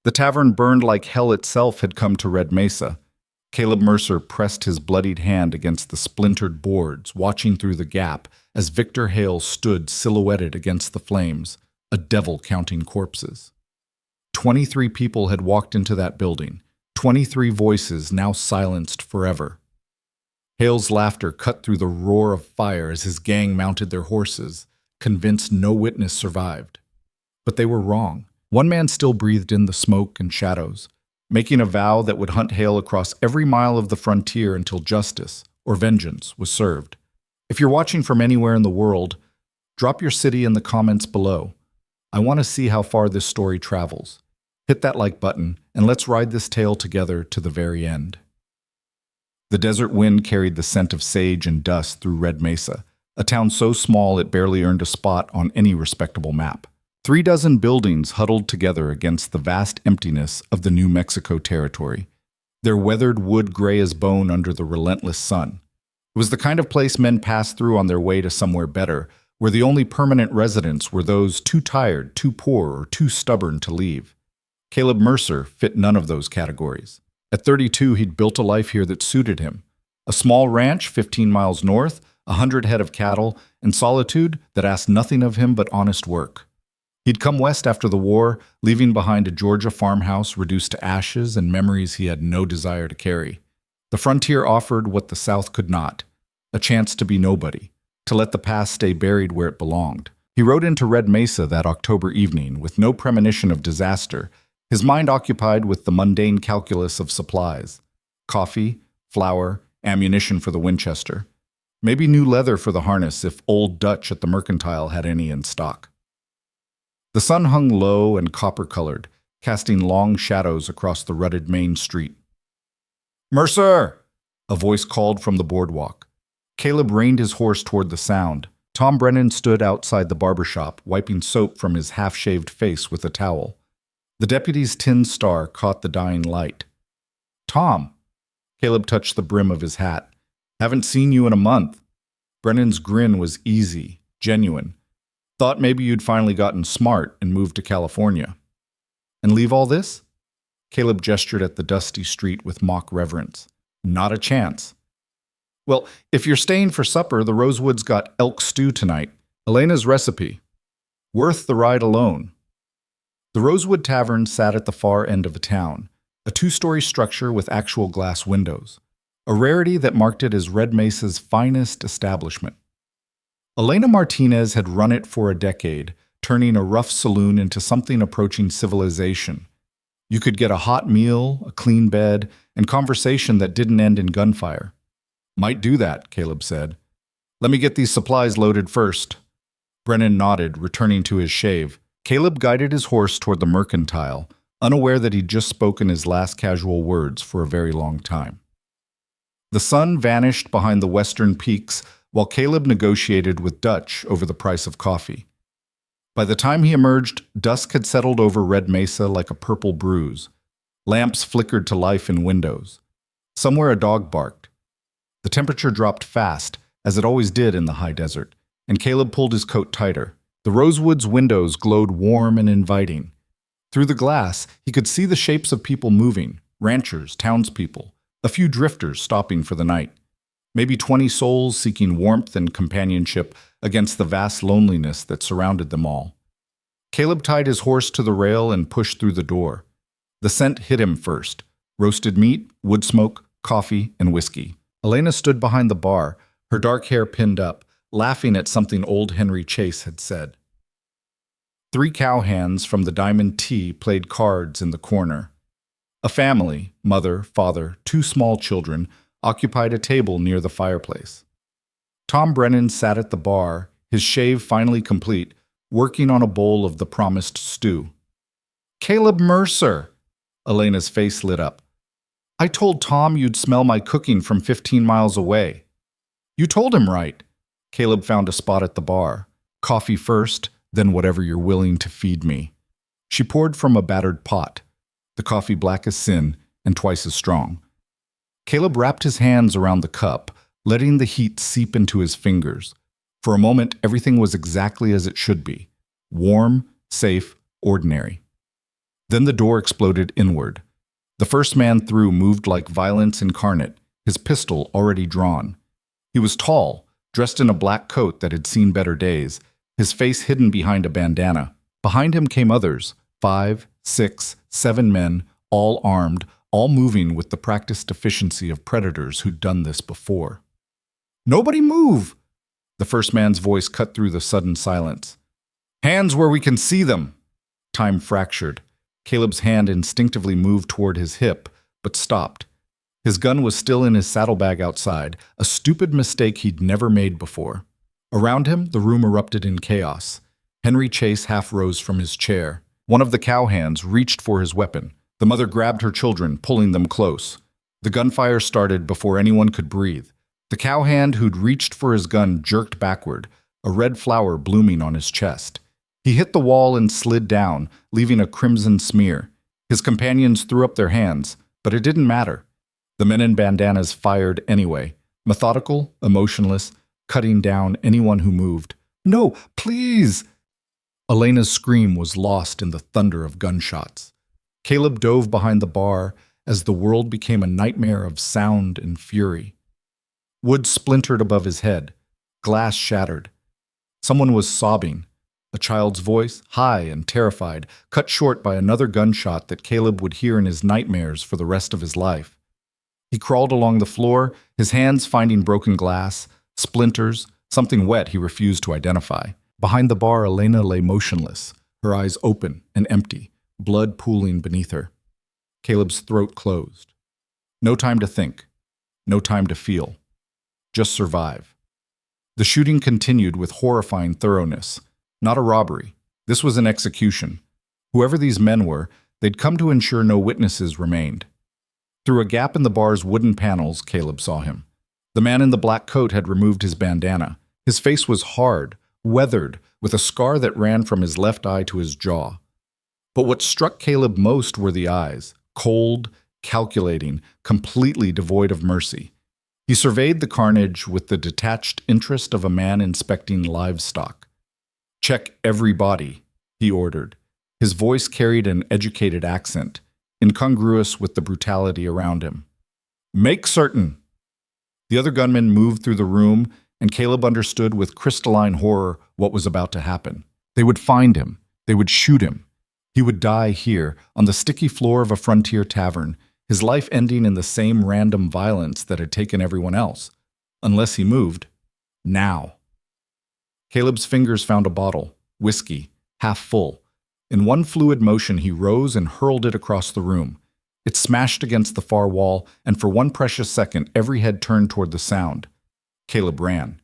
The tavern burned like hell itself had come to Red Mesa. Caleb Mercer pressed his bloodied hand against the splintered boards, watching through the gap as Victor Hale stood silhouetted against the flames, a devil counting corpses. 23 people had walked into that building, 23 voices now silenced forever. Hale's laughter cut through the roar of fire as his gang mounted their horses, convinced no witness survived. But they were wrong. One man still breathed in the smoke and shadows, making a vow that would hunt Hale across every mile of the frontier until justice, or vengeance, was served. If you're watching from anywhere in the world, drop your city in the comments below. I want to see how far this story travels. Hit that like button, and let's ride this tale together to the very end. The desert wind carried the scent of sage and dust through Red Mesa, a town so small it barely earned a spot on any respectable map. 36 buildings huddled together against the vast emptiness of the New Mexico territory, their weathered wood gray as bone under the relentless sun. It was the kind of place men passed through on their way to somewhere better, where the only permanent residents were those too tired, too poor, or too stubborn to leave. Caleb Mercer fit none of those categories. At 32, he'd built a life here that suited him. A small ranch 15 miles north, 100 head of cattle, and solitude that asked nothing of him but honest work. He'd come west after the war, leaving behind a Georgia farmhouse reduced to ashes and memories he had no desire to carry. The frontier offered what the South could not, a chance to be nobody, to let the past stay buried where it belonged. He rode into Red Mesa that October evening with no premonition of disaster, his mind occupied with the mundane calculus of supplies: coffee, flour, ammunition for the Winchester. Maybe new leather for the harness if Old Dutch at the Mercantile had any in stock. The sun hung low and copper-colored, casting long shadows across the rutted main street. "Mercer!" a voice called from the boardwalk. Caleb reined his horse toward the sound. Tom Brennan stood outside the barber shop, wiping soap from his half-shaved face with a towel. The deputy's tin star caught the dying light. "Tom!" Caleb touched the brim of his hat. "Haven't seen you in a month." Brennan's grin was easy, genuine. "Thought maybe you'd finally gotten smart and moved to California." "And leave all this?" Caleb gestured at the dusty street with mock reverence. "Not a chance." "Well, if you're staying for supper, the Rosewood's got elk stew tonight. Elena's recipe. Worth the ride alone." The Rosewood Tavern sat at the far end of a town, a two-story structure with actual glass windows, a rarity that marked it as Red Mesa's finest establishment. Elena Martinez had run it for a decade, turning a rough saloon into something approaching civilization. You could get a hot meal, a clean bed, and conversation that didn't end in gunfire. "Might do that," Caleb said. "Let me get these supplies loaded first." Brennan nodded, returning to his shave. Caleb guided his horse toward the Mercantile, unaware that he'd just spoken his last casual words for a very long time. The sun vanished behind the western peaks while Caleb negotiated with Dutch over the price of coffee. By the time he emerged, dusk had settled over Red Mesa like a purple bruise. Lamps flickered to life in windows. Somewhere a dog barked. The temperature dropped fast, as it always did in the high desert, and Caleb pulled his coat tighter. The Rosewood's windows glowed warm and inviting. Through the glass, he could see the shapes of people moving: ranchers, townspeople, a few drifters stopping for the night. Maybe 20 souls seeking warmth and companionship against the vast loneliness that surrounded them all. Caleb tied his horse to the rail and pushed through the door. The scent hit him first: roasted meat, wood smoke, coffee, and whiskey. Elena stood behind the bar, her dark hair pinned up, laughing at something old Henry Chase had said. 3 cowhands from the Diamond T played cards in the corner. A family, mother, father, 2 small children, occupied a table near the fireplace. Tom Brennan sat at the bar, his shave finally complete, working on a bowl of the promised stew. "Caleb Mercer!" Elena's face lit up. "I told Tom you'd smell my cooking from 15 miles away." "You told him right." Caleb found a spot at the bar. "Coffee first, then whatever you're willing to feed me." She poured from a battered pot, the coffee black as sin and twice as strong. Caleb wrapped his hands around the cup, letting the heat seep into his fingers. For a moment, everything was exactly as it should be: warm, safe, ordinary. Then the door exploded inward. The first man through moved like violence incarnate, his pistol already drawn. He was tall, dressed in a black coat that had seen better days, his face hidden behind a bandana. Behind him came others, 5, 6, 7 men, all armed, all moving with the practiced efficiency of predators who'd done this before. "Nobody move!" The first man's voice cut through the sudden silence. "Hands where we can see them!" Time fractured. Caleb's hand instinctively moved toward his hip, but stopped. His gun was still in his saddlebag outside, a stupid mistake he'd never made before. Around him, the room erupted in chaos. Henry Chase half rose from his chair. One of the cowhands reached for his weapon. The mother grabbed her children, pulling them close. The gunfire started before anyone could breathe. The cowhand who'd reached for his gun jerked backward, a red flower blooming on his chest. He hit the wall and slid down, leaving a crimson smear. His companions threw up their hands, but it didn't matter. The men in bandanas fired anyway, methodical, emotionless, cutting down anyone who moved. "No, please!" Elena's scream was lost in the thunder of gunshots. Caleb dove behind the bar as the world became a nightmare of sound and fury. Wood splintered above his head. Glass shattered. Someone was sobbing. A child's voice, high and terrified, cut short by another gunshot that Caleb would hear in his nightmares for the rest of his life. He crawled along the floor, his hands finding broken glass, splinters, something wet he refused to identify. Behind the bar, Elena lay motionless, her eyes open and empty, blood pooling beneath her. Caleb's throat closed. No time to think. No time to feel. Just survive. The shooting continued with horrifying thoroughness. Not a robbery. This was an execution. Whoever these men were, they'd come to ensure no witnesses remained. Through a gap in the bar's wooden panels, Caleb saw him. The man in the black coat had removed his bandana. His face was hard, weathered, with a scar that ran from his left eye to his jaw. But what struck Caleb most were the eyes, cold, calculating, completely devoid of mercy. He surveyed the carnage with the detached interest of a man inspecting livestock. "Check every body," he ordered. His voice carried an educated accent, incongruous with the brutality around him. "Make certain." The other gunmen moved through the room, and Caleb understood with crystalline horror what was about to happen. They would find him. They would shoot him. He would die here, on the sticky floor of a frontier tavern, his life ending in the same random violence that had taken everyone else. Unless he moved. Now. Caleb's fingers found a bottle, whiskey, half full. In one fluid motion, he rose and hurled it across the room. It smashed against the far wall, and for one precious second, every head turned toward the sound. Caleb ran.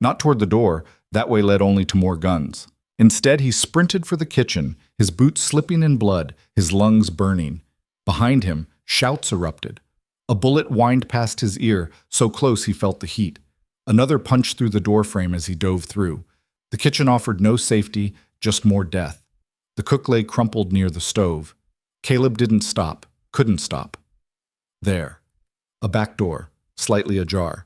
Not toward the door, that way led only to more guns. Instead, he sprinted for the kitchen, his boots slipping in blood, his lungs burning. Behind him, shouts erupted. A bullet whined past his ear, so close he felt the heat. Another punched through the doorframe as he dove through. The kitchen offered no safety, just more death. The cook lay crumpled near the stove. Caleb didn't stop, couldn't stop. There. A back door, slightly ajar.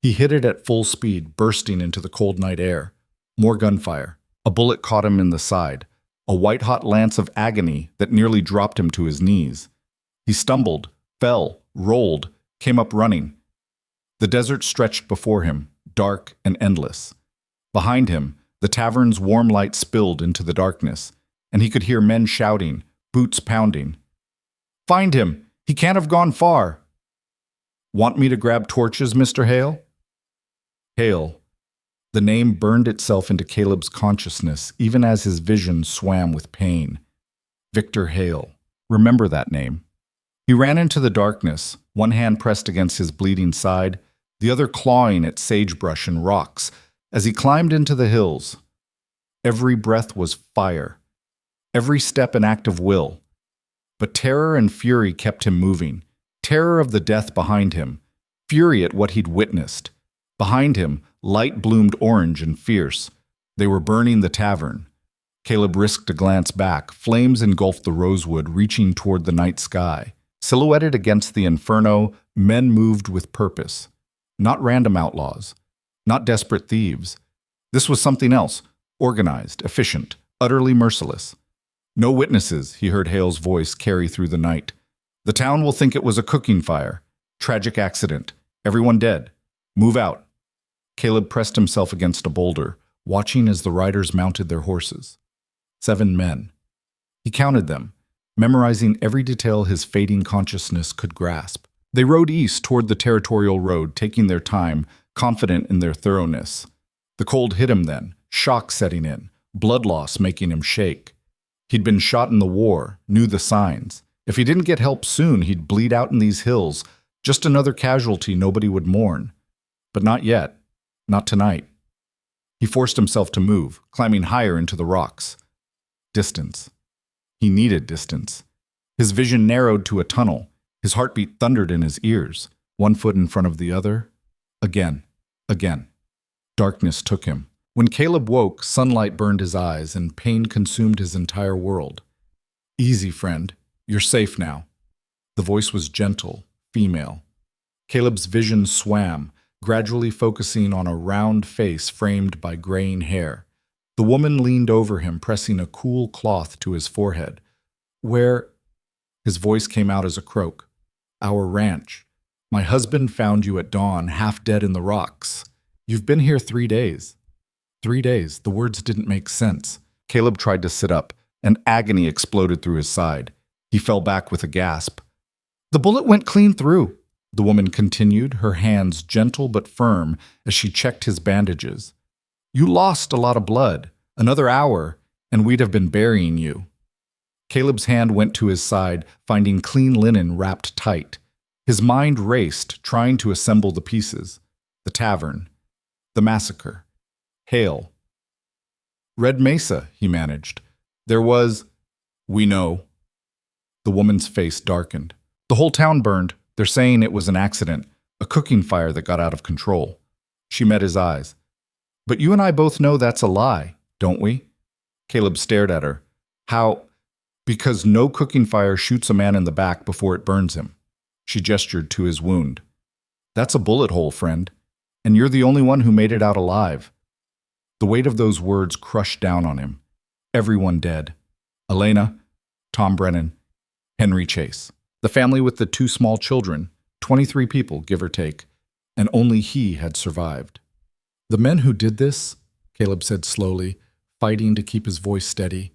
He hit it at full speed, bursting into the cold night air. More gunfire. A bullet caught him in the side. A white-hot lance of agony that nearly dropped him to his knees. He stumbled, fell, rolled, came up running. The desert stretched before him, dark and endless. Behind him, the tavern's warm light spilled into the darkness, and he could hear men shouting, boots pounding. "Find him! He can't have gone far!" "Want me to grab torches, Mr. Hale?" Hale. The name burned itself into Caleb's consciousness, even as his vision swam with pain. Victor Hale. Remember that name. He ran into the darkness, one hand pressed against his bleeding side, the other clawing at sagebrush and rocks, as he climbed into the hills. Every breath was fire, every step an act of will. But terror and fury kept him moving. Terror of the death behind him, fury at what he'd witnessed. Behind him, light bloomed orange and fierce. They were burning the tavern. Caleb risked a glance back. Flames engulfed the rosewood, reaching toward the night sky. Silhouetted against the inferno, men moved with purpose. Not random outlaws. Not desperate thieves. This was something else, organized, efficient, utterly merciless. No witnesses, he heard Hale's voice carry through the night. The town will think it was a cooking fire. Tragic accident. Everyone dead. Move out. Caleb pressed himself against a boulder, watching as the riders mounted their horses. 7 men. He counted them, memorizing every detail his fading consciousness could grasp. They rode east toward the territorial road, taking their time, confident in their thoroughness. The cold hit him then, shock setting in, blood loss making him shake. He'd been shot in the war, knew the signs. If he didn't get help soon, he'd bleed out in these hills, just another casualty nobody would mourn. But not yet. Not tonight. He forced himself to move, climbing higher into the rocks. Distance. He needed distance. His vision narrowed to a tunnel. His heartbeat thundered in his ears, one foot in front of the other. Again. Darkness took him. When Caleb woke, sunlight burned his eyes and pain consumed his entire world. Easy, friend. You're safe now. The voice was gentle, female. Caleb's vision swam, gradually focusing on a round face framed by graying hair. The woman leaned over him, pressing a cool cloth to his forehead. Where? His voice came out as a croak. Our ranch. My husband found you at dawn, half dead in the rocks. You've been here 3 days. 3 days. The words didn't make sense. Caleb tried to sit up, and agony exploded through his side. He fell back with a gasp. The bullet went clean through, the woman continued, her hands gentle but firm as she checked his bandages. You lost a lot of blood. Another hour, and we'd have been burying you. Caleb's hand went to his side, finding clean linen wrapped tight. His mind raced, trying to assemble the pieces. The tavern. The massacre. Hale. Red Mesa, he managed. There was... We know. The woman's face darkened. The whole town burned. They're saying it was an accident, a cooking fire that got out of control. She met his eyes. But you and I both know that's a lie, don't we? Caleb stared at her. How? Because no cooking fire shoots a man in the back before it burns him. She gestured to his wound. That's a bullet hole, friend. And you're the only one who made it out alive. The weight of those words crushed down on him. Everyone dead. Elena, Tom Brennan, Henry Chase. The family with the 2 small children, 23 people, give or take, and only he had survived. The men who did this, Caleb said slowly, fighting to keep his voice steady,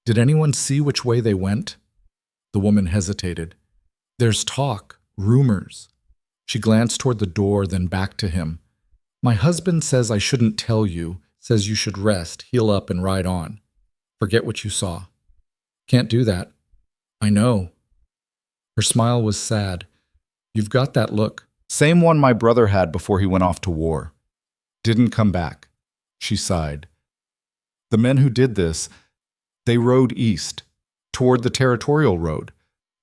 did anyone see which way they went? The woman hesitated. There's talk, rumors. She glanced toward the door, then back to him. My husband says I shouldn't tell you, says you should rest, heal up, and ride on. Forget what you saw. Can't do that. I know. Her smile was sad. You've got that look. Same one my brother had before he went off to war. Didn't come back. She sighed. The men who did this, they rode east, toward the territorial road.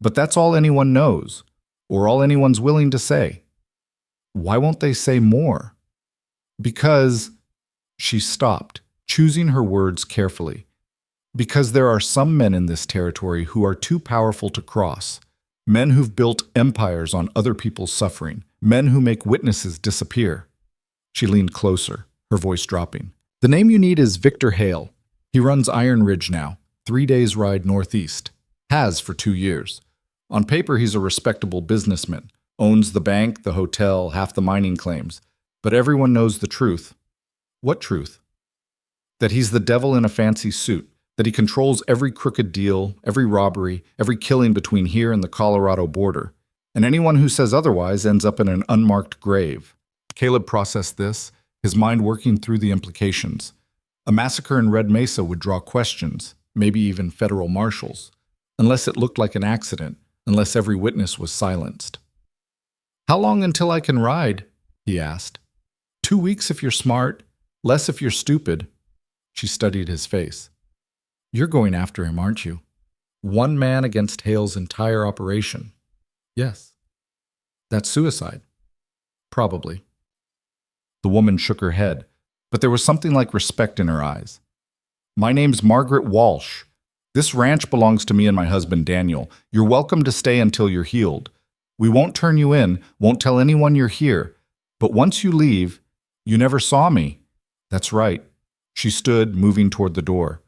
But that's all anyone knows, or all anyone's willing to say. Why won't they say more? Because... She stopped, choosing her words carefully. Because there are some men in this territory who are too powerful to cross. Men who've built empires on other people's suffering. Men who make witnesses disappear. She leaned closer, her voice dropping. The name you need is Victor Hale. He runs Iron Ridge now, 3 days' ride northeast. Has for 2 years. On paper, he's a respectable businessman. Owns the bank, the hotel, half the mining claims. But everyone knows the truth. What truth? That he's the devil in a fancy suit. That he controls every crooked deal, every robbery, every killing between here and the Colorado border. And anyone who says otherwise ends up in an unmarked grave. Caleb processed this, his mind working through the implications. A massacre in Red Mesa would draw questions, maybe even federal marshals, unless it looked like an accident, unless every witness was silenced. How long until I can ride? He asked. 2 weeks if you're smart, less if you're stupid. She studied his face. You're going after him, aren't you? 1 man against Hale's entire operation. Yes. That's suicide. Probably. The woman shook her head, but there was something like respect in her eyes. My name's Margaret Walsh. This ranch belongs to me and my husband Daniel. You're welcome to stay until you're healed. We won't turn you in, won't tell anyone you're here. But once you leave, you never saw me. That's right. She stood, moving toward the door.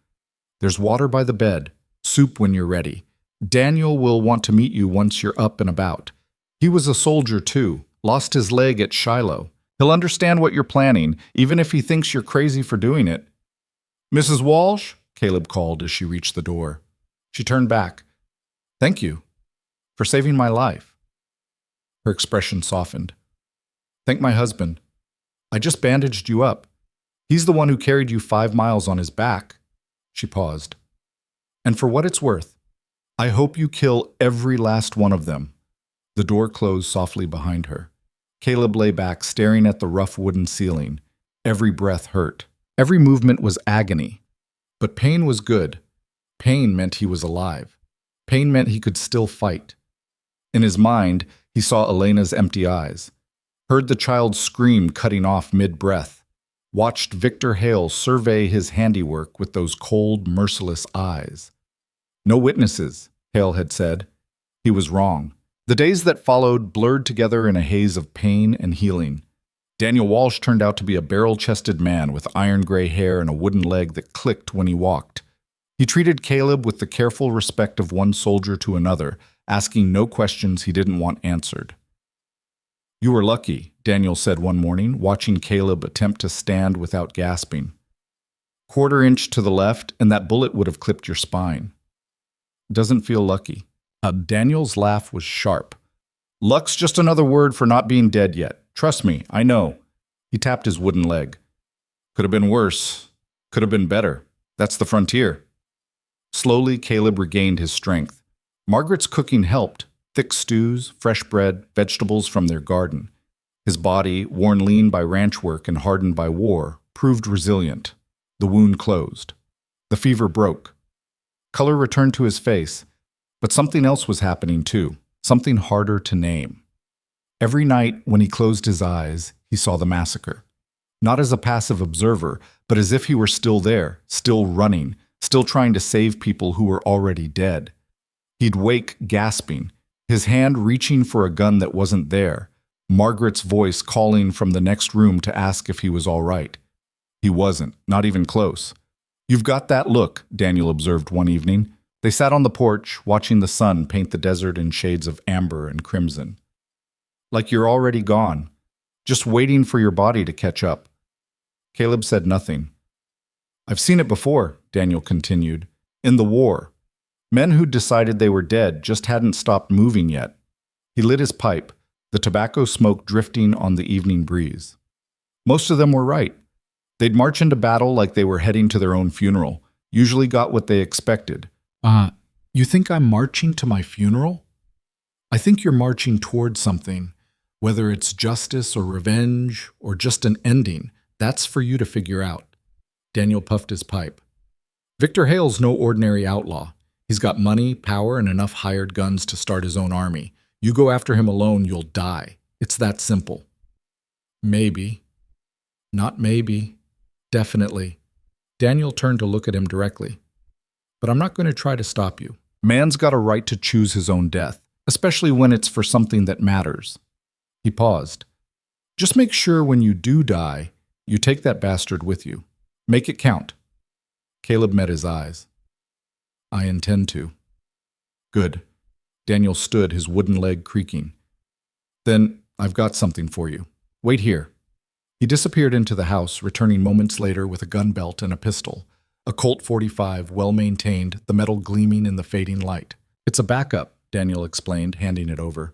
There's water by the bed. Soup when you're ready. Daniel will want to meet you once you're up and about. He was a soldier too, lost his leg at Shiloh. He'll understand what you're planning, even if he thinks you're crazy for doing it. Mrs. Walsh? Caleb called as she reached the door. She turned back. Thank you for saving my life. Her expression softened. Thank my husband. I just bandaged you up. He's the one who carried you 5 miles on his back. She paused. And for what it's worth, I hope you kill every last one of them. The door closed softly behind her. Caleb lay back, staring at the rough wooden ceiling. Every breath hurt. Every movement was agony. But pain was good. Pain meant he was alive. Pain meant he could still fight. In his mind, he saw Elena's empty eyes, heard the child scream cutting off mid-breath, watched Victor Hale survey his handiwork with those cold, merciless eyes. No witnesses, Hale had said. He was wrong. The days that followed blurred together in a haze of pain and healing. Daniel Walsh turned out to be a barrel-chested man with iron-gray hair and a wooden leg that clicked when he walked. He treated Caleb with the careful respect of one soldier to another, asking no questions he didn't want answered. You were lucky, Daniel said one morning, watching Caleb attempt to stand without gasping. Quarter inch to the left, and that bullet would have clipped your spine. Doesn't feel lucky. Daniel's laugh was sharp. Luck's just another word for not being dead yet. Trust me, I know. He tapped his wooden leg. Could have been worse. Could have been better. That's the frontier. Slowly, Caleb regained his strength. Margaret's cooking helped. Thick stews, fresh bread, vegetables from their garden. His body, worn lean by ranch work and hardened by war, proved resilient. The wound closed. The fever broke. Color returned to his face, but something else was happening too, something harder to name. Every night when he closed his eyes, he saw the massacre. Not as a passive observer, but as if he were still there, still running, still trying to save people who were already dead. He'd wake gasping, his hand reaching for a gun that wasn't there, Margaret's voice calling from the next room to ask if he was all right. He wasn't, not even close. You've got that look, Daniel observed one evening. They sat on the porch, watching the sun paint the desert in shades of amber and crimson. Like you're already gone, just waiting for your body to catch up. Caleb said nothing. I've seen it before, Daniel continued, in the war. Men who'd decided they were dead just hadn't stopped moving yet. He lit his pipe, the tobacco smoke drifting on the evening breeze. Most of them were right. They'd march into battle like they were heading to their own funeral, usually got what they expected. You think I'm marching to my funeral? I think you're marching towards something, whether it's justice or revenge or just an ending. That's for you to figure out. Daniel puffed his pipe. Victor Hale's no ordinary outlaw. He's got money, power, and enough hired guns to start his own army. You go after him alone, you'll die. It's that simple. Maybe. Not maybe. Definitely. Daniel turned to look at him directly. But I'm not going to try to stop you. Man's got a right to choose his own death, especially when it's for something that matters. He paused. Just make sure when you do die, you take that bastard with you. Make it count. Caleb met his eyes. I intend to. Good. Daniel stood, his wooden leg creaking. Then I've got something for you. Wait here. He disappeared into the house, returning moments later with a gun belt and a pistol. A Colt .45, well-maintained, the metal gleaming in the fading light. It's a backup, Daniel explained, handing it over.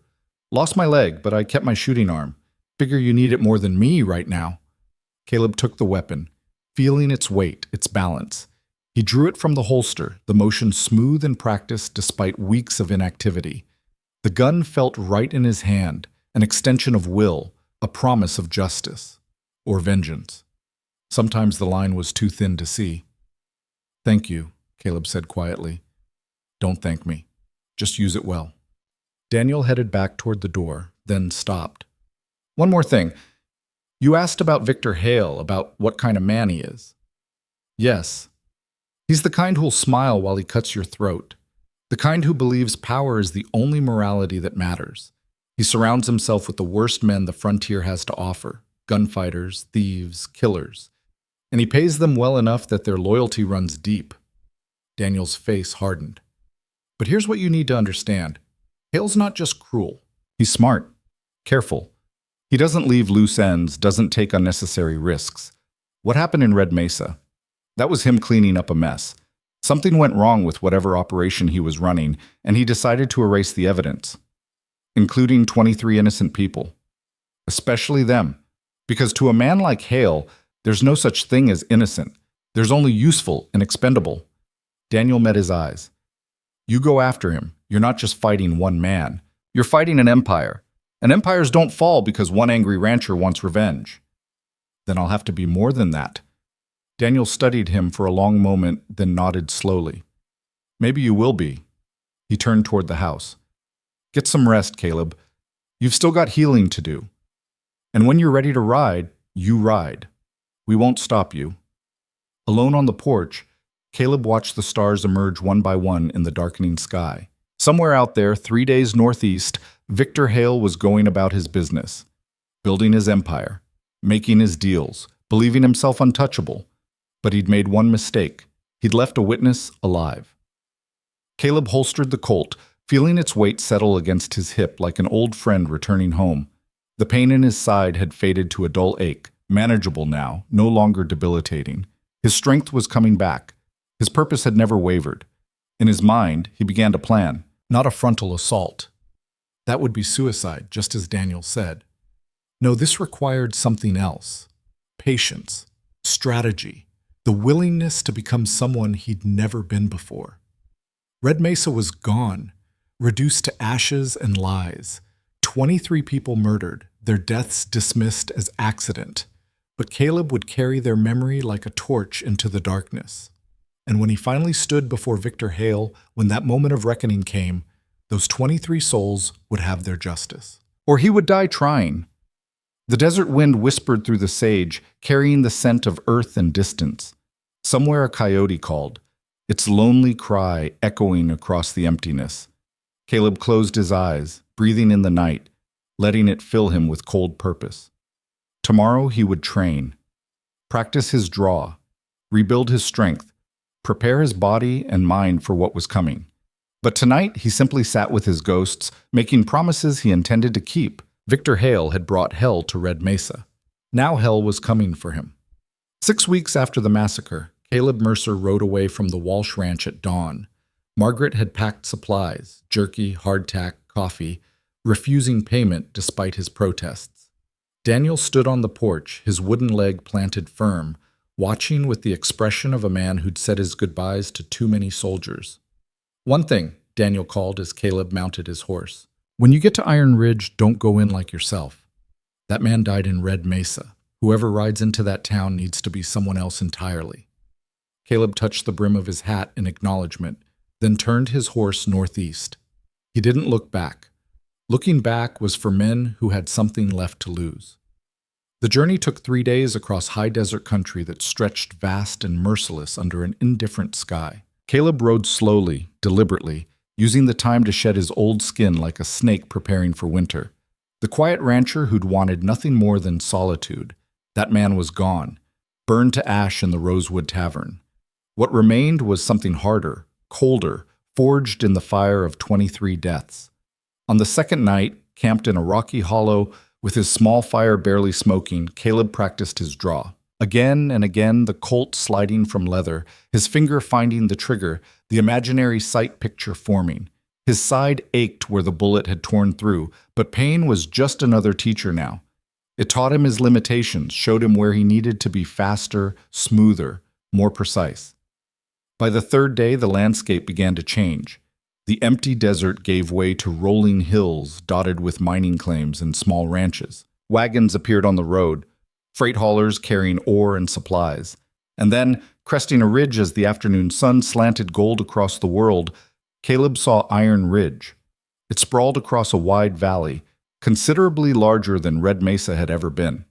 Lost my leg, but I kept my shooting arm. Figure you need it more than me right now. Caleb took the weapon, feeling its weight, its balance. He drew it from the holster, the motion smooth and practiced despite weeks of inactivity. The gun felt right in his hand, an extension of will, a promise of justice. Or vengeance. Sometimes the line was too thin to see. Thank you, Caleb said quietly. Don't thank me. Just use it well. Daniel headed back toward the door, then stopped. One more thing. You asked about Victor Hale, about what kind of man he is. Yes. He's the kind who'll smile while he cuts your throat. The kind who believes power is the only morality that matters. He surrounds himself with the worst men the frontier has to offer. Gunfighters, thieves, killers. And he pays them well enough that their loyalty runs deep. Daniel's face hardened. But here's what you need to understand. Hale's not just cruel. He's smart, careful. He doesn't leave loose ends, doesn't take unnecessary risks. What happened in Red Mesa? That was him cleaning up a mess. Something went wrong with whatever operation he was running, and he decided to erase the evidence, including 23 innocent people. Especially them. Because to a man like Hale, there's no such thing as innocent. There's only useful and expendable. Daniel met his eyes. You go after him. You're not just fighting one man. You're fighting an empire. And empires don't fall because one angry rancher wants revenge. Then I'll have to be more than that. Daniel studied him for a long moment, then nodded slowly. Maybe you will be. He turned toward the house. Get some rest, Caleb. You've still got healing to do. And when you're ready to ride, you ride. We won't stop you. Alone on the porch, Caleb watched the stars emerge one by one in the darkening sky. Somewhere out there, 3 days northeast, Victor Hale was going about his business, building his empire, making his deals, believing himself untouchable. But he'd made one mistake. He'd left a witness alive. Caleb holstered the Colt, feeling its weight settle against his hip like an old friend returning home. The pain in his side had faded to a dull ache, manageable now, no longer debilitating. His strength was coming back. His purpose had never wavered. In his mind, he began to plan, not a frontal assault. That would be suicide, just as Daniel said. No, this required something else. Patience, strategy, the willingness to become someone he'd never been before. Red Mesa was gone, reduced to ashes and lies. 23 people murdered, their deaths dismissed as accident. But Caleb would carry their memory like a torch into the darkness. And when he finally stood before Victor Hale, when that moment of reckoning came, those 23 souls would have their justice. Or he would die trying. The desert wind whispered through the sage, carrying the scent of earth and distance. Somewhere a coyote called, its lonely cry echoing across the emptiness. Caleb closed his eyes, breathing in the night, letting it fill him with cold purpose. Tomorrow he would train, practice his draw, rebuild his strength, prepare his body and mind for what was coming. But tonight he simply sat with his ghosts, making promises he intended to keep. Victor Hale had brought hell to Red Mesa. Now hell was coming for him. 6 weeks after the massacre, Caleb Mercer rode away from the Walsh Ranch at dawn. Margaret had packed supplies, jerky, hardtack, coffee, refusing payment despite his protests. Daniel stood on the porch, his wooden leg planted firm, watching with the expression of a man who'd said his goodbyes to too many soldiers. One thing, Daniel called as Caleb mounted his horse. When you get to Iron Ridge, don't go in like yourself. That man died in Red Mesa. Whoever rides into that town needs to be someone else entirely. Caleb touched the brim of his hat in acknowledgement, then turned his horse northeast. He didn't look back. Looking back was for men who had something left to lose. The journey took 3 days across high desert country that stretched vast and merciless under an indifferent sky. Caleb rode slowly, deliberately, using the time to shed his old skin like a snake preparing for winter. The quiet rancher who'd wanted nothing more than solitude. That man was gone, burned to ash in the Rosewood Tavern. What remained was something harder, colder, forged in the fire of 23 deaths. On the second night, camped in a rocky hollow, with his small fire barely smoking, Caleb practiced his draw. Again and again, the Colt sliding from leather, his finger finding the trigger, the imaginary sight picture forming. His side ached where the bullet had torn through, but pain was just another teacher now. It taught him his limitations, showed him where he needed to be faster, smoother, more precise. By the third day, the landscape began to change. The empty desert gave way to rolling hills dotted with mining claims and small ranches. Wagons appeared on the road, freight haulers carrying ore and supplies. And then, cresting a ridge as the afternoon sun slanted gold across the world, Caleb saw Iron Ridge. It sprawled across a wide valley, considerably larger than Red Mesa had ever been.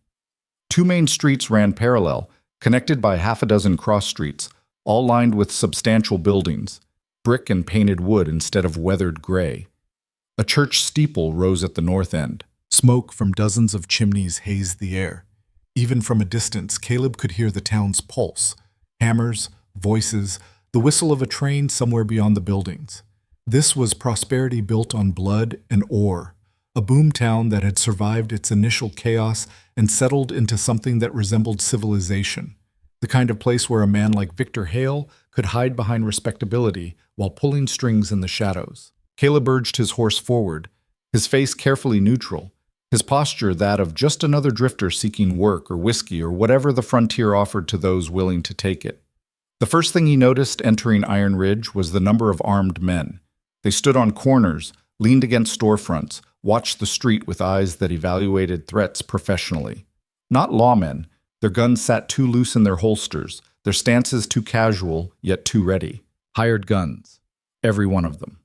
2 main streets ran parallel, connected by half a dozen cross streets, all lined with substantial buildings, brick and painted wood instead of weathered gray. A church steeple rose at the north end. Smoke from dozens of chimneys hazed the air. Even from a distance, Caleb could hear the town's pulse. Hammers, voices, the whistle of a train somewhere beyond the buildings. This was prosperity built on blood and ore, a boom town that had survived its initial chaos and settled into something that resembled civilization, the kind of place where a man like Victor Hale could hide behind respectability while pulling strings in the shadows. Caleb urged his horse forward, his face carefully neutral, his posture that of just another drifter seeking work or whiskey or whatever the frontier offered to those willing to take it. The first thing he noticed entering Iron Ridge was the number of armed men. They stood on corners, leaned against storefronts, watched the street with eyes that evaluated threats professionally. Not lawmen. Their guns sat too loose in their holsters, their stances too casual, yet too ready. Hired guns. Every one of them.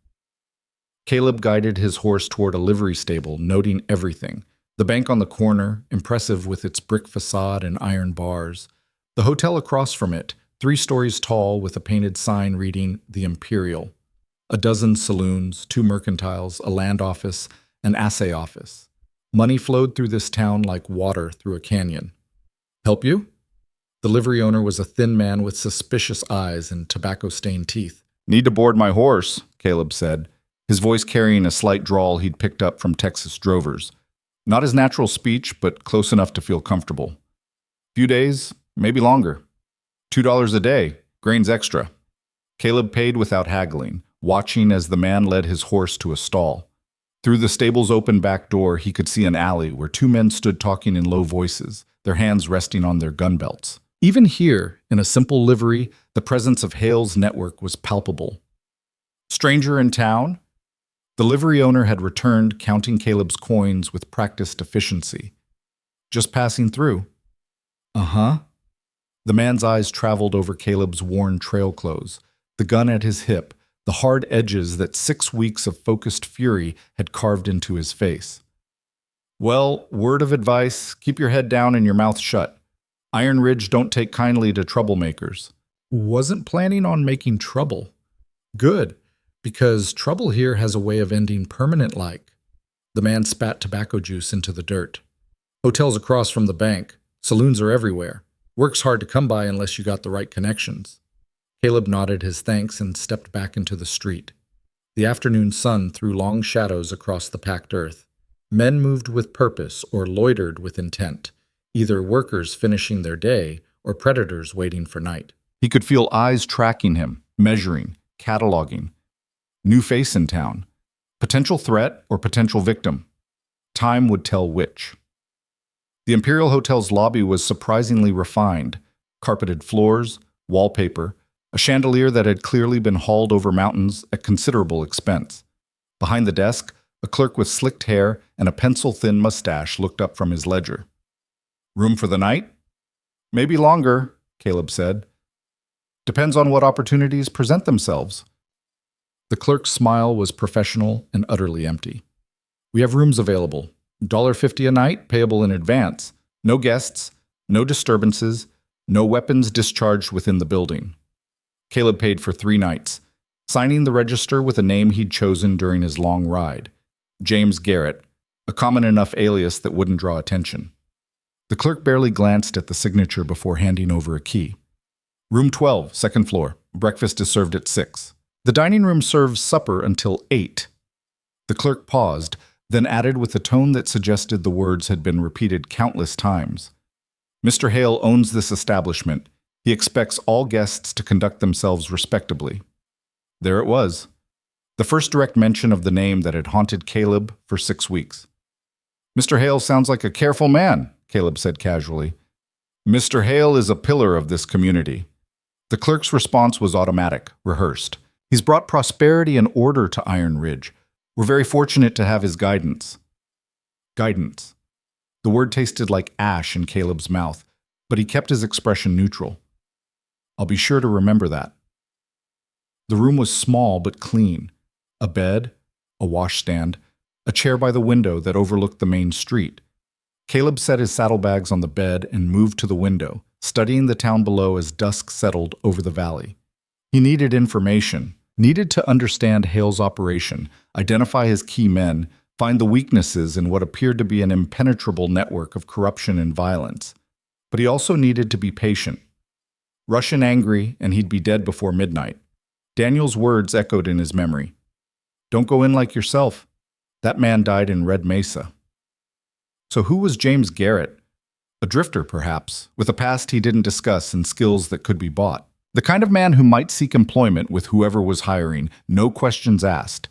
Caleb guided his horse toward a livery stable, noting everything. The bank on the corner, impressive with its brick facade and iron bars. The hotel across from it, 3 stories tall with a painted sign reading The Imperial. A dozen saloons, 2 mercantiles, a land office, an assay office. Money flowed through this town like water through a canyon. Help you? The livery owner was a thin man with suspicious eyes and tobacco-stained teeth. Need to board my horse, Caleb said, his voice carrying a slight drawl he'd picked up from Texas drovers. Not his natural speech, but close enough to feel comfortable. Few days, maybe longer. $2 a day, grains extra. Caleb paid without haggling, watching as the man led his horse to a stall. Through the stable's open back door, he could see an alley where 2 men stood talking in low voices, their hands resting on their gun belts. Even here, in a simple livery, the presence of Hale's network was palpable. Stranger in town? The livery owner had returned, counting Caleb's coins with practiced efficiency. Just passing through. Uh-huh. The man's eyes traveled over Caleb's worn trail clothes, the gun at his hip, the hard edges that 6 weeks of focused fury had carved into his face. Well, word of advice, keep your head down and your mouth shut. Iron Ridge don't take kindly to troublemakers. Wasn't planning on making trouble. Good, because trouble here has a way of ending permanent-like. The man spat tobacco juice into the dirt. Hotels across from the bank. Saloons are everywhere. Work's hard to come by unless you got the right connections. Caleb nodded his thanks and stepped back into the street. The afternoon sun threw long shadows across the packed earth. Men moved with purpose or loitered with intent, either workers finishing their day or predators waiting for night. He could feel eyes tracking him, measuring, cataloging. New face in town. Potential threat or potential victim. Time would tell which. The Imperial Hotel's lobby was surprisingly refined. Carpeted floors, wallpaper, a chandelier that had clearly been hauled over mountains at considerable expense. Behind the desk, a clerk with slicked hair and a pencil-thin mustache looked up from his ledger. Room for the night? Maybe longer, Caleb said. Depends on what opportunities present themselves. The clerk's smile was professional and utterly empty. We have rooms available. $1.50 a night, payable in advance. No guests, no disturbances, no weapons discharged within the building. Caleb paid for 3 nights, signing the register with a name he'd chosen during his long ride. James Garrett, a common enough alias that wouldn't draw attention. The clerk barely glanced at the signature before handing over a key. Room 12, second floor. Breakfast is served at 6. The dining room serves supper until 8. The clerk paused, then added with a tone that suggested the words had been repeated countless times. Mr. Hale owns this establishment. He expects all guests to conduct themselves respectably. There it was. The first direct mention of the name that had haunted Caleb for 6 weeks. Mr. Hale sounds like a careful man, Caleb said casually. Mr. Hale is a pillar of this community. The clerk's response was automatic, rehearsed. He's brought prosperity and order to Iron Ridge. We're very fortunate to have his guidance. Guidance. The word tasted like ash in Caleb's mouth, but he kept his expression neutral. I'll be sure to remember that. The room was small but clean. A bed, a washstand, a chair by the window that overlooked the main street. Caleb set his saddlebags on the bed and moved to the window, studying the town below as dusk settled over the valley. He needed information, needed to understand Hale's operation, identify his key men, find the weaknesses in what appeared to be an impenetrable network of corruption and violence. But he also needed to be patient. Russian angry, and he'd be dead before midnight. Daniel's words echoed in his memory. Don't go in like yourself. That man died in Red Mesa. So who was James Garrett? A drifter, perhaps, with a past he didn't discuss and skills that could be bought. The kind of man who might seek employment with whoever was hiring, no questions asked.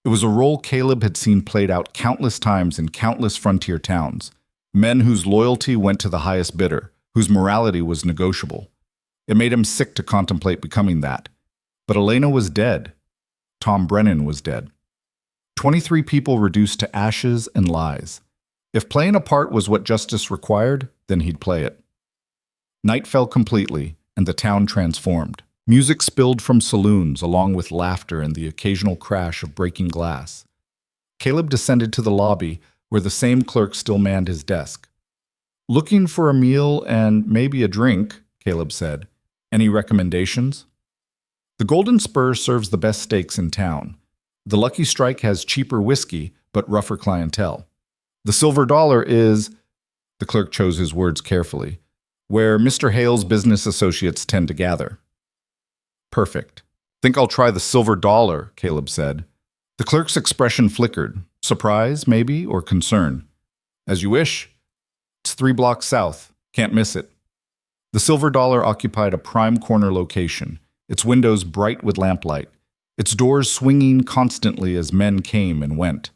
It was a role Caleb had seen played out countless times in countless frontier towns. Men whose loyalty went to the highest bidder, whose morality was negotiable. It made him sick to contemplate becoming that. But Elena was dead. Tom Brennan was dead. 23 people reduced to ashes and lies. If playing a part was what justice required, then he'd play it. Night fell completely, and the town transformed. Music spilled from saloons, along with laughter and the occasional crash of breaking glass. Caleb descended to the lobby, where the same clerk still manned his desk. "Looking for a meal and maybe a drink," Caleb said. "Any recommendations?" "The Golden Spur serves the best steaks in town. The Lucky Strike has cheaper whiskey, but rougher clientele. The Silver Dollar is," the clerk chose his words carefully, "where Mr. Hale's business associates tend to gather." "Perfect. Think I'll try the Silver Dollar," Caleb said. The clerk's expression flickered. Surprise, maybe, or concern. "As you wish. It's 3 blocks south. Can't miss it." The Silver Dollar occupied a prime corner location, its windows bright with lamplight, its doors swinging constantly as men came and went.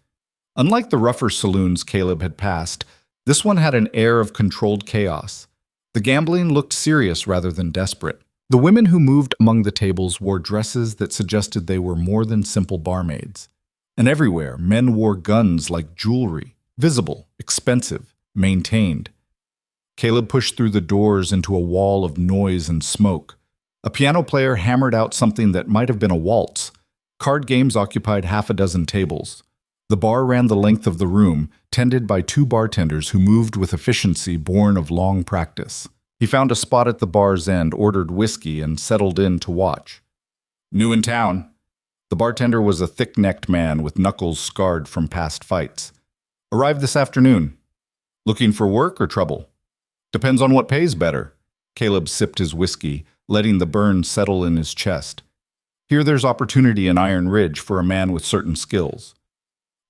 Unlike the rougher saloons Caleb had passed, this one had an air of controlled chaos. The gambling looked serious rather than desperate. The women who moved among the tables wore dresses that suggested they were more than simple barmaids. And everywhere, men wore guns like jewelry, visible, expensive, maintained. Caleb pushed through the doors into a wall of noise and smoke. A piano player hammered out something that might have been a waltz. Card games occupied half a dozen tables. The bar ran the length of the room, tended by 2 bartenders who moved with efficiency born of long practice. He found a spot at the bar's end, ordered whiskey, and settled in to watch. "New in town." The bartender was a thick-necked man with knuckles scarred from past fights. "Arrived this afternoon. Looking for work or trouble?" "Depends on what pays better." Caleb sipped his whiskey, letting the burn settle in his chest. "Here there's opportunity in Iron Ridge for a man with certain skills."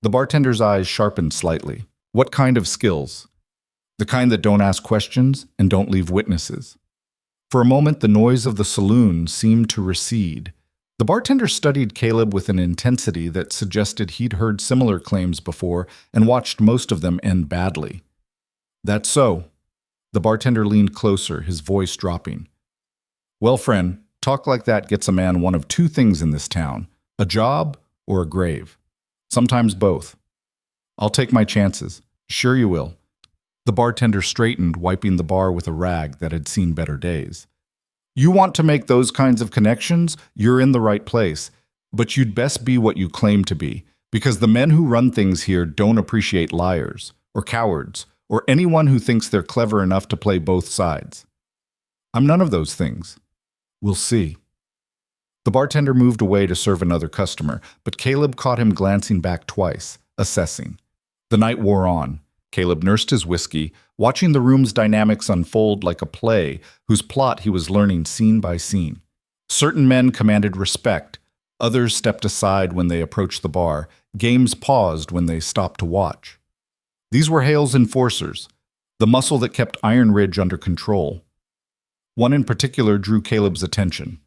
The bartender's eyes sharpened slightly. "What kind of skills?" "The kind that don't ask questions and don't leave witnesses." For a moment, the noise of the saloon seemed to recede. The bartender studied Caleb with an intensity that suggested he'd heard similar claims before and watched most of them end badly. "That's so." The bartender leaned closer, his voice dropping. "Well, friend, talk like that gets a man one of 2 things in this town, a job or a grave. Sometimes both. I'll take my chances. Sure you will." The bartender straightened, wiping the bar with a rag that had seen better days. "You want to make those kinds of connections? You're in the right place. But you'd best be what you claim to be, because the men who run things here don't appreciate liars, or cowards, or anyone who thinks they're clever enough to play both sides. I'm none of those things. We'll see." The bartender moved away to serve another customer, but Caleb caught him glancing back twice, assessing. The night wore on. Caleb nursed his whiskey, watching the room's dynamics unfold like a play whose plot he was learning scene by scene. Certain men commanded respect, others stepped aside when they approached the bar, games paused when they stopped to watch. These were Hale's enforcers, the muscle that kept Iron Ridge under control. One in particular drew Caleb's attention.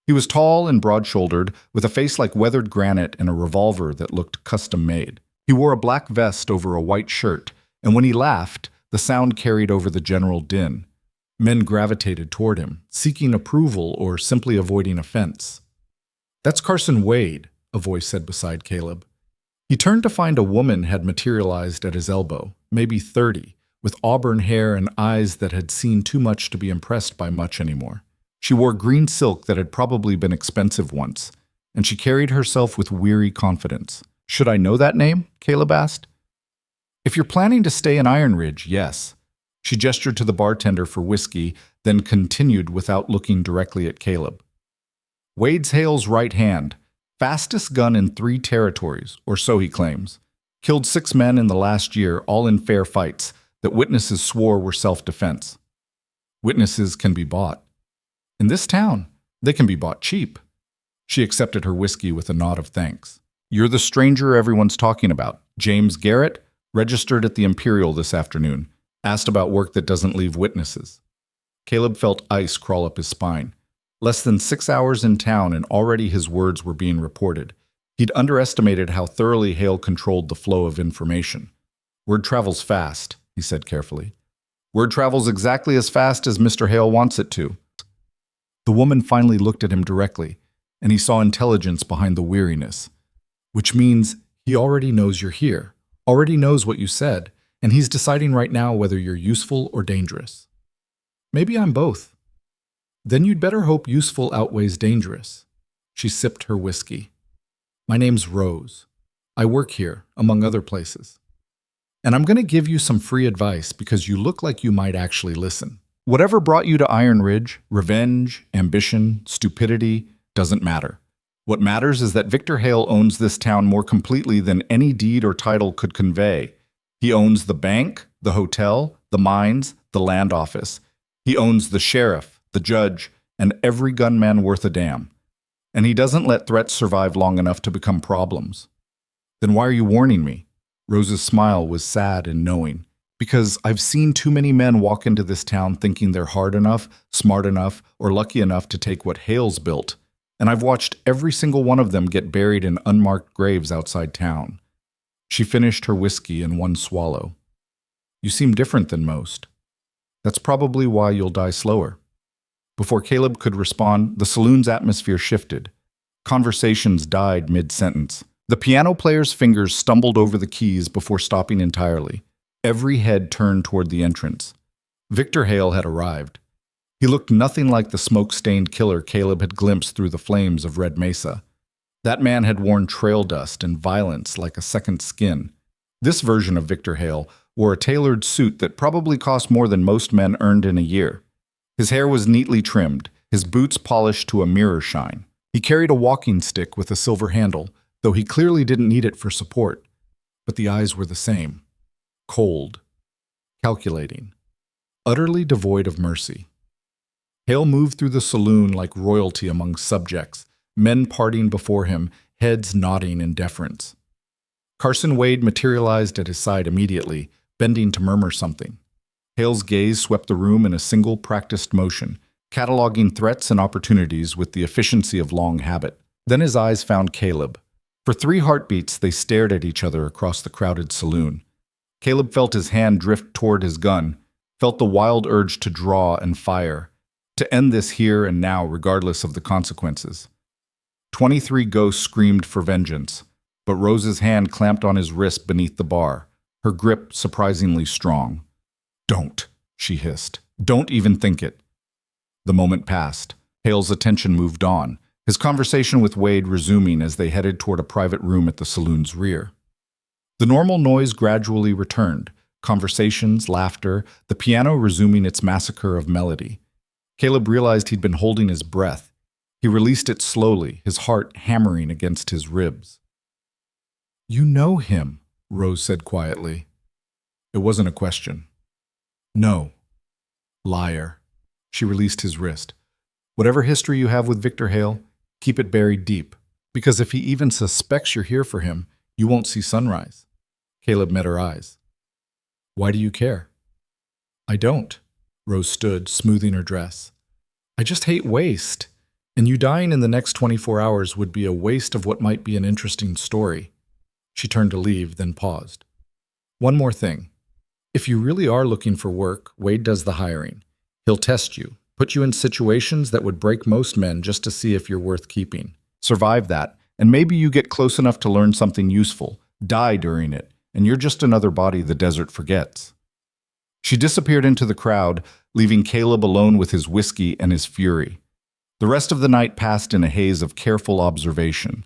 He was tall and broad-shouldered, with a face like weathered granite and a revolver that looked custom-made. He wore a black vest over a white shirt, and when he laughed, the sound carried over the general din. Men gravitated toward him, seeking approval or simply avoiding offense. "That's Carson Wade," a voice said beside Caleb. He turned to find a woman had materialized at his elbow, maybe 30, with auburn hair and eyes that had seen too much to be impressed by much anymore. She wore green silk that had probably been expensive once, and she carried herself with weary confidence. "Should I know that name?" Caleb asked. "If you're planning to stay in Iron Ridge, yes." She gestured to the bartender for whiskey, then continued without looking directly at Caleb. "Wade's Hale's right hand, fastest gun in 3 territories, or so he claims. Killed 6 men in the last year, all in fair fights, that witnesses swore were self-defense. Witnesses can be bought. In this town, they can be bought cheap." She accepted her whiskey with a nod of thanks. You're the stranger everyone's talking about. James Garrett, registered at the Imperial this afternoon, asked about work that doesn't leave witnesses. Caleb felt ice crawl up his spine. Less than 6 hours in town and already his words were being reported. He'd underestimated how thoroughly Hale controlled the flow of information. Word travels fast, he said carefully. Word travels exactly as fast as Mr. Hale wants it to. The woman finally looked at him directly, and he saw intelligence behind the weariness. Which means he already knows you're here, already knows what you said, and he's deciding right now whether you're useful or dangerous. Maybe I'm both. Then you'd better hope useful outweighs dangerous. She sipped her whiskey. My name's Rose. I work here, among other places. And I'm going to give you some free advice because you look like you might actually listen. Whatever brought you to Iron Ridge, revenge, ambition, stupidity, doesn't matter. What matters is that Victor Hale owns this town more completely than any deed or title could convey. He owns the bank, the hotel, the mines, the land office. He owns the sheriff, the judge, and every gunman worth a damn. And he doesn't let threats survive long enough to become problems. Then why are you warning me? Rose's smile was sad and knowing. Because I've seen too many men walk into this town thinking they're hard enough, smart enough, or lucky enough to take what Hale's built. And I've watched every single one of them get buried in unmarked graves outside town. She finished her whiskey in one swallow. You seem different than most. That's probably why you'll die slower. Before Caleb could respond, the saloon's atmosphere shifted. Conversations died mid-sentence. The piano player's fingers stumbled over the keys before stopping entirely. Every head turned toward the entrance. Victor Hale had arrived. He looked nothing like the smoke-stained killer Caleb had glimpsed through the flames of Red Mesa. That man had worn trail dust and violence like a second skin. This version of Victor Hale wore a tailored suit that probably cost more than most men earned in a year. His hair was neatly trimmed, his boots polished to a mirror shine. He carried a walking stick with a silver handle, though he clearly didn't need it for support. But the eyes were the same. Cold. Calculating. Utterly devoid of mercy. Hale moved through the saloon like royalty among subjects, men parting before him, heads nodding in deference. Carson Wade materialized at his side immediately, bending to murmur something. Hale's gaze swept the room in a single practiced motion, cataloging threats and opportunities with the efficiency of long habit. Then his eyes found Caleb. For 3 heartbeats, they stared at each other across the crowded saloon. Caleb felt his hand drift toward his gun, felt the wild urge to draw and fire, to end this here and now regardless of the consequences. 23 ghosts screamed for vengeance, but Rose's hand clamped on his wrist beneath the bar, her grip surprisingly strong. Don't, she hissed. Don't even think it. The moment passed. Hale's attention moved on, his conversation with Wade resuming as they headed toward a private room at the saloon's rear. The normal noise gradually returned, conversations, laughter, the piano resuming its massacre of melody. Caleb realized he'd been holding his breath. He released it slowly, his heart hammering against his ribs. You know him, Rose said quietly. It wasn't a question. No. Liar. She released his wrist. Whatever history you have with Victor Hale, keep it buried deep. Because if he even suspects you're here for him, you won't see sunrise. Caleb met her eyes. Why do you care? I don't. Rose stood, smoothing her dress. I just hate waste. And you dying in the next 24 hours would be a waste of what might be an interesting story. She turned to leave, then paused. One more thing. If you really are looking for work, Wade does the hiring. He'll test you, put you in situations that would break most men just to see if you're worth keeping. Survive that, and maybe you get close enough to learn something useful, die during it, and you're just another body the desert forgets. She disappeared into the crowd, leaving Caleb alone with his whiskey and his fury. The rest of the night passed in a haze of careful observation.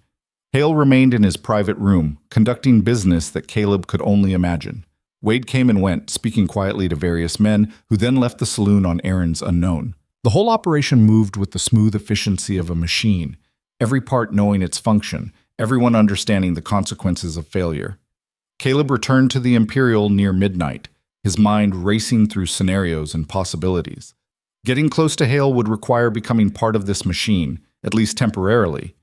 Hale remained in his private room, conducting business that Caleb could only imagine. Wade came and went, speaking quietly to various men, who then left the saloon on errands unknown. The whole operation moved with the smooth efficiency of a machine, every part knowing its function, everyone understanding the consequences of failure. Caleb returned to the Imperial near midnight, his mind racing through scenarios and possibilities. Getting close to Hale would require becoming part of this machine, at least temporarily.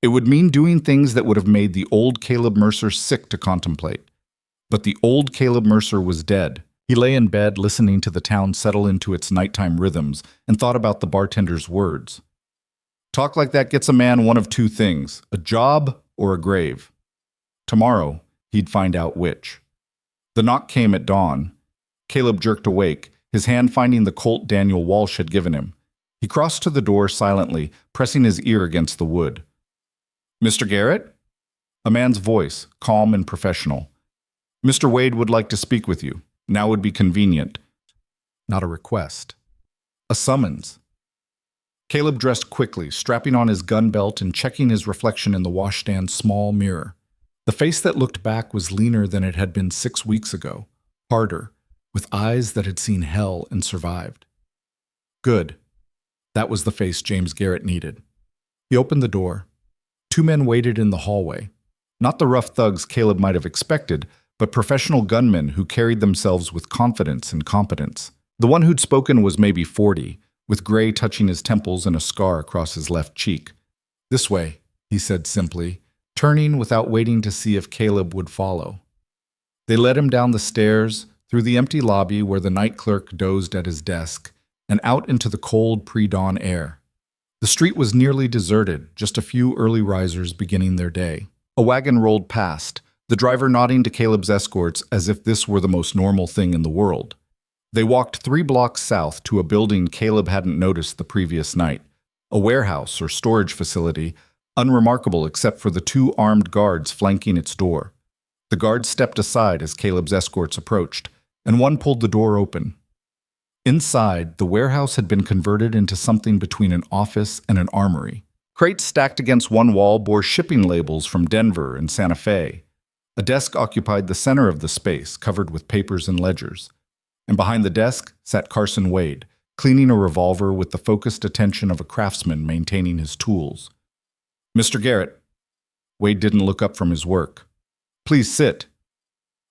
It would mean doing things that would have made the old Caleb Mercer sick to contemplate. But the old Caleb Mercer was dead. He lay in bed listening to the town settle into its nighttime rhythms and thought about the bartender's words. Talk like that gets a man one of two things, a job or a grave. Tomorrow, he'd find out which. The knock came at dawn. Caleb jerked awake, his hand finding the Colt Daniel Walsh had given him. He crossed to the door silently, pressing his ear against the wood. Mr. Garrett? A man's voice, calm and professional. Mr. Wade would like to speak with you. Now would be convenient. Not a request. A summons. Caleb dressed quickly, strapping on his gun belt and checking his reflection in the washstand's small mirror. The face that looked back was leaner than it had been 6 weeks ago, harder, with eyes that had seen hell and survived. Good. That was the face James Garrett needed. He opened the door. 2 men waited in the hallway. Not the rough thugs Caleb might have expected, but professional gunmen who carried themselves with confidence and competence. The one who'd spoken was maybe 40, with gray touching his temples and a scar across his left cheek. This way, he said simply, turning without waiting to see if Caleb would follow. They led him down the stairs, through the empty lobby where the night clerk dozed at his desk, and out into the cold pre-dawn air. The street was nearly deserted, just a few early risers beginning their day. A wagon rolled past, the driver nodding to Caleb's escorts as if this were the most normal thing in the world. They walked 3 blocks south to a building Caleb hadn't noticed the previous night, a warehouse or storage facility, unremarkable except for the 2 armed guards flanking its door. The guards stepped aside as Caleb's escorts approached, and one pulled the door open. Inside, the warehouse had been converted into something between an office and an armory. Crates stacked against one wall bore shipping labels from Denver and Santa Fe. A desk occupied the center of the space, covered with papers and ledgers. And behind the desk sat Carson Wade, cleaning a revolver with the focused attention of a craftsman maintaining his tools. Mr. Garrett. Wade didn't look up from his work. Please sit.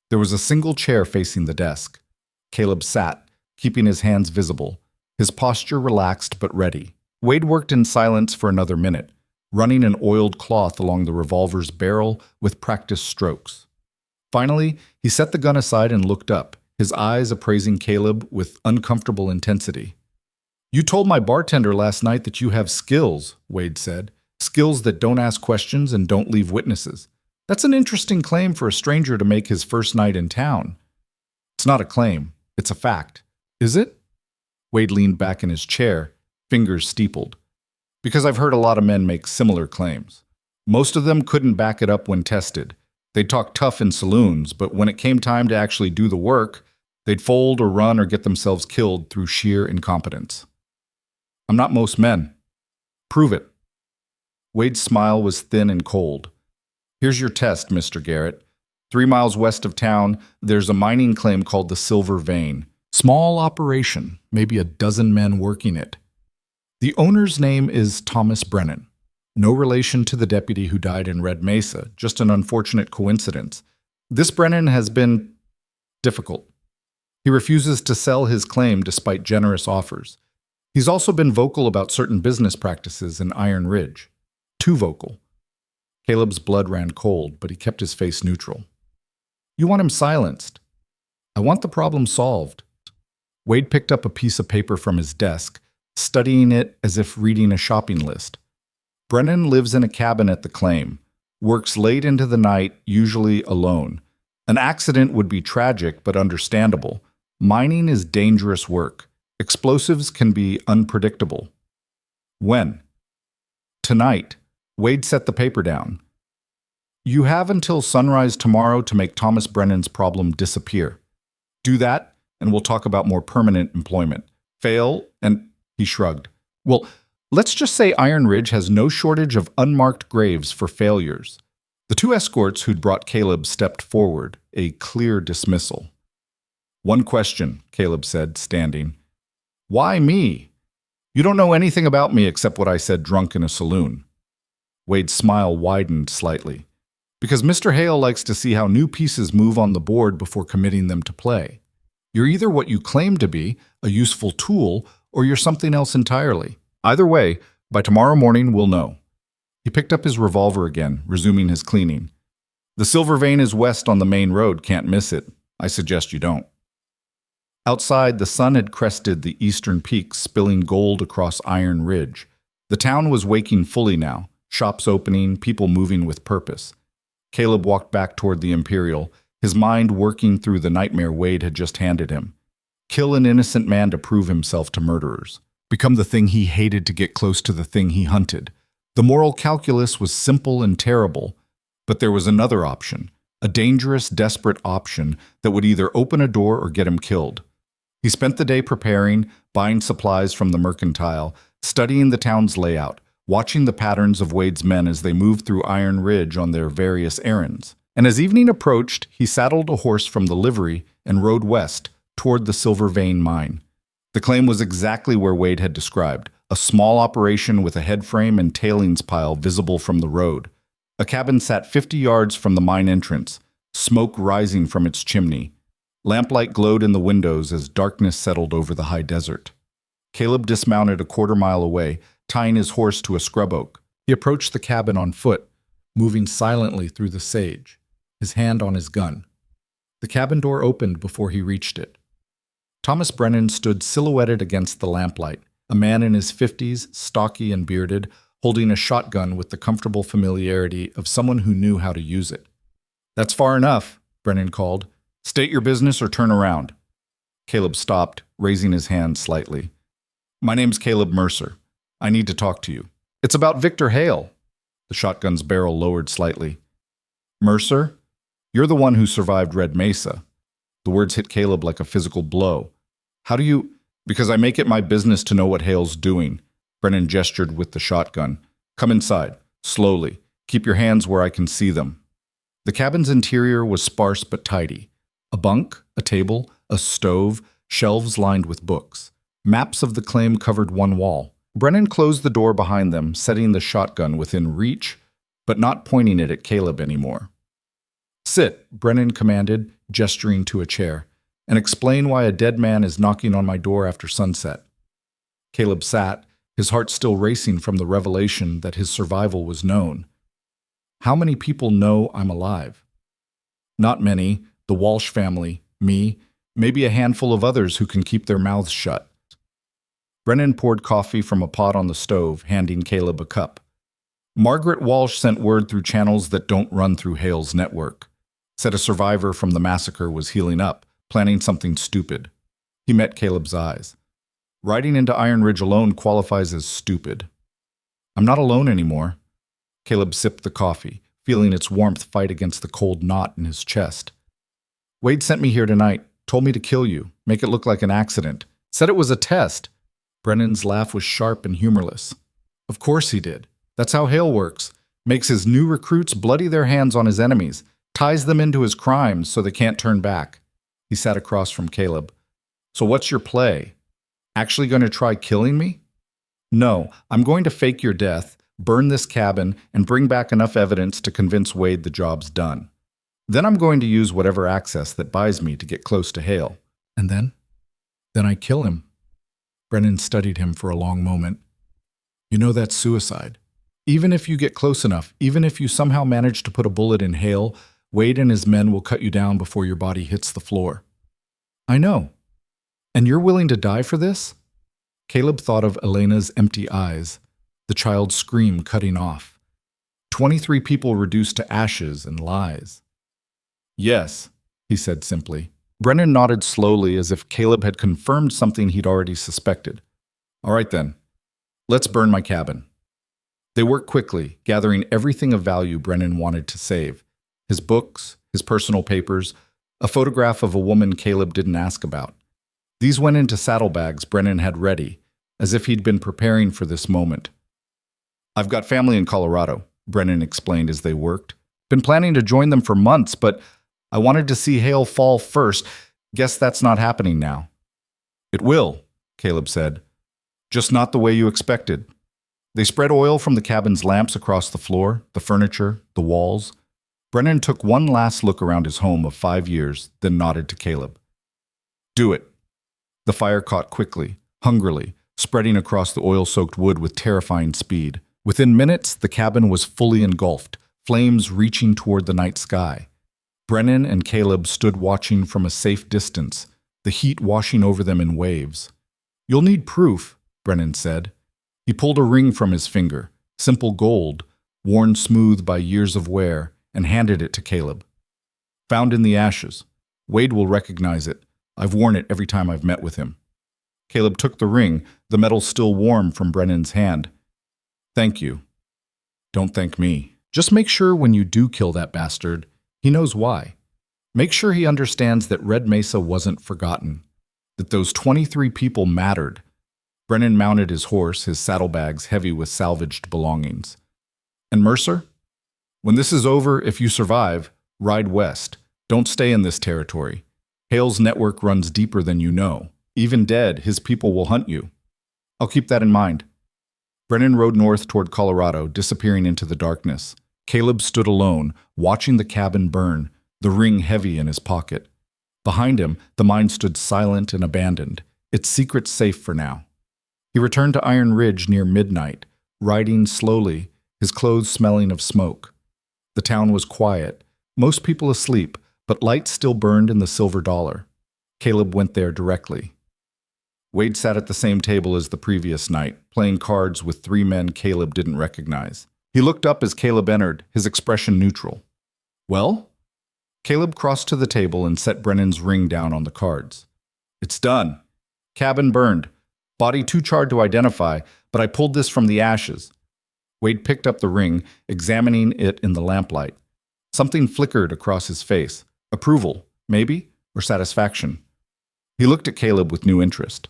There was a single chair facing the desk. Caleb sat, keeping his hands visible, his posture relaxed but ready. Wade worked in silence for another minute, running an oiled cloth along the revolver's barrel with practiced strokes. Finally, he set the gun aside and looked up, his eyes appraising Caleb with uncomfortable intensity. You told my bartender last night that you have skills, Wade said. Skills that don't ask questions and don't leave witnesses. That's an interesting claim for a stranger to make his first night in town. It's not a claim, it's a fact. Is it? Wade leaned back in his chair, fingers steepled. Because I've heard a lot of men make similar claims. Most of them couldn't back it up when tested. They'd talk tough in saloons, but when it came time to actually do the work, they'd fold or run or get themselves killed through sheer incompetence. I'm not most men. Prove it. Wade's smile was thin and cold. Here's your test, Mr. Garrett. 3 miles west of town, there's a mining claim called the Silver Vein. Small operation, maybe a dozen men working it. The owner's name is Thomas Brennan. No relation to the deputy who died in Red Mesa, just an unfortunate coincidence. This Brennan has been difficult. He refuses to sell his claim despite generous offers. He's also been vocal about certain business practices in Iron Ridge. Too vocal. Caleb's blood ran cold, but he kept his face neutral. You want him silenced. I want the problem solved. Wade picked up a piece of paper from his desk, studying it as if reading a shopping list. Brennan lives in a cabin at the claim, works late into the night, usually alone. An accident would be tragic but understandable. Mining is dangerous work. Explosives can be unpredictable. When? Tonight. Wade set the paper down. You have until sunrise tomorrow to make Thomas Brennan's problem disappear. Do that, and we'll talk about more permanent employment. Fail, and he shrugged. Well, let's just say Iron Ridge has no shortage of unmarked graves for failures. The 2 escorts who'd brought Caleb stepped forward, a clear dismissal. One question, Caleb said, standing. Why me? You don't know anything about me except what I said drunk in a saloon. Wade's smile widened slightly. Because Mr. Hale likes to see how new pieces move on the board before committing them to play. You're either what you claim to be, a useful tool, or you're something else entirely. Either way, by tomorrow morning we'll know. He picked up his revolver again, resuming his cleaning. The Silver Vein is west on the main road, can't miss it. I suggest you don't. Outside, the sun had crested the eastern peaks, spilling gold across Iron Ridge. The town was waking fully now, shops opening, people moving with purpose. Caleb walked back toward the Imperial, his mind working through the nightmare Wade had just handed him. Kill an innocent man to prove himself to murderers. Become the thing he hated to get close to the thing he hunted. The moral calculus was simple and terrible, but there was another option, a dangerous, desperate option that would either open a door or get him killed. He spent the day preparing, buying supplies from the mercantile, studying the town's layout, watching the patterns of Wade's men as they moved through Iron Ridge on their various errands. And as evening approached, he saddled a horse from the livery and rode west toward the Silver Vein mine. The claim was exactly where Wade had described, a small operation with a headframe and tailings pile visible from the road. A cabin sat 50 yards from the mine entrance, smoke rising from its chimney. Lamplight glowed in the windows as darkness settled over the high desert. Caleb dismounted a quarter-mile away, tying his horse to a scrub oak. He approached the cabin on foot, moving silently through the sage, his hand on his gun. The cabin door opened before he reached it. Thomas Brennan stood silhouetted against the lamplight, a man in his 50s, stocky and bearded, holding a shotgun with the comfortable familiarity of someone who knew how to use it. "That's far enough," Brennan called. "State your business or turn around." Caleb stopped, raising his hand slightly. "My name's Caleb Mercer. I need to talk to you." "It's about Victor Hale." The shotgun's barrel lowered slightly. "Mercer, you're the one who survived Red Mesa." The words hit Caleb like a physical blow. "How do you—" "Because I make it my business to know what Hale's doing." Brennan gestured with the shotgun. "Come inside, slowly. Keep your hands where I can see them." The cabin's interior was sparse but tidy. A bunk, a table, a stove, shelves lined with books. Maps of the claim covered one wall. Brennan closed the door behind them, setting the shotgun within reach, but not pointing it at Caleb anymore. "Sit," Brennan commanded, gesturing to a chair, "and explain why a dead man is knocking on my door after sunset." Caleb sat, his heart still racing from the revelation that his survival was known. "How many people know I'm alive?" "Not many. The Walsh family, me, maybe a handful of others who can keep their mouths shut." Brennan poured coffee from a pot on the stove, handing Caleb a cup. "Margaret Walsh sent word through channels that don't run through Hale's network. Said a survivor from the massacre was healing up, planning something stupid." He met Caleb's eyes. "Riding into Iron Ridge alone qualifies as stupid." "I'm not alone anymore." Caleb sipped the coffee, feeling its warmth fight against the cold knot in his chest. "Wade sent me here tonight, told me to kill you, make it look like an accident. Said it was a test." Brennan's laugh was sharp and humorless. "Of course he did. That's how Hale works. Makes his new recruits bloody their hands on his enemies, ties them into his crimes so they can't turn back." He sat across from Caleb. "So what's your play? Actually going to try killing me?" "No, I'm going to fake your death, burn this cabin, and bring back enough evidence to convince Wade the job's done. Then I'm going to use whatever access that buys me to get close to Hale. And then? Then I kill him." Brennan studied him for a long moment. "You know that's suicide. Even if you get close enough, even if you somehow manage to put a bullet in Hale, Wade and his men will cut you down before your body hits the floor." "I know. And you're willing to die for this?" Caleb thought of Elena's empty eyes, the child's scream cutting off. 23 people reduced to ashes and lies. "Yes," he said simply. Brennan nodded slowly as if Caleb had confirmed something he'd already suspected. "All right then, let's burn my cabin." They worked quickly, gathering everything of value Brennan wanted to save. His books, his personal papers, a photograph of a woman Caleb didn't ask about. These went into saddlebags Brennan had ready, as if he'd been preparing for this moment. "I've got family in Colorado," Brennan explained as they worked. "Been planning to join them for months, but I wanted to see Hale fall first. Guess that's not happening now." "It will," Caleb said. "Just not the way you expected." They spread oil from the cabin's lamps across the floor, the furniture, the walls. Brennan took one last look around his home of 5 years, then nodded to Caleb. "Do it." The fire caught quickly, hungrily, spreading across the oil-soaked wood with terrifying speed. Within minutes, the cabin was fully engulfed, flames reaching toward the night sky. Brennan and Caleb stood watching from a safe distance, the heat washing over them in waves. "You'll need proof," Brennan said. He pulled a ring from his finger, simple gold, worn smooth by years of wear, and handed it to Caleb. "Found in the ashes. Wade will recognize it. I've worn it every time I've met with him." Caleb took the ring, the metal still warm from Brennan's hand. "Thank you." "Don't thank me. Just make sure when you do kill that bastard, he knows why. Make sure he understands that Red Mesa wasn't forgotten, that those 23 people mattered." Brennan mounted his horse, his saddlebags heavy with salvaged belongings. "And Mercer? When this is over, if you survive, ride west. Don't stay in this territory. Hale's network runs deeper than you know. Even dead, his people will hunt you." "I'll keep that in mind." Brennan rode north toward Colorado, disappearing into the darkness. Caleb stood alone, watching the cabin burn, the ring heavy in his pocket. Behind him, the mine stood silent and abandoned, its secret safe for now. He returned to Iron Ridge near midnight, riding slowly, his clothes smelling of smoke. The town was quiet, most people asleep, but lights still burned in the Silver Dollar. Caleb went there directly. Wade sat at the same table as the previous night, playing cards with 3 men Caleb didn't recognize. He looked up as Caleb entered, his expression neutral. "Well?" Caleb crossed to the table and set Brennan's ring down on the cards. "It's done. Cabin burned. Body too charred to identify, but I pulled this from the ashes." Wade picked up the ring, examining it in the lamplight. Something flickered across his face. Approval, maybe, or satisfaction. He looked at Caleb with new interest.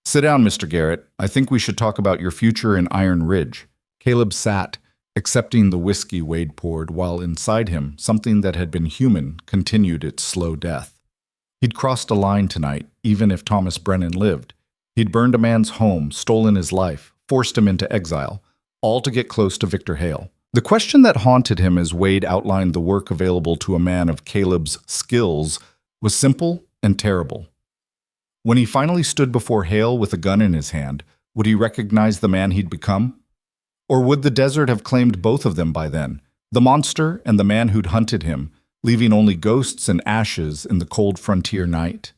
"Sit down, Mr. Garrett. I think we should talk about your future in Iron Ridge." Caleb sat, accepting the whiskey Wade poured, while inside him, something that had been human continued its slow death. He'd crossed a line tonight, even if Thomas Brennan lived. He'd burned a man's home, stolen his life, forced him into exile, all to get close to Victor Hale. The question that haunted him as Wade outlined the work available to a man of Caleb's skills was simple and terrible. When he finally stood before Hale with a gun in his hand, would he recognize the man he'd become? Or would the desert have claimed both of them by then, the monster and the man who'd hunted him, leaving only ghosts and ashes in the cold frontier night?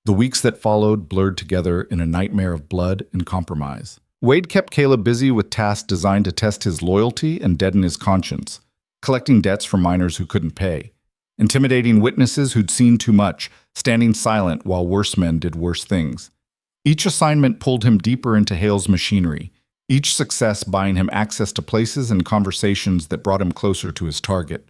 The weeks that followed blurred together in a nightmare of blood and compromise. Wade kept Caleb busy with tasks designed to test his loyalty and deaden his conscience, collecting debts from miners who couldn't pay, intimidating witnesses who'd seen too much, standing silent while worse men did worse things. Each assignment pulled him deeper into Hale's machinery, each success buying him access to places and conversations that brought him closer to his target.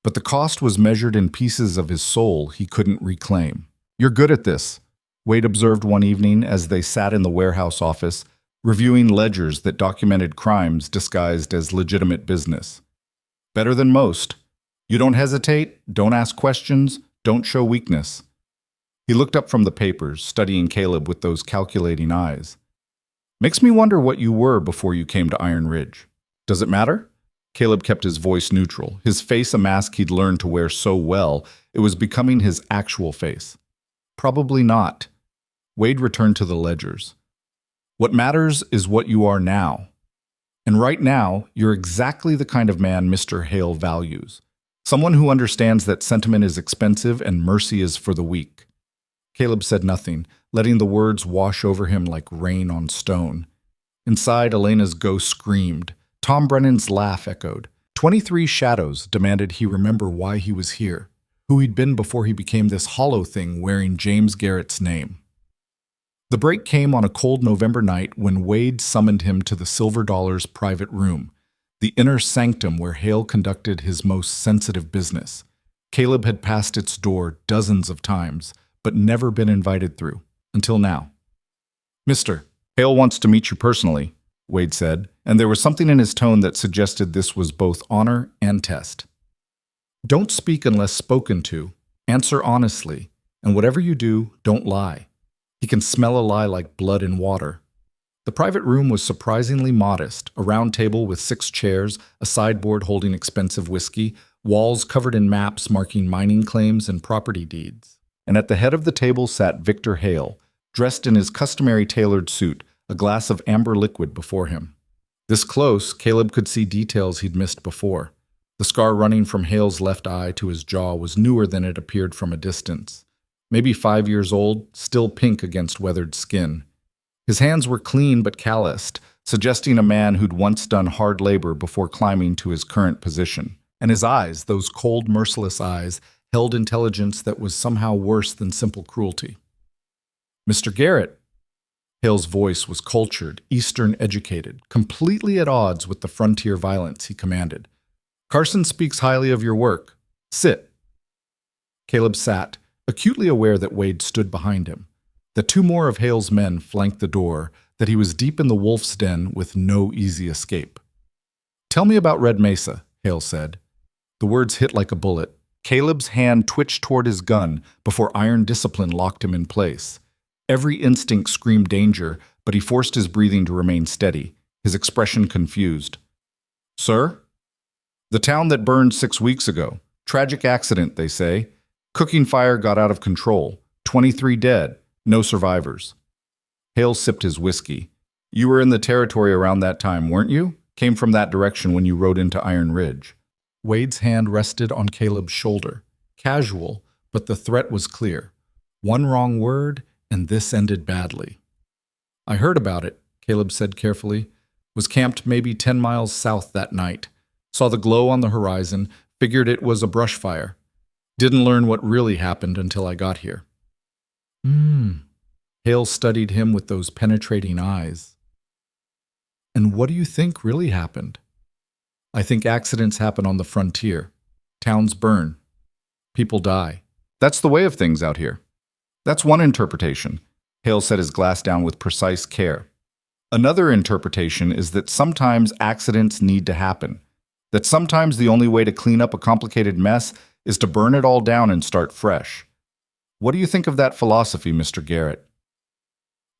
But the cost was measured in pieces of his soul he couldn't reclaim. "You're good at this," Wade observed one evening as they sat in the warehouse office, reviewing ledgers that documented crimes disguised as legitimate business. "Better than most. You don't hesitate, don't ask questions, don't show weakness." He looked up from the papers, studying Caleb with those calculating eyes. "Makes me wonder what you were before you came to Iron Ridge. Does it matter?" Caleb kept his voice neutral, his face a mask he'd learned to wear so well it was becoming his actual face. "Probably not." Wade returned to the ledgers. "What matters is what you are now. And right now, you're exactly the kind of man Mr. Hale values. Someone who understands that sentiment is expensive and mercy is for the weak." Caleb said nothing, letting the words wash over him like rain on stone. Inside, Elena's ghost screamed. Tom Brennan's laugh echoed. 23 shadows demanded he remember why he was here, who he'd been before he became this hollow thing wearing James Garrett's name. The break came on a cold November night when Wade summoned him to the Silver Dollar's private room, the inner sanctum where Hale conducted his most sensitive business. Caleb had passed its door dozens of times, but never been invited through, until now. "Mr. Hale wants to meet you personally," Wade said, and there was something in his tone that suggested this was both honor and test. "Don't speak unless spoken to. Answer honestly, and whatever you do, don't lie. He can smell a lie like blood in water." The private room was surprisingly modest, a round table with 6 chairs, a sideboard holding expensive whiskey, walls covered in maps marking mining claims and property deeds. And at the head of the table sat Victor Hale, dressed in his customary tailored suit, a glass of amber liquid before him. This close, Caleb could see details he'd missed before. The scar running from Hale's left eye to his jaw was newer than it appeared from a distance. Maybe 5 years old, still pink against weathered skin. His hands were clean but calloused, suggesting a man who'd once done hard labor before climbing to his current position. And his eyes, those cold, merciless eyes, held intelligence that was somehow worse than simple cruelty. "Mr. Garrett." Hale's voice was cultured, Eastern educated, completely at odds with the frontier violence he commanded. "Carson speaks highly of your work. Sit." Caleb sat, acutely aware that Wade stood behind him, that two more of Hale's men flanked the door, that he was deep in the wolf's den with no easy escape. "Tell me about Red Mesa," Hale said. The words hit like a bullet. Caleb's hand twitched toward his gun before iron discipline locked him in place. Every instinct screamed danger, but he forced his breathing to remain steady, his expression confused. "Sir?" "The town that burned 6 weeks ago. Tragic accident, they say. Cooking fire got out of control. 23 dead. No survivors." Hale sipped his whiskey. "You were in the territory around that time, weren't you? Came from that direction when you rode into Iron Ridge." Wade's hand rested on Caleb's shoulder. Casual, but the threat was clear. One wrong word, and this ended badly. "I heard about it," Caleb said carefully. "Was camped maybe 10 miles south that night. Saw the glow on the horizon, figured it was a brush fire. Didn't learn what really happened until I got here." Hale studied him with those penetrating eyes. "And what do you think really happened?" "I think accidents happen on the frontier. Towns burn. People die. That's the way of things out here." "That's one interpretation." Hale set his glass down with precise care. "Another interpretation is that sometimes accidents need to happen. That sometimes the only way to clean up a complicated mess is to burn it all down and start fresh. What do you think of that philosophy, Mr. Garrett?"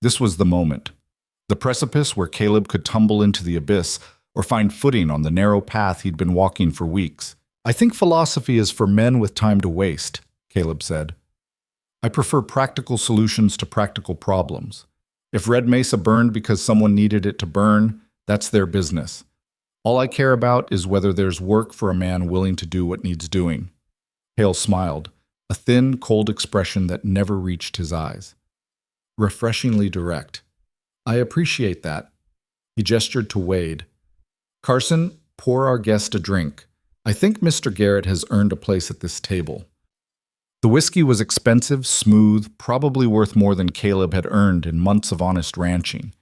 This was the moment. The precipice where Caleb could tumble into the abyss or find footing on the narrow path he'd been walking for weeks. "I think philosophy is for men with time to waste," Caleb said. "I prefer practical solutions to practical problems. If Red Mesa burned because someone needed it to burn, that's their business. All I care about is whether there's work for a man willing to do what needs doing." Hale smiled, a thin, cold expression that never reached his eyes. Refreshingly direct. "I appreciate that." He gestured to Wade. "Carson, pour our guest a drink. I think Mr. Garrett has earned a place at this table." The whiskey was expensive, smooth, probably worth more than Caleb had earned in months of honest ranching.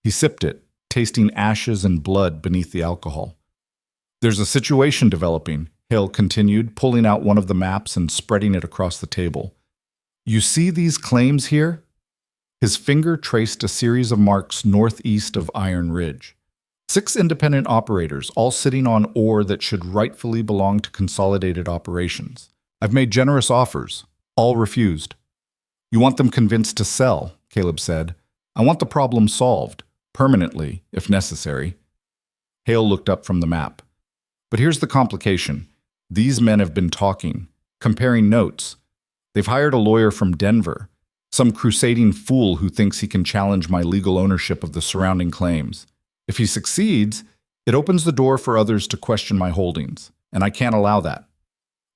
He sipped it, tasting ashes and blood beneath the alcohol. "There's a situation developing," Hale continued, pulling out one of the maps and spreading it across the table. "You see these claims here?" His finger traced a series of marks northeast of Iron Ridge. 6 independent operators, all sitting on ore that should rightfully belong to consolidated operations. "I've made generous offers. All refused." "You want them convinced to sell," Caleb said. "I want the problem solved, permanently, if necessary." Hale looked up from the map. "But here's the complication. These men have been talking, comparing notes. They've hired a lawyer from Denver, some crusading fool who thinks he can challenge my legal ownership of the surrounding claims. If he succeeds, it opens the door for others to question my holdings, and I can't allow that."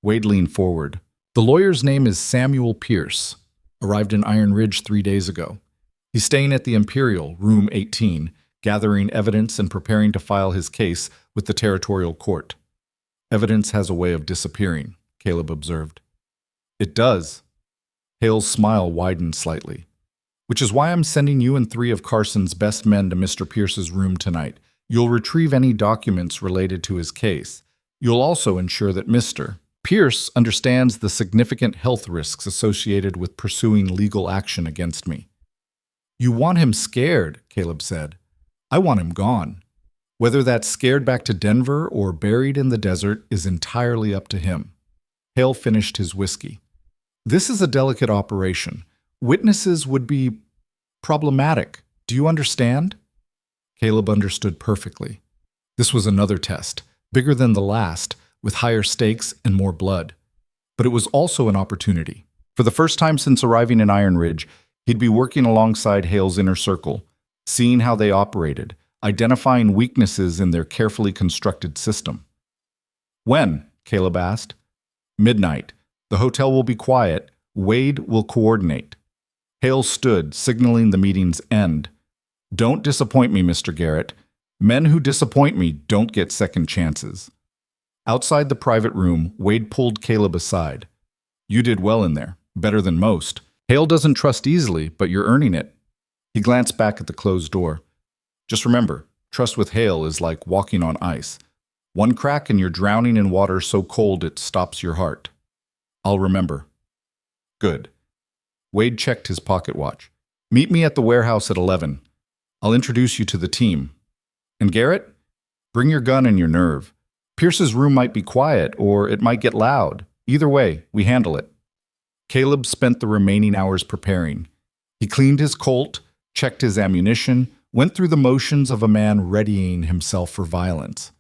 Wade leaned forward. "The lawyer's name is Samuel Pierce. Arrived in Iron Ridge 3 days ago. He's staying at the Imperial, room 18, gathering evidence and preparing to file his case with the territorial court." "Evidence has a way of disappearing," Caleb observed. "It does." Hale's smile widened slightly. "Which is why I'm sending you and 3 of Carson's best men to Mr. Pierce's room tonight. You'll retrieve any documents related to his case. You'll also ensure that Mr. Pierce understands the significant health risks associated with pursuing legal action against me." "You want him scared," Caleb said. "I want him gone. Whether that's scared back to Denver or buried in the desert is entirely up to him." Hale finished his whiskey. "This is a delicate operation. Witnesses would be problematic. Do you understand?" Caleb understood perfectly. This was another test, bigger than the last, with higher stakes and more blood. But it was also an opportunity. For the first time since arriving in Iron Ridge, he'd be working alongside Hale's inner circle, seeing how they operated, identifying weaknesses in their carefully constructed system. When? Caleb asked. Midnight. The hotel will be quiet. Wade will coordinate. Hale stood, signaling the meeting's end. Don't disappoint me, Mr. Garrett. Men who disappoint me don't get second chances. Outside the private room, Wade pulled Caleb aside. You did well in there, better than most. Hale doesn't trust easily, but you're earning it. He glanced back at the closed door. Just remember, trust with Hale is like walking on ice. One crack and you're drowning in water so cold it stops your heart. I'll remember. Good. Wade checked his pocket watch. Meet me at the warehouse at 11. I'll introduce you to the team. And Garrett, bring your gun and your nerve. Pierce's room might be quiet, or it might get loud. Either way, we handle it. Caleb spent the remaining hours preparing. He cleaned his Colt, checked his ammunition, went through the motions of a man readying himself for violence.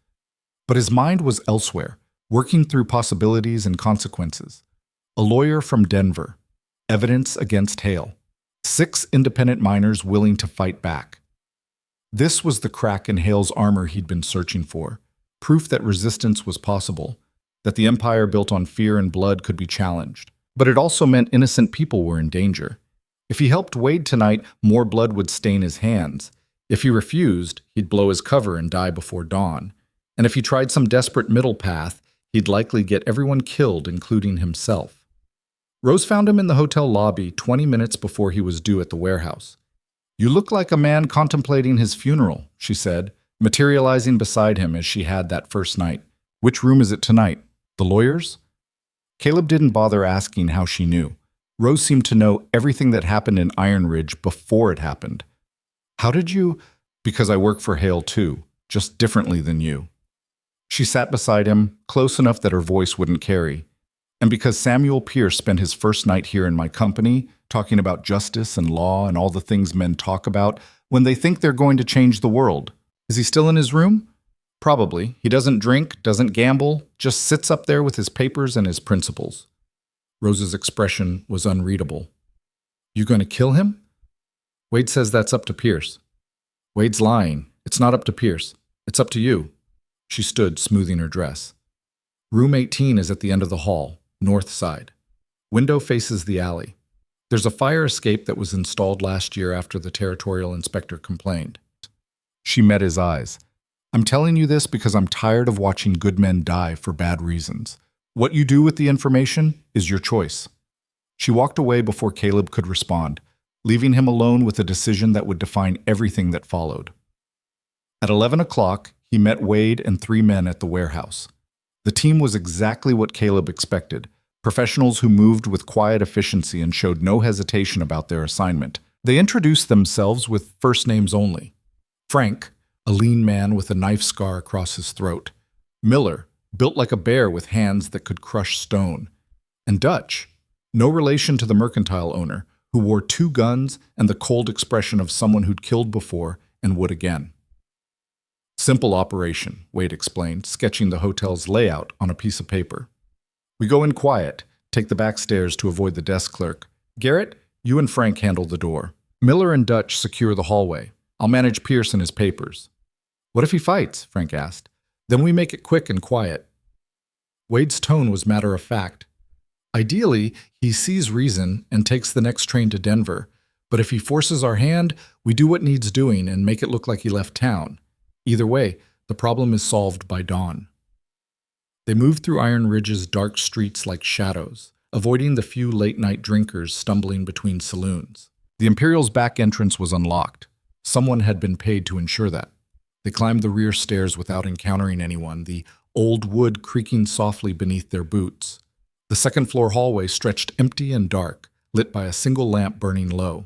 But his mind was elsewhere, working through possibilities and consequences. A lawyer from Denver. Evidence against Hale. 6 independent miners willing to fight back. This was the crack in Hale's armor he'd been searching for. Proof that resistance was possible, that the empire built on fear and blood could be challenged. But it also meant innocent people were in danger. If he helped Wade tonight, more blood would stain his hands. If he refused, he'd blow his cover and die before dawn. And if he tried some desperate middle path, he'd likely get everyone killed, including himself. Rose found him in the hotel lobby 20 minutes before he was due at the warehouse. You look like a man contemplating his funeral, she said, materializing beside him as she had that first night. Which room is it tonight? The lawyer's? Caleb didn't bother asking how she knew. Rose seemed to know everything that happened in Iron Ridge before it happened. How did you? Because I work for Hale too, just differently than you. She sat beside him, close enough that her voice wouldn't carry. And because Samuel Pierce spent his first night here in my company, talking about justice and law and all the things men talk about when they think they're going to change the world. Is he still in his room? Probably. He doesn't drink, doesn't gamble, just sits up there with his papers and his principles. Rose's expression was unreadable. You going to kill him? Wade says that's up to Pierce. Wade's lying. It's not up to Pierce. It's up to you. She stood, smoothing her dress. Room 18 is at the end of the hall, north side. Window faces the alley. There's a fire escape that was installed last year after the territorial inspector complained. She met his eyes. I'm telling you this because I'm tired of watching good men die for bad reasons. What you do with the information is your choice. She walked away before Caleb could respond, leaving him alone with a decision that would define everything that followed. At 11 o'clock, he met Wade and 3 men at the warehouse. The team was exactly what Caleb expected, professionals who moved with quiet efficiency and showed no hesitation about their assignment. They introduced themselves with first names only. Frank, a lean man with a knife scar across his throat. Miller, built like a bear with hands that could crush stone. And Dutch, no relation to the mercantile owner, who wore 2 guns and the cold expression of someone who'd killed before and would again. Simple operation, Wade explained, sketching the hotel's layout on a piece of paper. We go in quiet, take the back stairs to avoid the desk clerk. Garrett, you and Frank handle the door. Miller and Dutch secure the hallway. I'll manage Pierce and his papers. What if he fights? Frank asked. Then we make it quick and quiet. Wade's tone was matter of fact. Ideally, he sees reason and takes the next train to Denver. But if he forces our hand, we do what needs doing and make it look like he left town. Either way, the problem is solved by dawn. They moved through Iron Ridge's dark streets like shadows, avoiding the few late-night drinkers stumbling between saloons. The Imperial's back entrance was unlocked. Someone had been paid to ensure that. They climbed the rear stairs without encountering anyone, the old wood creaking softly beneath their boots. The second-floor hallway stretched empty and dark, lit by a single lamp burning low.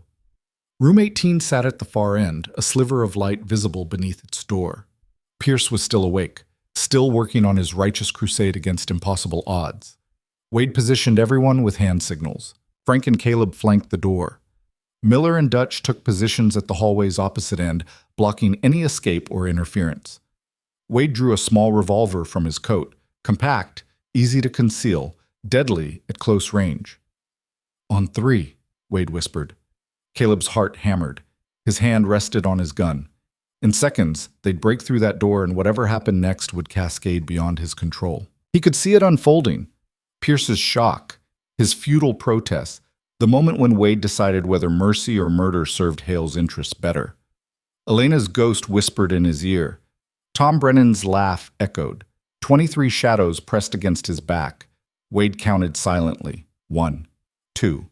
Room 18 sat at the far end, a sliver of light visible beneath its door. Pierce was still awake, still working on his righteous crusade against impossible odds. Wade positioned everyone with hand signals. Frank and Caleb flanked the door. Miller and Dutch took positions at the hallway's opposite end, blocking any escape or interference. Wade drew a small revolver from his coat, compact, easy to conceal, deadly at close range. On 3, Wade whispered. Caleb's heart hammered. His hand rested on his gun. In seconds, they'd break through that door and whatever happened next would cascade beyond his control. He could see it unfolding. Pierce's shock, his futile protests, the moment when Wade decided whether mercy or murder served Hale's interests better. Elena's ghost whispered in his ear. Tom Brennan's laugh echoed. 23 shadows pressed against his back. Wade counted silently. 1, 2.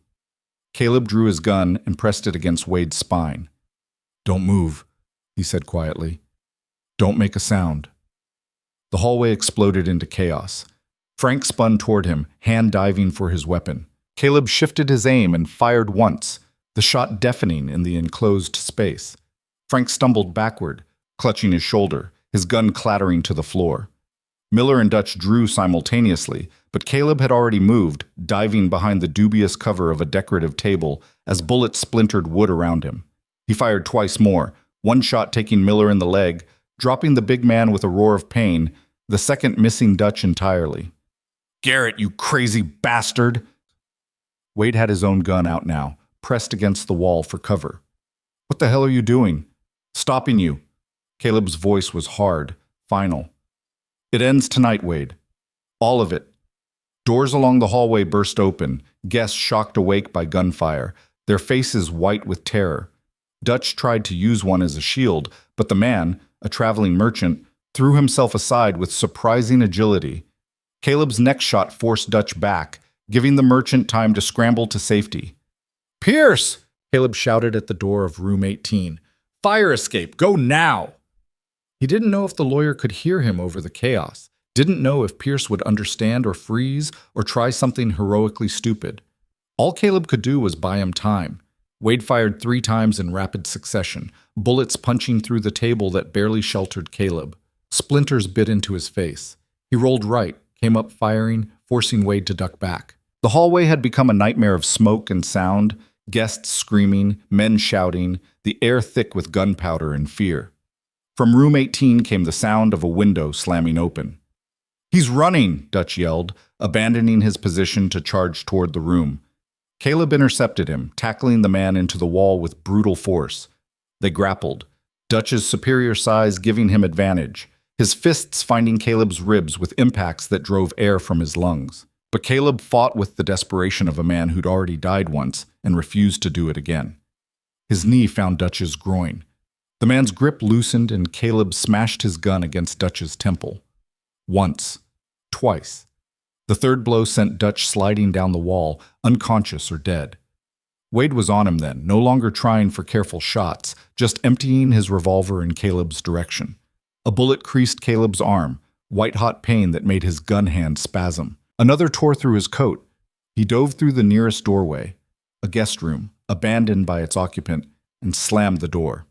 Caleb drew his gun and pressed it against Wade's spine. "Don't move," he said quietly. "Don't make a sound." The hallway exploded into chaos. Frank spun toward him, hand diving for his weapon. Caleb shifted his aim and fired once, the shot deafening in the enclosed space. Frank stumbled backward, clutching his shoulder, his gun clattering to the floor. Miller and Dutch drew simultaneously, but Caleb had already moved, diving behind the dubious cover of a decorative table as bullets splintered wood around him. He fired twice more, one shot taking Miller in the leg, dropping the big man with a roar of pain, the second missing Dutch entirely. "Garrett, you crazy bastard!" Wade had his own gun out now, pressed against the wall for cover. "What the hell are you doing?" "Stopping you." Caleb's voice was hard, final. "It ends tonight, Wade. All of it." Doors along the hallway burst open, guests shocked awake by gunfire, their faces white with terror. Dutch tried to use one as a shield, but the man, a traveling merchant, threw himself aside with surprising agility. Caleb's next shot forced Dutch back, giving the merchant time to scramble to safety. "Pierce!" Caleb shouted at the door of room 18. "Fire escape! Go now!" He didn't know if the lawyer could hear him over the chaos, didn't know if Pierce would understand or freeze or try something heroically stupid. All Caleb could do was buy him time. Wade fired 3 times in rapid succession, bullets punching through the table that barely sheltered Caleb. Splinters bit into his face. He rolled right, came up firing, forcing Wade to duck back. The hallway had become a nightmare of smoke and sound, guests screaming, men shouting, the air thick with gunpowder and fear. From room 18 came the sound of a window slamming open. "He's running!" Dutch yelled, abandoning his position to charge toward the room. Caleb intercepted him, tackling the man into the wall with brutal force. They grappled, Dutch's superior size giving him advantage, his fists finding Caleb's ribs with impacts that drove air from his lungs. But Caleb fought with the desperation of a man who'd already died once and refused to do it again. His knee found Dutch's groin. The man's grip loosened and Caleb smashed his gun against Dutch's temple. Once. Twice. The third blow sent Dutch sliding down the wall, unconscious or dead. Wade was on him then, no longer trying for careful shots, just emptying his revolver in Caleb's direction. A bullet creased Caleb's arm, white-hot pain that made his gun hand spasm. Another tore through his coat. He dove through the nearest doorway, a guest room, abandoned by its occupant, and slammed the door.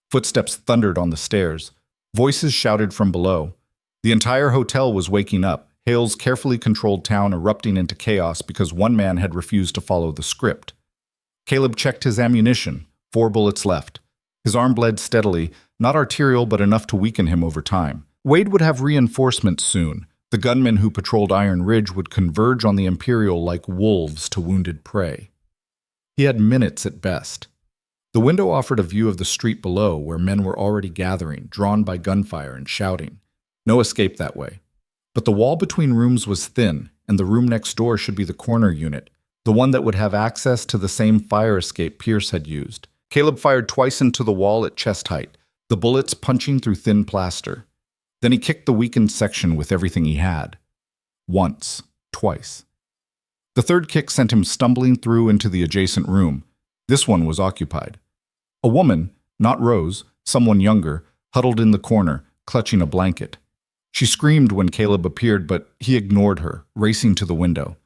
Footsteps thundered on the stairs. Voices shouted from below. The entire hotel was waking up, Hale's carefully controlled town erupting into chaos because one man had refused to follow the script. Caleb checked his ammunition, 4 bullets left. His arm bled steadily, not arterial but enough to weaken him over time. Wade would have reinforcements soon. The gunmen who patrolled Iron Ridge would converge on the Imperial like wolves to wounded prey. He had minutes at best. The window offered a view of the street below where men were already gathering, drawn by gunfire and shouting. No escape that way. But the wall between rooms was thin, and the room next door should be the corner unit, the one that would have access to the same fire escape Pierce had used. Caleb fired twice into the wall at chest height, the bullets punching through thin plaster. Then he kicked the weakened section with everything he had. Once. Twice. The third kick sent him stumbling through into the adjacent room. This one was occupied. A woman, not Rose, someone younger, huddled in the corner, clutching a blanket. She screamed when Caleb appeared, but he ignored her, racing to the window.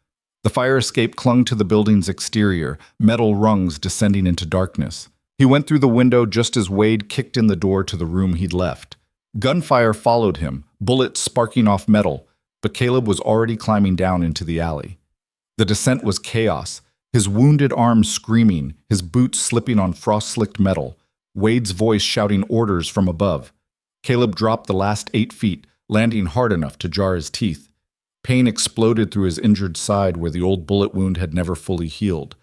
The fire escape clung to the building's exterior, metal rungs descending into darkness. He went through the window just as Wade kicked in the door to the room he'd left. Gunfire followed him, bullets sparking off metal, but Caleb was already climbing down into the alley. The descent was chaos, his wounded arm screaming, his boots slipping on frost-slicked metal, Wade's voice shouting orders from above. Caleb dropped the last 8 feet, landing hard enough to jar his teeth. Pain exploded through his injured side where the old bullet wound had never fully healed.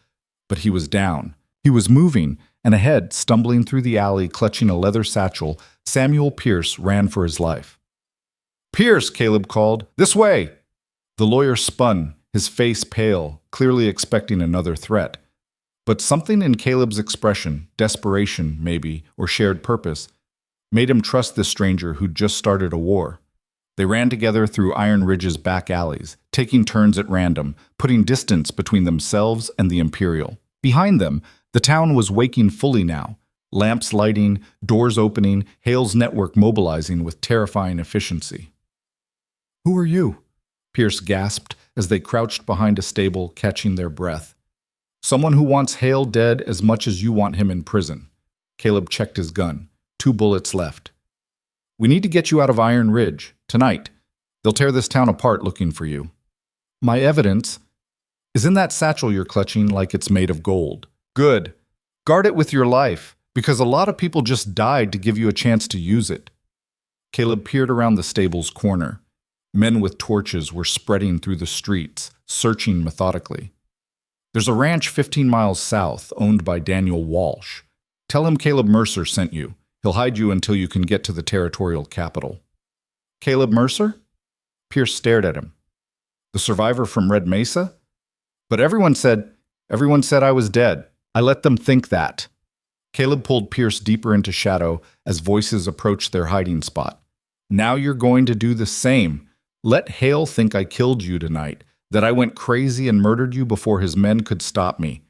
But he was down. He was moving, and ahead, stumbling through the alley clutching a leather satchel, Samuel Pierce ran for his life. "Pierce!" Caleb called. "This way!" The lawyer spun, his face pale, clearly expecting another threat. But something in Caleb's expression, desperation maybe, or shared purpose, made him trust this stranger who'd just started a war. They ran together through Iron Ridge's back alleys, taking turns at random, putting distance between themselves and the Imperial. Behind them, the town was waking fully now, lamps lighting, doors opening, Hale's network mobilizing with terrifying efficiency. "Who are you?" Pierce gasped as they crouched behind a stable, catching their breath. "Someone who wants Hale dead as much as you want him in prison." Caleb checked his gun. 2 bullets left. "We need to get you out of Iron Ridge, tonight. They'll tear this town apart looking for you." "My evidence is in that satchel you're clutching like it's made of gold." "Good. Guard it with your life, because a lot of people just died to give you a chance to use it." Caleb peered around the stable's corner. Men with torches were spreading through the streets, searching methodically. "There's a ranch 15 miles south, owned by Daniel Walsh. Tell him Caleb Mercer sent you. He'll hide you until you can get to the territorial capital." "Caleb Mercer?" Pierce stared at him. "The survivor from Red Mesa? But everyone said I was dead. I let them think that." Caleb pulled Pierce deeper into shadow as voices approached their hiding spot. "Now you're going to do the same. Let Hale think I killed you tonight, that I went crazy and murdered you before his men could stop me.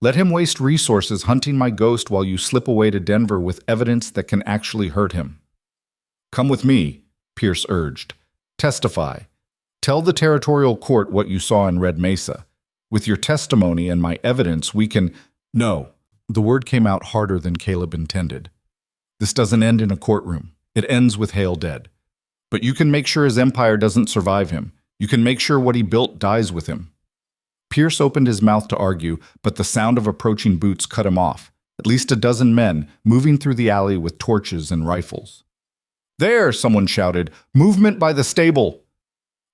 Let him waste resources hunting my ghost while you slip away to Denver with evidence that can actually hurt him." "Come with me," Pierce urged. "Testify. Tell the territorial court what you saw in Red Mesa. With your testimony and my evidence, we can—" "No." The word came out harder than Caleb intended. "This doesn't end in a courtroom. It ends with Hale dead. But you can make sure his empire doesn't survive him. You can make sure what he built dies with him." Pierce opened his mouth to argue, but the sound of approaching boots cut him off. At least a dozen men, moving through the alley with torches and rifles. "There!" someone shouted. "Movement by the stable!"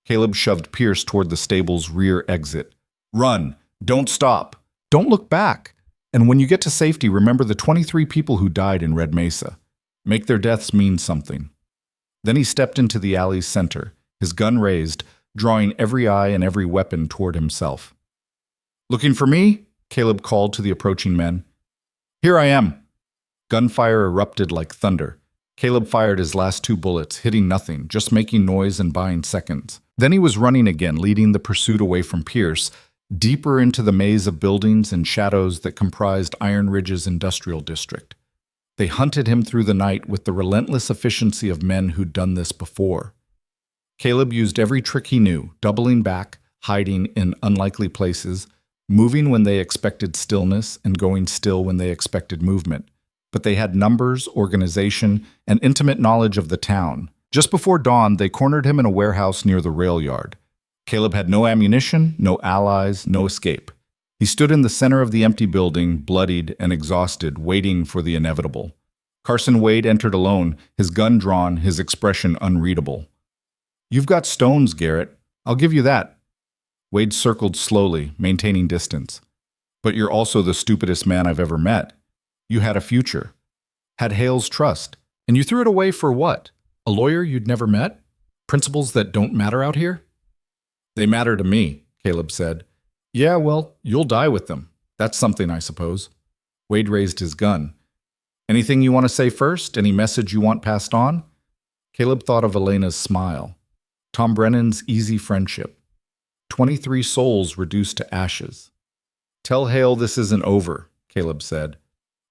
Caleb shoved Pierce toward the stable's rear exit. "Run! Don't stop! Don't look back! And when you get to safety, remember the 23 people who died in Red Mesa. Make their deaths mean something." Then he stepped into the alley's center, his gun raised, drawing every eye and every weapon toward himself. "Looking for me?" Caleb called to the approaching men. "Here I am." Gunfire erupted like thunder. Caleb fired his last 2 bullets, hitting nothing, just making noise and buying seconds. Then he was running again, leading the pursuit away from Pierce, deeper into the maze of buildings and shadows that comprised Iron Ridge's industrial district. They hunted him through the night with the relentless efficiency of men who'd done this before. Caleb used every trick he knew, doubling back, hiding in unlikely places, moving when they expected stillness and going still when they expected movement. But they had numbers, organization, and intimate knowledge of the town. Just before dawn, they cornered him in a warehouse near the rail yard. Caleb had no ammunition, no allies, no escape. He stood in the center of the empty building, bloodied and exhausted, waiting for the inevitable. Carson Wade entered alone, his gun drawn, his expression unreadable. "You've got stones, Garrett. I'll give you that." Wade circled slowly, maintaining distance. "But you're also the stupidest man I've ever met. You had a future. Had Hale's trust. And you threw it away for what? A lawyer you'd never met? Principles that don't matter out here?" "They matter to me," Caleb said. "Yeah, well, you'll die with them. That's something, I suppose." Wade raised his gun. "Anything you want to say first? Any message you want passed on?" Caleb thought of Elena's smile. Tom Brennan's easy friendship. 23 souls reduced to ashes. "Tell Hale this isn't over," Caleb said.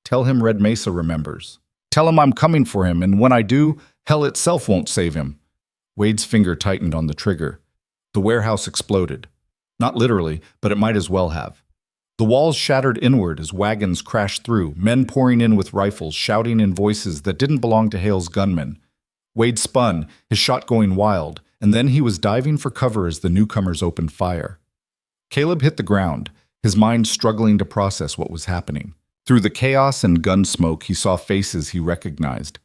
"Tell him Red Mesa remembers. Tell him I'm coming for him, and when I do, hell itself won't save him." Wade's finger tightened on the trigger. The warehouse exploded. Not literally, but it might as well have. The walls shattered inward as wagons crashed through, men pouring in with rifles, shouting in voices that didn't belong to Hale's gunmen. Wade spun, his shot going wild, and then he was diving for cover as the newcomers opened fire. Caleb hit the ground, his mind struggling to process what was happening. Through the chaos and gun smoke, he saw faces he recognized.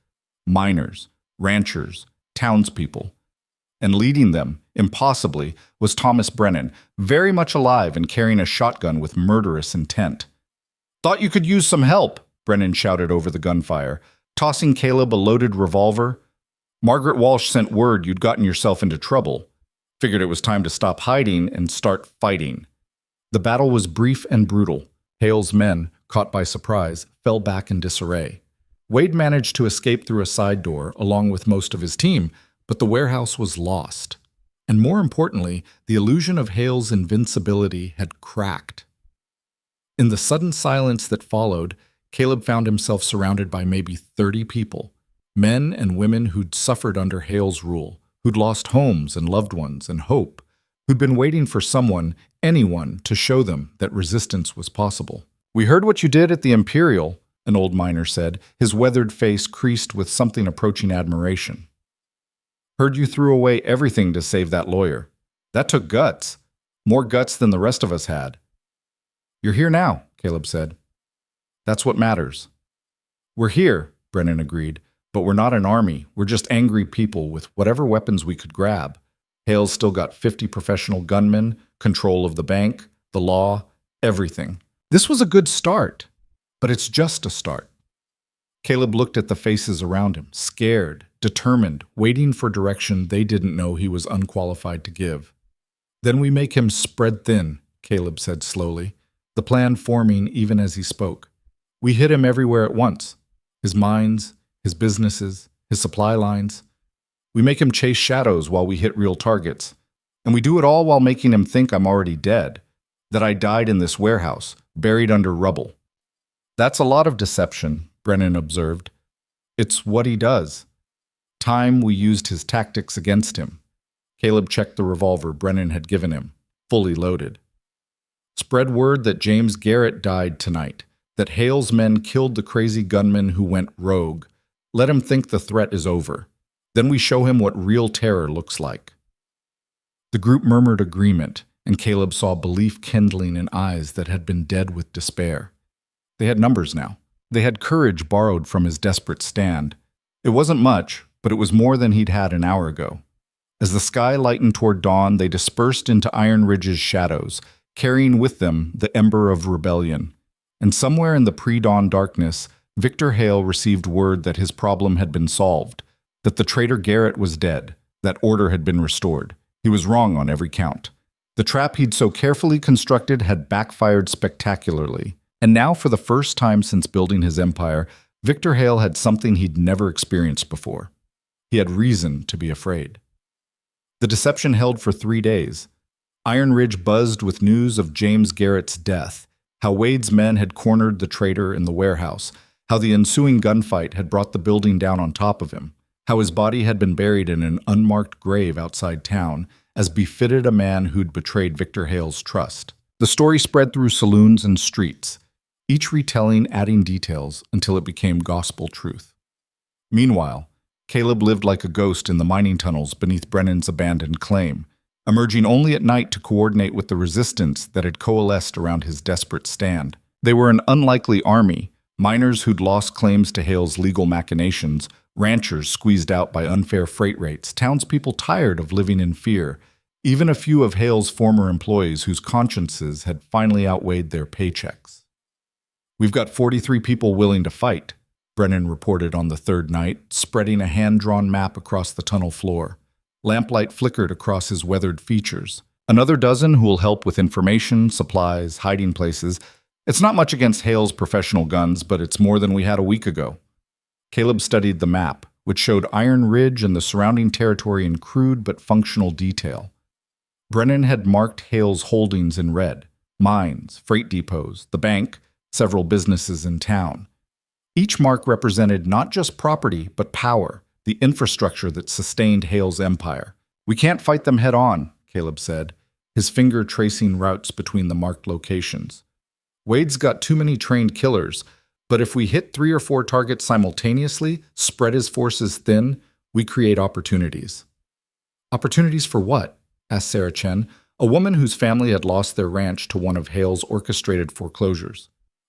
Miners, ranchers, townspeople. And leading them, impossibly, was Thomas Brennan, very much alive and carrying a shotgun with murderous intent. "Thought you could use some help," Brennan shouted over the gunfire, tossing Caleb a loaded revolver. "Margaret Walsh sent word you'd gotten yourself into trouble. Figured it was time to stop hiding and start fighting." The battle was brief and brutal. Hale's men, caught by surprise, fell back in disarray. Wade managed to escape through a side door, along with most of his team, but the warehouse was lost. And more importantly, the illusion of Hale's invincibility had cracked. In the sudden silence that followed, Caleb found himself surrounded by maybe 30 people, men and women who'd suffered under Hale's rule, who'd lost homes and loved ones and hope, who'd been waiting for someone, anyone, to show them that resistance was possible. "We heard what you did at the Imperial," an old miner said, his weathered face creased with something approaching admiration. "Heard you threw away everything to save that lawyer. That took guts. More guts than the rest of us had." "You're here now," Caleb said. "That's what matters." "We're here," Brennan agreed, "but we're not an army. We're just angry people with whatever weapons we could grab. Hale's still got 50 professional gunmen, control of the bank, the law, everything. This was a good start, but it's just a start." Caleb looked at the faces around him, scared, determined, waiting for direction they didn't know he was unqualified to give. "Then we make him spread thin," Caleb said slowly, the plan forming even as he spoke. "We hit him everywhere at once. His mines, his businesses, his supply lines. We make him chase shadows while we hit real targets. And we do it all while making him think I'm already dead, that I died in this warehouse, buried under rubble." "That's a lot of deception," Brennan observed. "It's what he does. Time we used his tactics against him." Caleb checked the revolver Brennan had given him, fully loaded. "Spread word that James Garrett died tonight, that Hale's men killed the crazy gunman who went rogue. Let him think the threat is over. Then we show him what real terror looks like." The group murmured agreement, and Caleb saw belief kindling in eyes that had been dead with despair. They had numbers now. They had courage borrowed from his desperate stand. It wasn't much, but it was more than he'd had an hour ago. As the sky lightened toward dawn, they dispersed into Iron Ridge's shadows, carrying with them the ember of rebellion. And somewhere in the pre-dawn darkness, Victor Hale received word that his problem had been solved, that the traitor Garrett was dead, that order had been restored. He was wrong on every count. The trap he'd so carefully constructed had backfired spectacularly. And now, for the first time since building his empire, Victor Hale had something he'd never experienced before. He had reason to be afraid. The deception held for 3 days. Iron Ridge buzzed with news of James Garrett's death, how Wade's men had cornered the traitor in the warehouse, how the ensuing gunfight had brought the building down on top of him, how his body had been buried in an unmarked grave outside town, as befitted a man who'd betrayed Victor Hale's trust. The story spread through saloons and streets, each retelling adding details until it became gospel truth. Meanwhile, Caleb lived like a ghost in the mining tunnels beneath Brennan's abandoned claim, emerging only at night to coordinate with the resistance that had coalesced around his desperate stand. They were an unlikely army, miners who'd lost claims to Hale's legal machinations, ranchers squeezed out by unfair freight rates, townspeople tired of living in fear, even a few of Hale's former employees whose consciences had finally outweighed their paychecks. "We've got 43 people willing to fight," Brennan reported on the third night, spreading a hand-drawn map across the tunnel floor. Lamplight flickered across his weathered features. "Another dozen who will help with information, supplies, hiding places. It's not much against Hale's professional guns, but it's more than we had a week ago." Caleb studied the map, which showed Iron Ridge and the surrounding territory in crude but functional detail. Brennan had marked Hale's holdings in red: mines, freight depots, the bank, several businesses in town. Each mark represented not just property, but power, the infrastructure that sustained Hale's empire. "We can't fight them head on," Caleb said, his finger tracing routes between the marked locations. "Wade's got too many trained killers, but if we hit 3 or 4 targets simultaneously, spread his forces thin, we create opportunities." "Opportunities for what?" asked Sarah Chen, a woman whose family had lost their ranch to one of Hale's orchestrated foreclosures.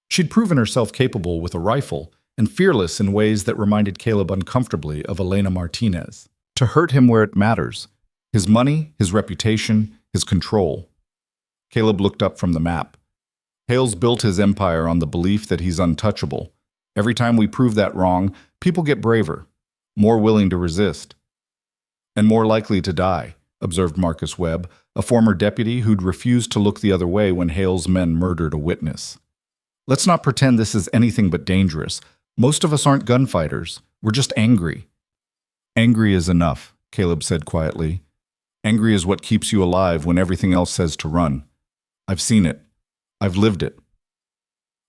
She'd proven herself capable with a rifle and fearless in ways that reminded Caleb uncomfortably of Elena Martinez. To hurt him where it matters: his money, his reputation, his control. Caleb looked up from the map. Hale's built his empire on the belief that he's untouchable, Every time we prove that wrong, people get braver, more willing to resist, and more likely to die, observed Marcus Webb, a former deputy who'd refused to look the other way when Hale's men murdered a witness. Let's not pretend this is anything but dangerous. Most of us aren't gunfighters. We're just angry. Angry is enough, Caleb said quietly. Angry is what keeps you alive when everything else says to run. I've seen it. I've lived it.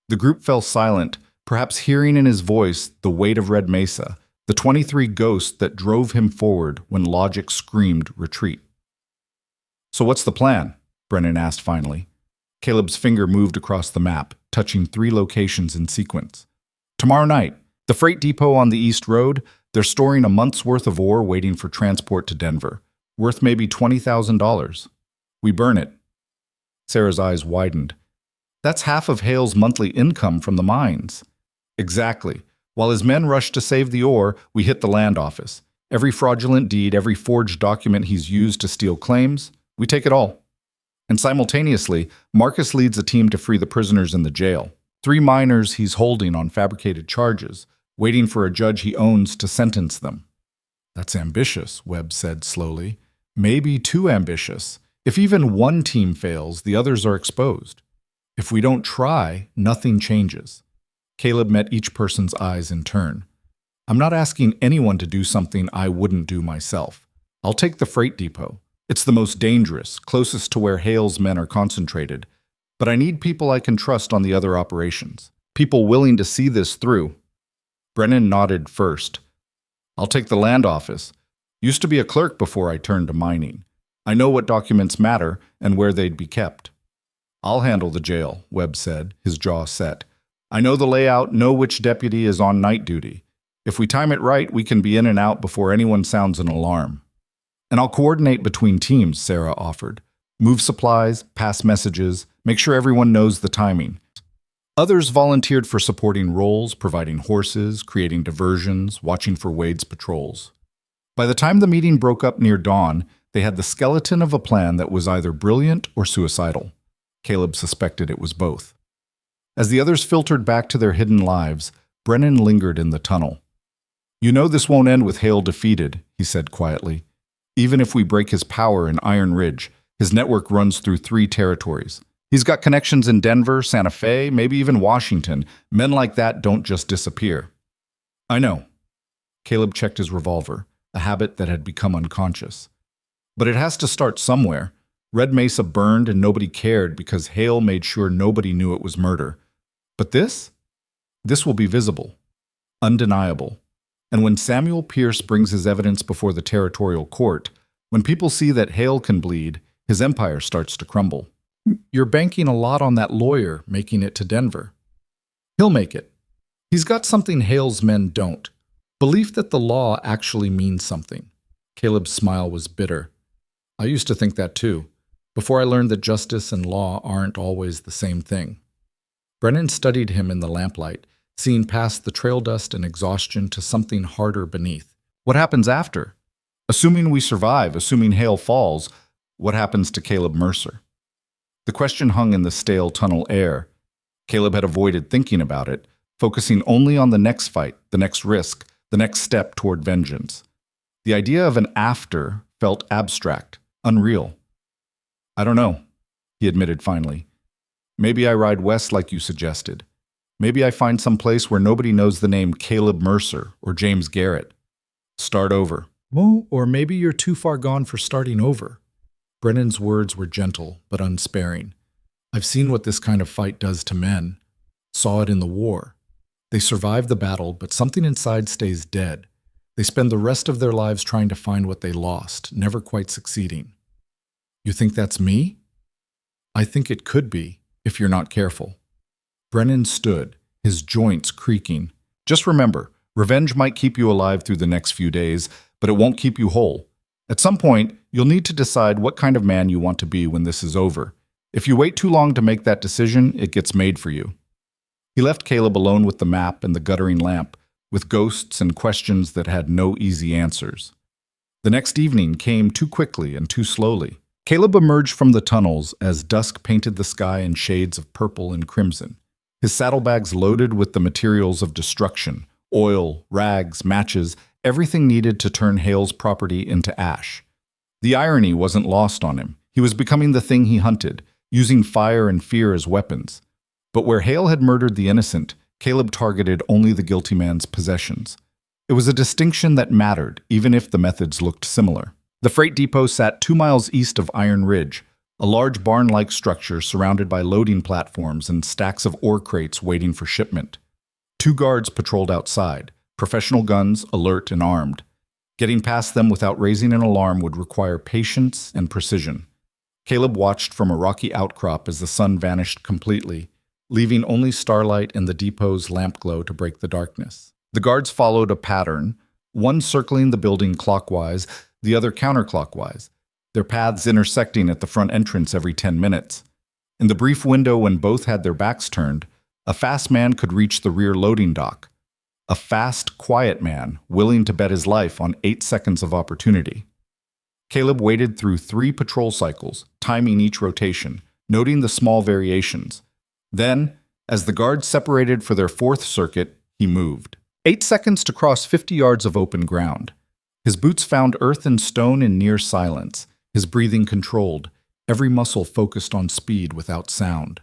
The group fell silent, perhaps hearing in his voice the weight of Red Mesa, the 23 ghosts that drove him forward when logic screamed retreat. So what's the plan? Brennan asked finally. Caleb's finger moved across the map, touching 3 locations in sequence. Tomorrow night, the freight depot on the East Road, they're storing a month's worth of ore waiting for transport to Denver, worth maybe $20,000. We burn it. Sarah's eyes widened. That's half of Hale's monthly income from the mines. Exactly. While his men rush to save the ore, we hit the land office. Every fraudulent deed, every forged document he's used to steal claims, we take it all. And simultaneously, Marcus leads a team to free the prisoners in the jail. 3 miners he's holding on fabricated charges, waiting for a judge he owns to sentence them. That's ambitious, Webb said slowly. Maybe too ambitious. If even one team fails, the others are exposed. If we don't try, nothing changes. Caleb met each person's eyes in turn. I'm not asking anyone to do something I wouldn't do myself. I'll take the freight depot. It's the most dangerous, closest to where Hale's men are concentrated. But I need people I can trust on the other operations. People willing to see this through. Brennan nodded first. I'll take the land office. Used to be a clerk before I turned to mining. I know what documents matter and where they'd be kept. I'll handle the jail, Webb said, his jaw set. I know the layout, know which deputy is on night duty. If we time it right, we can be in and out before anyone sounds an alarm. And I'll coordinate between teams, Sarah offered. Move supplies, pass messages, make sure everyone knows the timing. Others volunteered for supporting roles, providing horses, creating diversions, watching for Wade's patrols. By the time the meeting broke up near dawn, they had the skeleton of a plan that was either brilliant or suicidal. Caleb suspected it was both. As the others filtered back to their hidden lives, Brennan lingered in the tunnel. You know this won't end with Hale defeated, he said quietly. Even if we break his power in Iron Ridge, his network runs through 3 territories. He's got connections in Denver, Santa Fe, maybe even Washington. Men like that don't just disappear. I know. Caleb checked his revolver, a habit that had become unconscious. But it has to start somewhere. Red Mesa burned and nobody cared because Hale made sure nobody knew it was murder. But this? This will be visible, undeniable. And when Samuel Pierce brings his evidence before the territorial court, when people see that Hale can bleed, his empire starts to crumble. You're banking a lot on that lawyer making it to Denver. He'll make it. He's got something Hale's men don't. Belief that the law actually means something. Caleb's smile was bitter. I used to think that too, before I learned that justice and law aren't always the same thing. Brennan studied him in the lamplight, seeing past the trail dust and exhaustion to something harder beneath. What happens after? Assuming we survive, assuming Hale falls, what happens to Caleb Mercer? The question hung in the stale tunnel air. Caleb had avoided thinking about it, focusing only on the next fight, the next risk, the next step toward vengeance. The idea of an after felt abstract, unreal. I don't know, he admitted finally. Maybe I ride west like you suggested. Maybe I find some place where nobody knows the name Caleb Mercer or James Garrett. Start over. Well, or maybe you're too far gone for starting over. Brennan's words were gentle but unsparing. I've seen what this kind of fight does to men. Saw it in the war. They survive the battle, but something inside stays dead. They spend the rest of their lives trying to find what they lost, never quite succeeding. You think that's me? I think it could be, if you're not careful. Brennan stood, his joints creaking. Just remember, revenge might keep you alive through the next few days, but it won't keep you whole. At some point, you'll need to decide what kind of man you want to be when this is over. If you wait too long to make that decision, it gets made for you. He left Caleb alone with the map and the guttering lamp, with ghosts and questions that had no easy answers. The next evening came too quickly and too slowly. Caleb emerged from the tunnels as dusk painted the sky in shades of purple and crimson. his saddlebags loaded with the materials of destruction, oil, rags, matches, everything needed to turn Hale's property into ash. The irony wasn't lost on him. He was becoming the thing he hunted, using fire and fear as weapons. But where Hale had murdered the innocent, Caleb targeted only the guilty man's possessions. It was a distinction that mattered, even if the methods looked similar. The freight depot sat 2 miles east of Iron Ridge, a large barn-like structure surrounded by loading platforms and stacks of ore crates waiting for shipment. 2 guards patrolled outside, professional guns, alert and armed. Getting past them without raising an alarm would require patience and precision. Caleb watched from a rocky outcrop as the sun vanished completely, leaving only starlight and the depot's lamp glow to break the darkness. The guards followed a pattern, one circling the building clockwise, the other counterclockwise, their paths intersecting at the front entrance every 10 minutes. In the brief window when both had their backs turned, a fast man could reach the rear loading dock. A fast, quiet man, willing to bet his life on 8 seconds of opportunity. Caleb waited through 3 patrol cycles, timing each rotation, noting the small variations. Then, as the guards separated for their 4th circuit, he moved. 8 seconds to cross 50 yards of open ground. His boots found earth and stone in near silence, his breathing controlled, every muscle focused on speed without sound.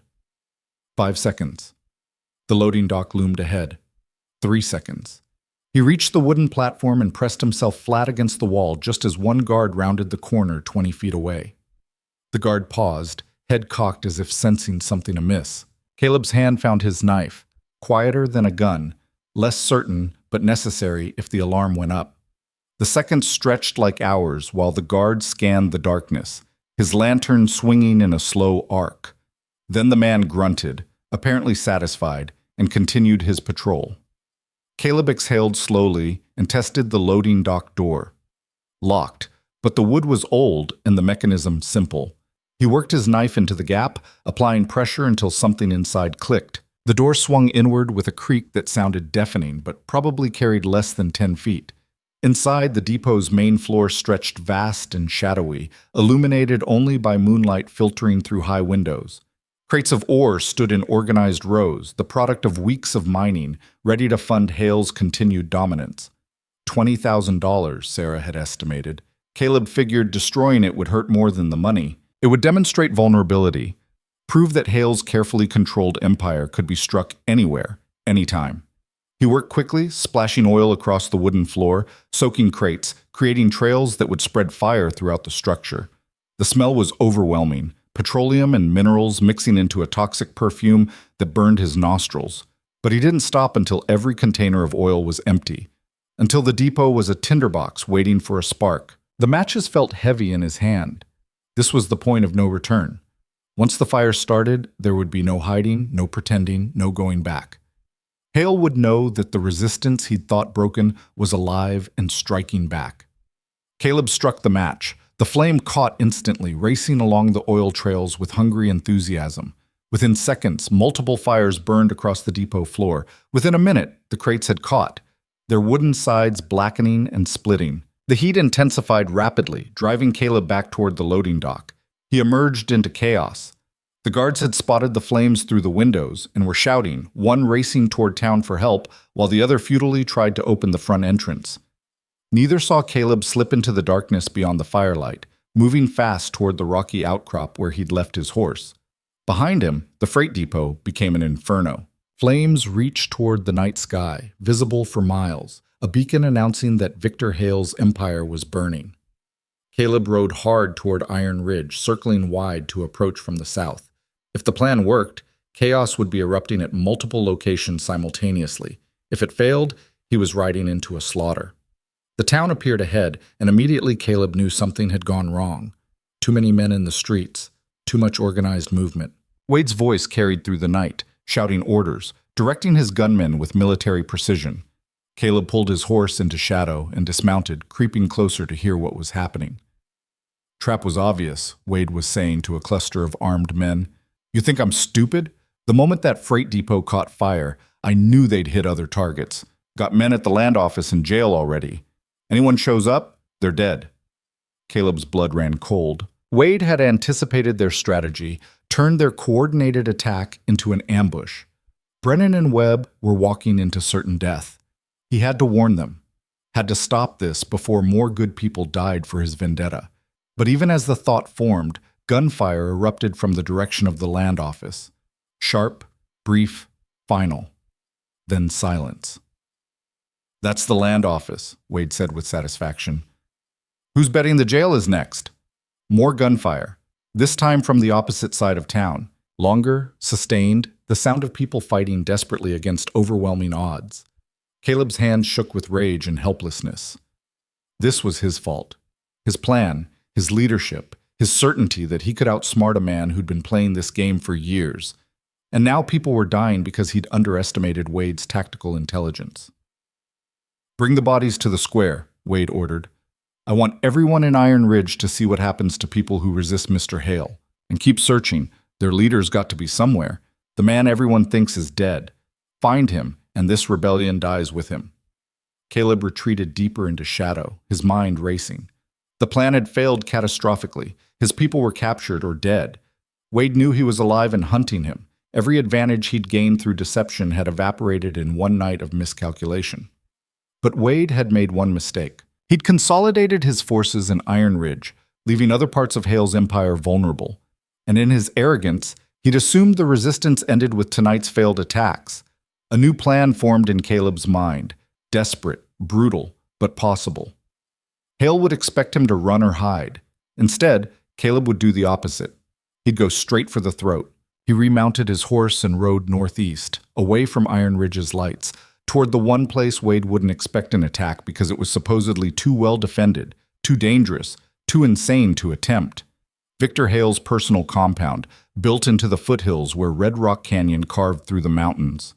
5 seconds. The loading dock loomed ahead. 3 seconds. He reached the wooden platform and pressed himself flat against the wall just as one guard rounded the corner 20 feet away. The guard paused, head cocked as if sensing something amiss. Caleb's hand found his knife, quieter than a gun, less certain but necessary if the alarm went up. The seconds stretched like hours while the guard scanned the darkness, his lantern swinging in a slow arc. Then the man grunted, apparently satisfied, and continued his patrol. Caleb exhaled slowly and tested the loading dock door. Locked, but the wood was old and the mechanism simple. He worked his knife into the gap, applying pressure until something inside clicked. The door swung inward with a creak that sounded deafening, but probably carried less than 10 feet. Inside, the depot's main floor stretched vast and shadowy, illuminated only by moonlight filtering through high windows. Crates of ore stood in organized rows, the product of weeks of mining, ready to fund Hale's continued dominance. $20,000, Sarah had estimated. Caleb figured destroying it would hurt more than the money. It would demonstrate vulnerability, prove that Hale's carefully controlled empire could be struck anywhere, anytime. He worked quickly, splashing oil across the wooden floor, soaking crates, creating trails that would spread fire throughout the structure. The smell was overwhelming, petroleum and minerals mixing into a toxic perfume that burned his nostrils. But he didn't stop until every container of oil was empty, until the depot was a tinderbox waiting for a spark. The matches felt heavy in his hand. This was the point of no return. Once the fire started, there would be no hiding, no pretending, no going back. Hale would know that the resistance he'd thought broken was alive and striking back. Caleb struck the match. The flame caught instantly, racing along the oil trails with hungry enthusiasm. Within seconds, multiple fires burned across the depot floor. Within a minute, the crates had caught, their wooden sides blackening and splitting. The heat intensified rapidly, driving Caleb back toward the loading dock. He emerged into chaos. The guards had spotted the flames through the windows and were shouting, one racing toward town for help, while the other futilely tried to open the front entrance. Neither saw Caleb slip into the darkness beyond the firelight, moving fast toward the rocky outcrop where he'd left his horse. Behind him, the freight depot became an inferno. Flames reached toward the night sky, visible for miles, a beacon announcing that Victor Hale's empire was burning. Caleb rode hard toward Iron Ridge, circling wide to approach from the south. If the plan worked, chaos would be erupting at multiple locations simultaneously. If it failed, he was riding into a slaughter. The town appeared ahead, and immediately Caleb knew something had gone wrong. Too many men in the streets, too much organized movement. Wade's voice carried through the night, shouting orders, directing his gunmen with military precision. Caleb pulled his horse into shadow and dismounted, creeping closer to hear what was happening. Trap was obvious, Wade was saying to a cluster of armed men. You think I'm stupid? The moment that freight depot caught fire, I knew they'd hit other targets. Got men at the land office in jail already. Anyone shows up, they're dead. Caleb's blood ran cold. Wade had anticipated their strategy, turned their coordinated attack into an ambush. Brennan and Webb were walking into certain death. He had to warn them, had to stop this before more good people died for his vendetta. But even as the thought formed, gunfire erupted from the direction of the land office. Sharp, brief, final. Then silence. "That's the land office," Wade said with satisfaction. "Who's betting the jail is next?" More gunfire, this time from the opposite side of town. Longer, sustained, the sound of people fighting desperately against overwhelming odds. Caleb's hands shook with rage and helplessness. This was his fault. His plan, his leadership, his certainty that he could outsmart a man who'd been playing this game for years. And now people were dying because he'd underestimated Wade's tactical intelligence. "Bring the bodies to the square," Wade ordered. "I want everyone in Iron Ridge to see what happens to people who resist Mr. Hale. And keep searching. Their leader's got to be somewhere. The man everyone thinks is dead. Find him, and this rebellion dies with him." Caleb retreated deeper into shadow, his mind racing. The plan had failed catastrophically. His people were captured or dead. Wade knew he was alive and hunting him. Every advantage he'd gained through deception had evaporated in one night of miscalculation. But Wade had made one mistake. He'd consolidated his forces in Iron Ridge, leaving other parts of Hale's empire vulnerable. And in his arrogance, he'd assumed the resistance ended with tonight's failed attacks. A new plan formed in Caleb's mind, desperate, brutal, but possible. Hale would expect him to run or hide. Instead, Caleb would do the opposite. He'd go straight for the throat. He remounted his horse and rode northeast, away from Iron Ridge's lights, toward the one place Wade wouldn't expect an attack because it was supposedly too well defended, too dangerous, too insane to attempt. Victor Hale's personal compound, built into the foothills where Red Rock Canyon carved through the mountains.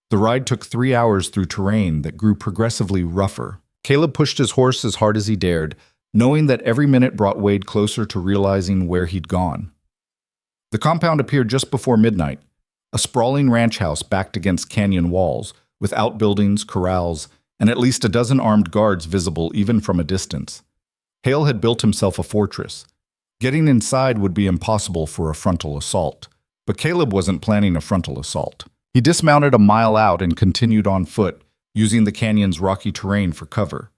The ride took 3 hours through terrain that grew progressively rougher. Caleb pushed his horse as hard as he dared, knowing that every minute brought Wade closer to realizing where he'd gone. The compound appeared just before midnight, a sprawling ranch house backed against canyon walls, with outbuildings, corrals, and at least a dozen armed guards visible even from a distance. Hale had built himself a fortress. Getting inside would be impossible for a frontal assault, but Caleb wasn't planning a frontal assault. He dismounted a mile out and continued on foot, using the canyon's rocky terrain for cover.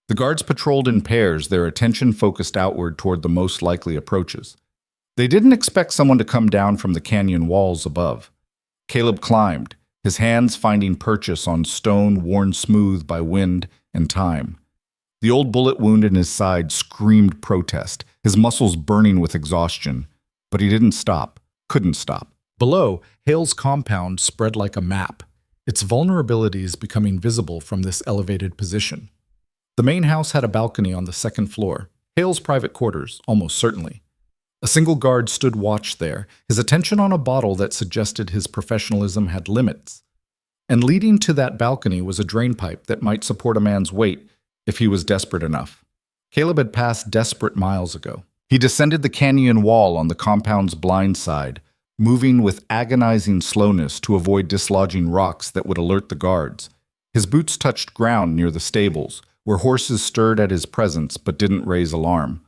The guards patrolled in pairs, their attention focused outward toward the most likely approaches. They didn't expect someone to come down from the canyon walls above. Caleb climbed, his hands finding purchase on stone worn smooth by wind and time. The old bullet wound in his side screamed protest, his muscles burning with exhaustion. But he didn't stop, couldn't stop. Below, Hale's compound spread like a map, its vulnerabilities becoming visible from this elevated position. The main house had a balcony on the second floor, Hale's private quarters, almost certainly. A single guard stood watch there, his attention on a bottle that suggested his professionalism had limits. And leading to that balcony was a drain pipe that might support a man's weight if he was desperate enough. Caleb had passed desperate miles ago. He descended the canyon wall on the compound's blind side, moving with agonizing slowness to avoid dislodging rocks that would alert the guards. His boots touched ground near the stables, where horses stirred at his presence but didn't raise alarm.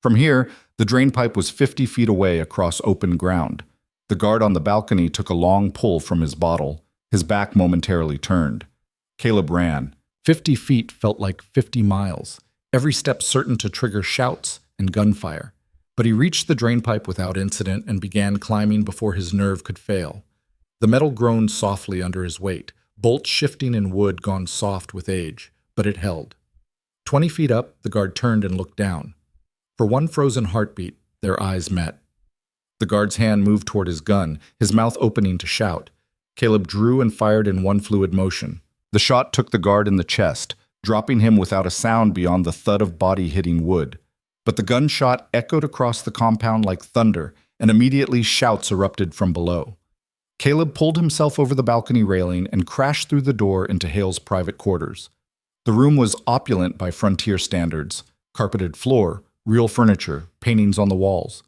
From here, the drain pipe was 50 feet away across open ground. The guard on the balcony took a long pull from his bottle, his back momentarily turned. Caleb ran. 50 feet felt like 50 miles, every step certain to trigger shouts and gunfire. But he reached the drain pipe without incident and began climbing before his nerve could fail. The metal groaned softly under his weight, bolts shifting in wood gone soft with age, but it held. 20 feet up, the guard turned and looked down. For one frozen heartbeat, their eyes met. The guard's hand moved toward his gun, his mouth opening to shout. Caleb drew and fired in one fluid motion. The shot took the guard in the chest, dropping him without a sound beyond the thud of body hitting wood. But the gunshot echoed across the compound like thunder, and immediately shouts erupted from below. Caleb pulled himself over the balcony railing and crashed through the door into Hale's private quarters. The room was opulent by frontier standards, carpeted floor, real furniture, paintings on the walls.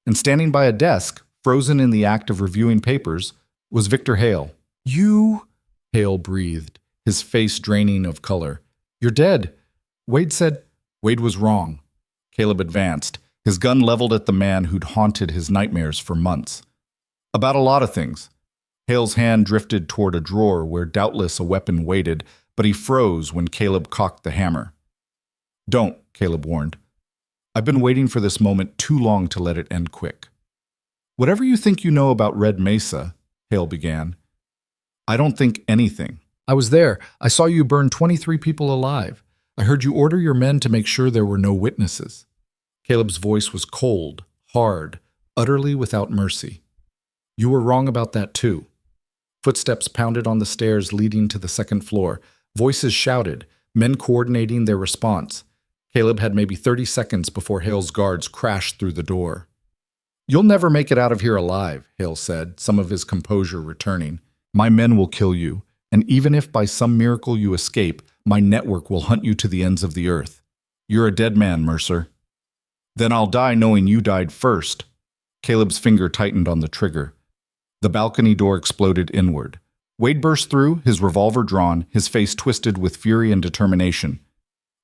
And standing by a desk, frozen in the act of reviewing papers, was Victor Hale. "You?" Hale breathed, his face draining of color. "You're dead." Wade said. Wade was wrong. Caleb advanced, his gun leveled at the man who'd haunted his nightmares for months. "About a lot of things." Hale's hand drifted toward a drawer where doubtless a weapon waited, but he froze when Caleb cocked the hammer. "Don't," Caleb warned. "I've been waiting for this moment too long to let it end quick." "Whatever you think you know about Red Mesa," Hale began. "I don't think anything. I was there. I saw you burn 23 people alive. I heard you order your men to make sure there were no witnesses." Caleb's voice was cold, hard, utterly without mercy. "You were wrong about that too." Footsteps pounded on the stairs leading to the second floor. Voices shouted, men coordinating their response. Caleb had maybe 30 seconds before Hale's guards crashed through the door. "You'll never make it out of here alive," Hale said, some of his composure returning. "My men will kill you, and even if by some miracle you escape, my network will hunt you to the ends of the earth. You're a dead man, Mercer." "Then I'll die knowing you died first." Caleb's finger tightened on the trigger. The balcony door exploded inward. Wade burst through, his revolver drawn, his face twisted with fury and determination.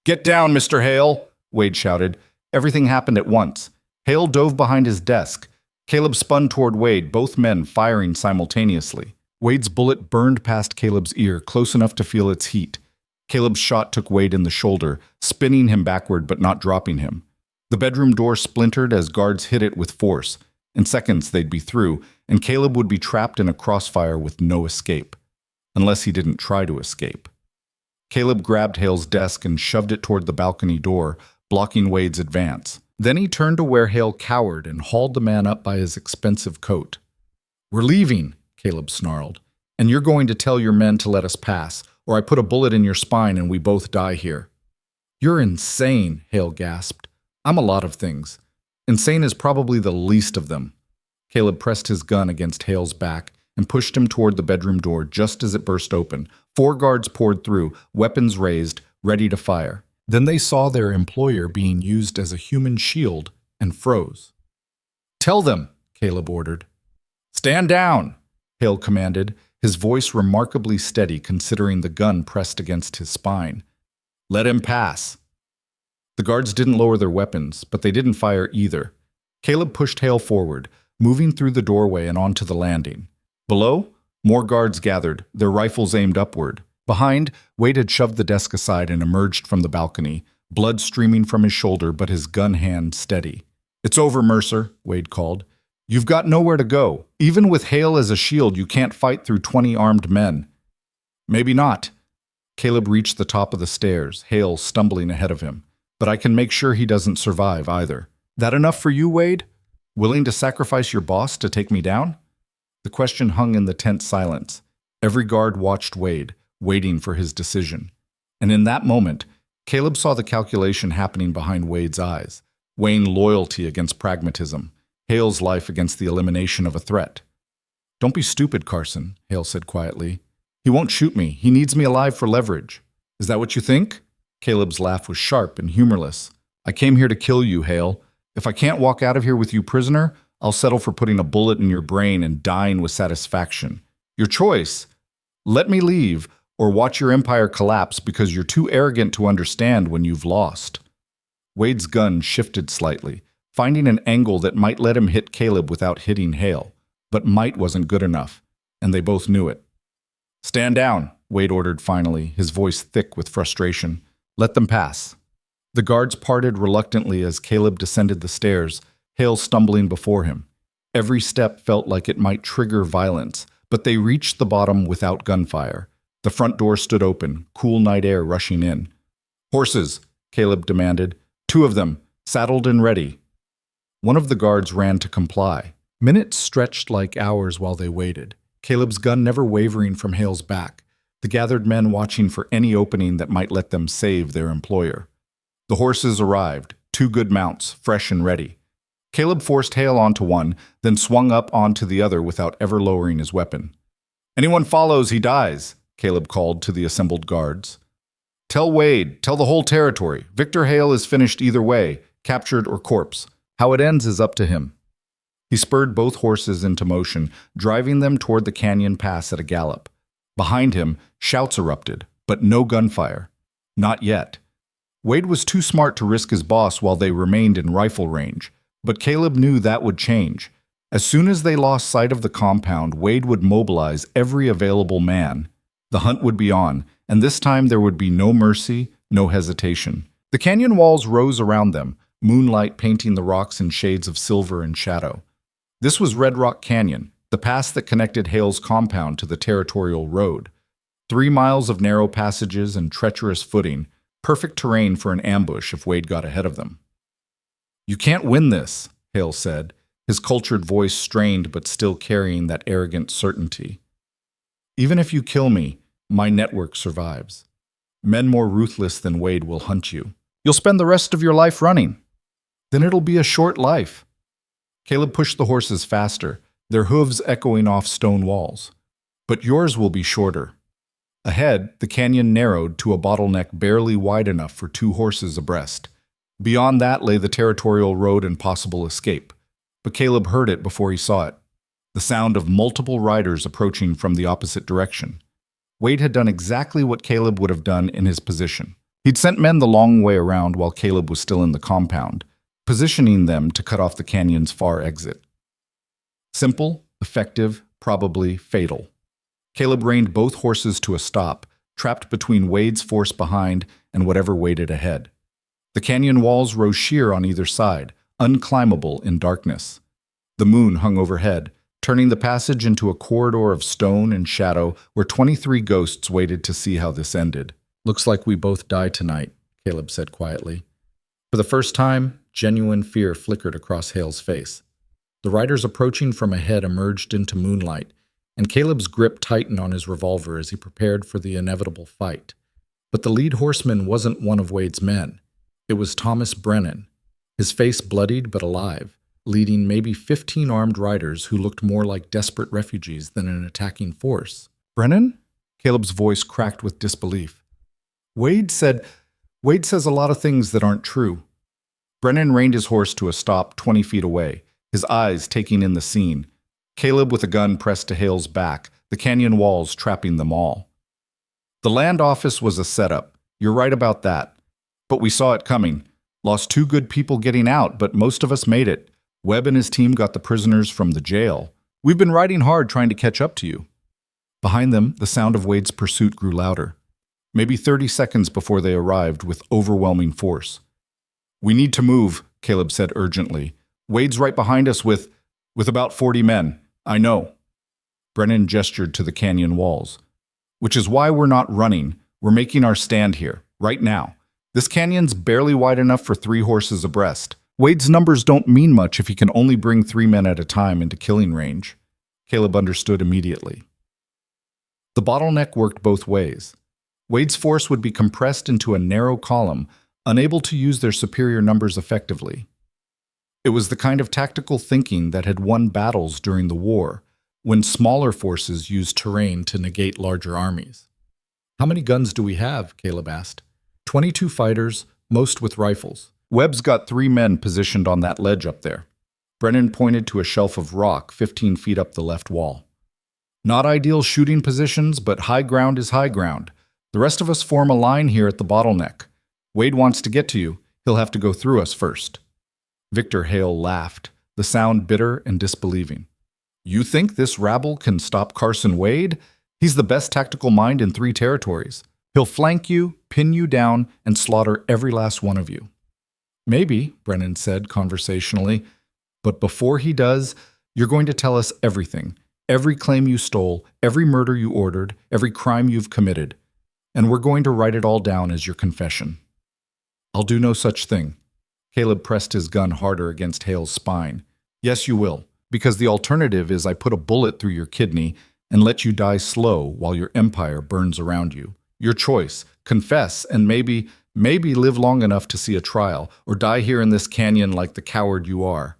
"Get down, Mr. Hale!" Wade shouted. Everything happened at once. Hale dove behind his desk. Caleb spun toward Wade, both men firing simultaneously. Wade's bullet burned past Caleb's ear, close enough to feel its heat. Caleb's shot took Wade in the shoulder, spinning him backward but not dropping him. The bedroom door splintered as guards hit it with force. In seconds they'd be through, and Caleb would be trapped in a crossfire with no escape. Unless he didn't try to escape. Caleb grabbed Hale's desk and shoved it toward the balcony door, blocking Wade's advance. Then he turned to where Hale cowered and hauled the man up by his expensive coat. "We're leaving," Caleb snarled, "and you're going to tell your men to let us pass, or I put a bullet in your spine and we both die here." "You're insane," Hale gasped. "I'm a lot of things. Insane is probably the least of them." Caleb pressed his gun against Hale's back and pushed him toward the bedroom door just as it burst open. 4 guards poured through, weapons raised, ready to fire. Then they saw their employer being used as a human shield and froze. "Tell them," Caleb ordered. "Stand down," Hale commanded, his voice remarkably steady considering the gun pressed against his spine. "Let him pass." The guards didn't lower their weapons, but they didn't fire either. Caleb pushed Hale forward, moving through the doorway and onto the landing. Below, more guards gathered, their rifles aimed upward. Behind, Wade had shoved the desk aside and emerged from the balcony, blood streaming from his shoulder but his gun hand steady. "It's over, Mercer," Wade called. "You've got nowhere to go. Even with Hale as a shield, you can't fight through 20 armed men." "Maybe not." Caleb reached the top of the stairs, Hale stumbling ahead of him. "But I can make sure he doesn't survive either." "That enough for you, Wade? Willing to sacrifice your boss to take me down?" The question hung in the tense silence. Every guard watched Wade, waiting for his decision. And in that moment, Caleb saw the calculation happening behind Wade's eyes, weighing loyalty against pragmatism, Hale's life against the elimination of a threat. "Don't be stupid, Carson," Hale said quietly. "He won't shoot me. He needs me alive for leverage." "Is that what you think?" Caleb's laugh was sharp and humorless. "I came here to kill you, Hale. If I can't walk out of here with you prisoner, I'll settle for putting a bullet in your brain and dying with satisfaction. Your choice. Let me leave, or watch your empire collapse because you're too arrogant to understand when you've lost." Wade's gun shifted slightly, finding an angle that might let him hit Caleb without hitting Hale. But might wasn't good enough, and they both knew it. "Stand down," Wade ordered finally, his voice thick with frustration. "Let them pass." The guards parted reluctantly as Caleb descended the stairs, Hale stumbling before him. Every step felt like it might trigger violence, but they reached the bottom without gunfire. The front door stood open, cool night air rushing in. "Horses," Caleb demanded. 2 of them, saddled and ready. One of the guards ran to comply. Minutes stretched like hours while they waited, Caleb's gun never wavering from Hale's back, the gathered men watching for any opening that might let them save their employer. The horses arrived, 2 good mounts, fresh and ready. Caleb forced Hale onto one, then swung up onto the other without ever lowering his weapon. "Anyone follows, he dies," Caleb called to the assembled guards. "Tell Wade, tell the whole territory. Victor Hale is finished either way, captured or corpse. How it ends is up to him." He spurred both horses into motion, driving them toward the canyon pass at a gallop. Behind him, shouts erupted, but no gunfire. Not yet. Wade was too smart to risk his boss while they remained in rifle range, but Caleb knew that would change. As soon as they lost sight of the compound, Wade would mobilize every available man. The hunt would be on, and this time there would be no mercy, no hesitation. The canyon walls rose around them, moonlight painting the rocks in shades of silver and shadow. This was Red Rock Canyon, the pass that connected Hale's compound to the territorial road. 3 miles of narrow passages and treacherous footing, perfect terrain for an ambush if Wade got ahead of them. "You can't win this," Hale said, his cultured voice strained but still carrying that arrogant certainty. "Even if you kill me, my network survives. Men more ruthless than Wade will hunt you. You'll spend the rest of your life running. Then it'll be a short life." Caleb pushed the horses faster, their hooves echoing off stone walls. "But yours will be shorter." Ahead, the canyon narrowed to a bottleneck barely wide enough for 2 horses abreast. Beyond that lay the territorial road and possible escape. But Caleb heard it before he saw it. The sound of multiple riders approaching from the opposite direction. Wade had done exactly what Caleb would have done in his position. He'd sent men the long way around while Caleb was still in the compound, positioning them to cut off the canyon's far exit. Simple, effective, probably fatal. Caleb reined both horses to a stop, trapped between Wade's force behind and whatever waited ahead. The canyon walls rose sheer on either side, unclimbable in darkness. The moon hung overhead, turning the passage into a corridor of stone and shadow where 23 ghosts waited to see how this ended. "Looks like we both die tonight," Caleb said quietly. For the first time, genuine fear flickered across Hale's face. The riders approaching from ahead emerged into moonlight, and Caleb's grip tightened on his revolver as he prepared for the inevitable fight. But the lead horseman wasn't one of Wade's men. It was Thomas Brennan, his face bloodied but alive, leading maybe 15 armed riders who looked more like desperate refugees than an attacking force. "Brennan?" Caleb's voice cracked with disbelief. Wade says a lot of things that aren't true." Brennan reined his horse to a stop 20 feet away, his eyes taking in the scene. Caleb with a gun pressed to Hale's back, the canyon walls trapping them all. "The land office was a setup. You're right about that. But we saw it coming. Lost 2 good people getting out, but most of us made it. Webb and his team got the prisoners from the jail. We've been riding hard trying to catch up to you." Behind them, the sound of Wade's pursuit grew louder. Maybe 30 seconds before they arrived with overwhelming force. "We need to move," Caleb said urgently. "Wade's right behind us with about 40 men. I know." Brennan gestured to the canyon walls. "Which is why we're not running. We're making our stand here, right now. This canyon's barely wide enough for 3 horses abreast. Wade's numbers don't mean much if he can only bring 3 men at a time into killing range." Caleb understood immediately. The bottleneck worked both ways. Wade's force would be compressed into a narrow column, unable to use their superior numbers effectively. It was the kind of tactical thinking that had won battles during the war, when smaller forces used terrain to negate larger armies. "How many guns do we have?" Caleb asked. 22 fighters, most with rifles. Webb's got 3 men positioned on that ledge up there." Brennan pointed to a shelf of rock 15 feet up the left wall. "Not ideal shooting positions, but high ground is high ground. The rest of us form a line here at the bottleneck. Wade wants to get to you. He'll have to go through us first." Victor Hale laughed, the sound bitter and disbelieving. "You think this rabble can stop Carson Wade? He's the best tactical mind in 3 territories. He'll flank you, pin you down, and slaughter every last one of you." "Maybe," Brennan said conversationally, "but before he does, you're going to tell us everything. Every claim you stole, every murder you ordered, every crime you've committed. And we're going to write it all down as your confession." "I'll do no such thing." Caleb pressed his gun harder against Hale's spine. "Yes, you will, because the alternative is I put a bullet through your kidney and let you die slow while your empire burns around you. Your choice. Confess and maybe live long enough to see a trial, or die here in this canyon like the coward you are."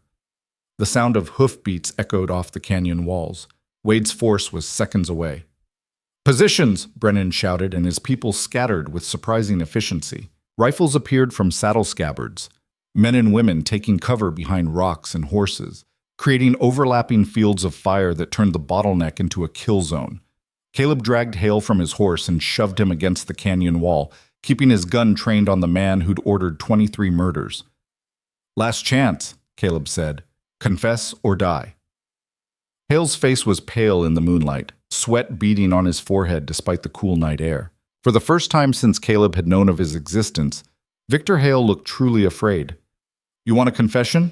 The sound of hoofbeats echoed off the canyon walls. Wade's force was seconds away. "Positions!" Brennan shouted, and his people scattered with surprising efficiency. Rifles appeared from saddle scabbards. Men and women taking cover behind rocks and horses, creating overlapping fields of fire that turned the bottleneck into a kill zone. Caleb dragged Hale from his horse and shoved him against the canyon wall, keeping his gun trained on the man who'd ordered 23 murders. "Last chance," Caleb said. "Confess or die." Hale's face was pale in the moonlight, sweat beading on his forehead despite the cool night air. For the first time since Caleb had known of his existence, Victor Hale looked truly afraid. "You want a confession?"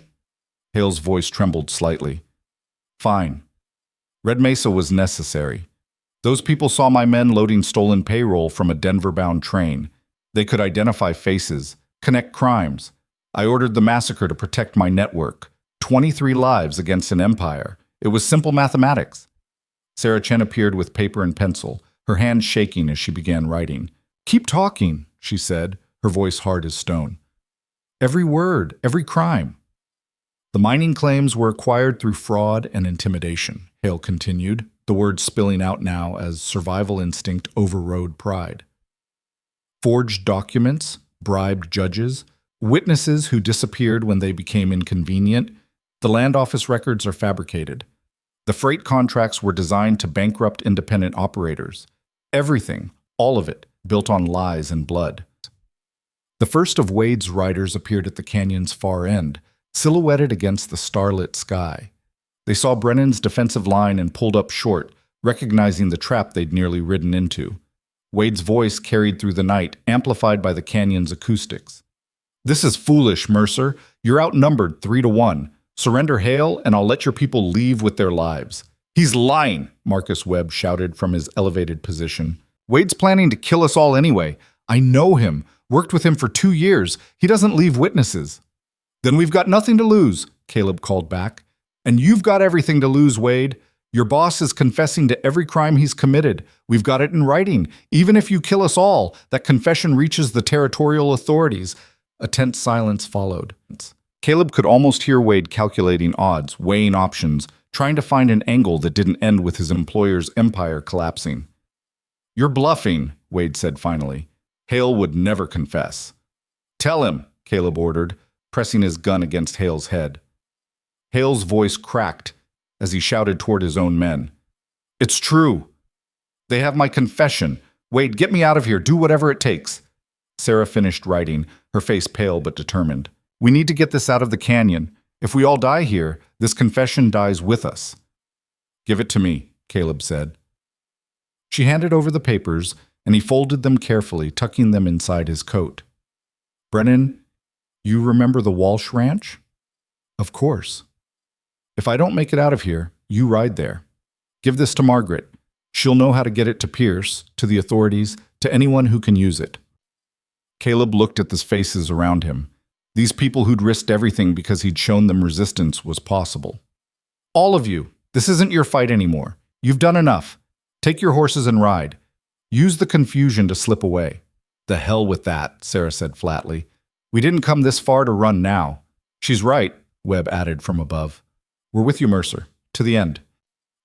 Hale's voice trembled slightly. "Fine. Red Mesa was necessary. Those people saw my men loading stolen payroll from a Denver-bound train. They could identify faces, connect crimes. I ordered the massacre to protect my network. 23 lives against an empire. It was simple mathematics." Sarah Chen appeared with paper and pencil, her hand shaking as she began writing. "Keep talking," she said, her voice hard as stone. "Every word, every crime." "The mining claims were acquired through fraud and intimidation," Hale continued, the words spilling out now as survival instinct overrode pride. "Forged documents, bribed judges, witnesses who disappeared when they became inconvenient. The land office records are fabricated. The freight contracts were designed to bankrupt independent operators. Everything, all of it, built on lies and blood." The first of Wade's riders appeared at the canyon's far end, silhouetted against the starlit sky. They saw Brennan's defensive line and pulled up short, recognizing the trap they'd nearly ridden into. Wade's voice carried through the night, amplified by the canyon's acoustics. "This is foolish, Mercer. You're outnumbered 3-1. Surrender Hale, and I'll let your people leave with their lives." "He's lying," Marcus Webb shouted from his elevated position. "Wade's planning to kill us all anyway. I know him. Worked with him for 2 years. He doesn't leave witnesses." "Then we've got nothing to lose," Caleb called back. "And you've got everything to lose, Wade. Your boss is confessing to every crime he's committed. We've got it in writing. Even if you kill us all, that confession reaches the territorial authorities." A tense silence followed. Caleb could almost hear Wade calculating odds, weighing options, trying to find an angle that didn't end with his employer's empire collapsing. "You're bluffing," Wade said finally. "Hale would never confess." "Tell him," Caleb ordered, pressing his gun against Hale's head. Hale's voice cracked as he shouted toward his own men. "It's true. They have my confession. Wade, get me out of here. Do whatever it takes." Sarah finished writing, her face pale but determined. "We need to get this out of the canyon. If we all die here, this confession dies with us." "Give it to me," Caleb said. She handed over the papers, and he folded them carefully, tucking them inside his coat. "Brennan, you remember the Walsh Ranch?" "Of course." "If I don't make it out of here, you ride there. Give this to Margaret. She'll know how to get it to Pierce, to the authorities, to anyone who can use it." Caleb looked at the faces around him. These people who'd risked everything because he'd shown them resistance was possible. "All of you, this isn't your fight anymore. You've done enough. Take your horses and ride. Use the confusion to slip away." "The hell with that," Sarah said flatly. "We didn't come this far to run now." "She's right," Webb added from above. "We're with you, Mercer, to the end."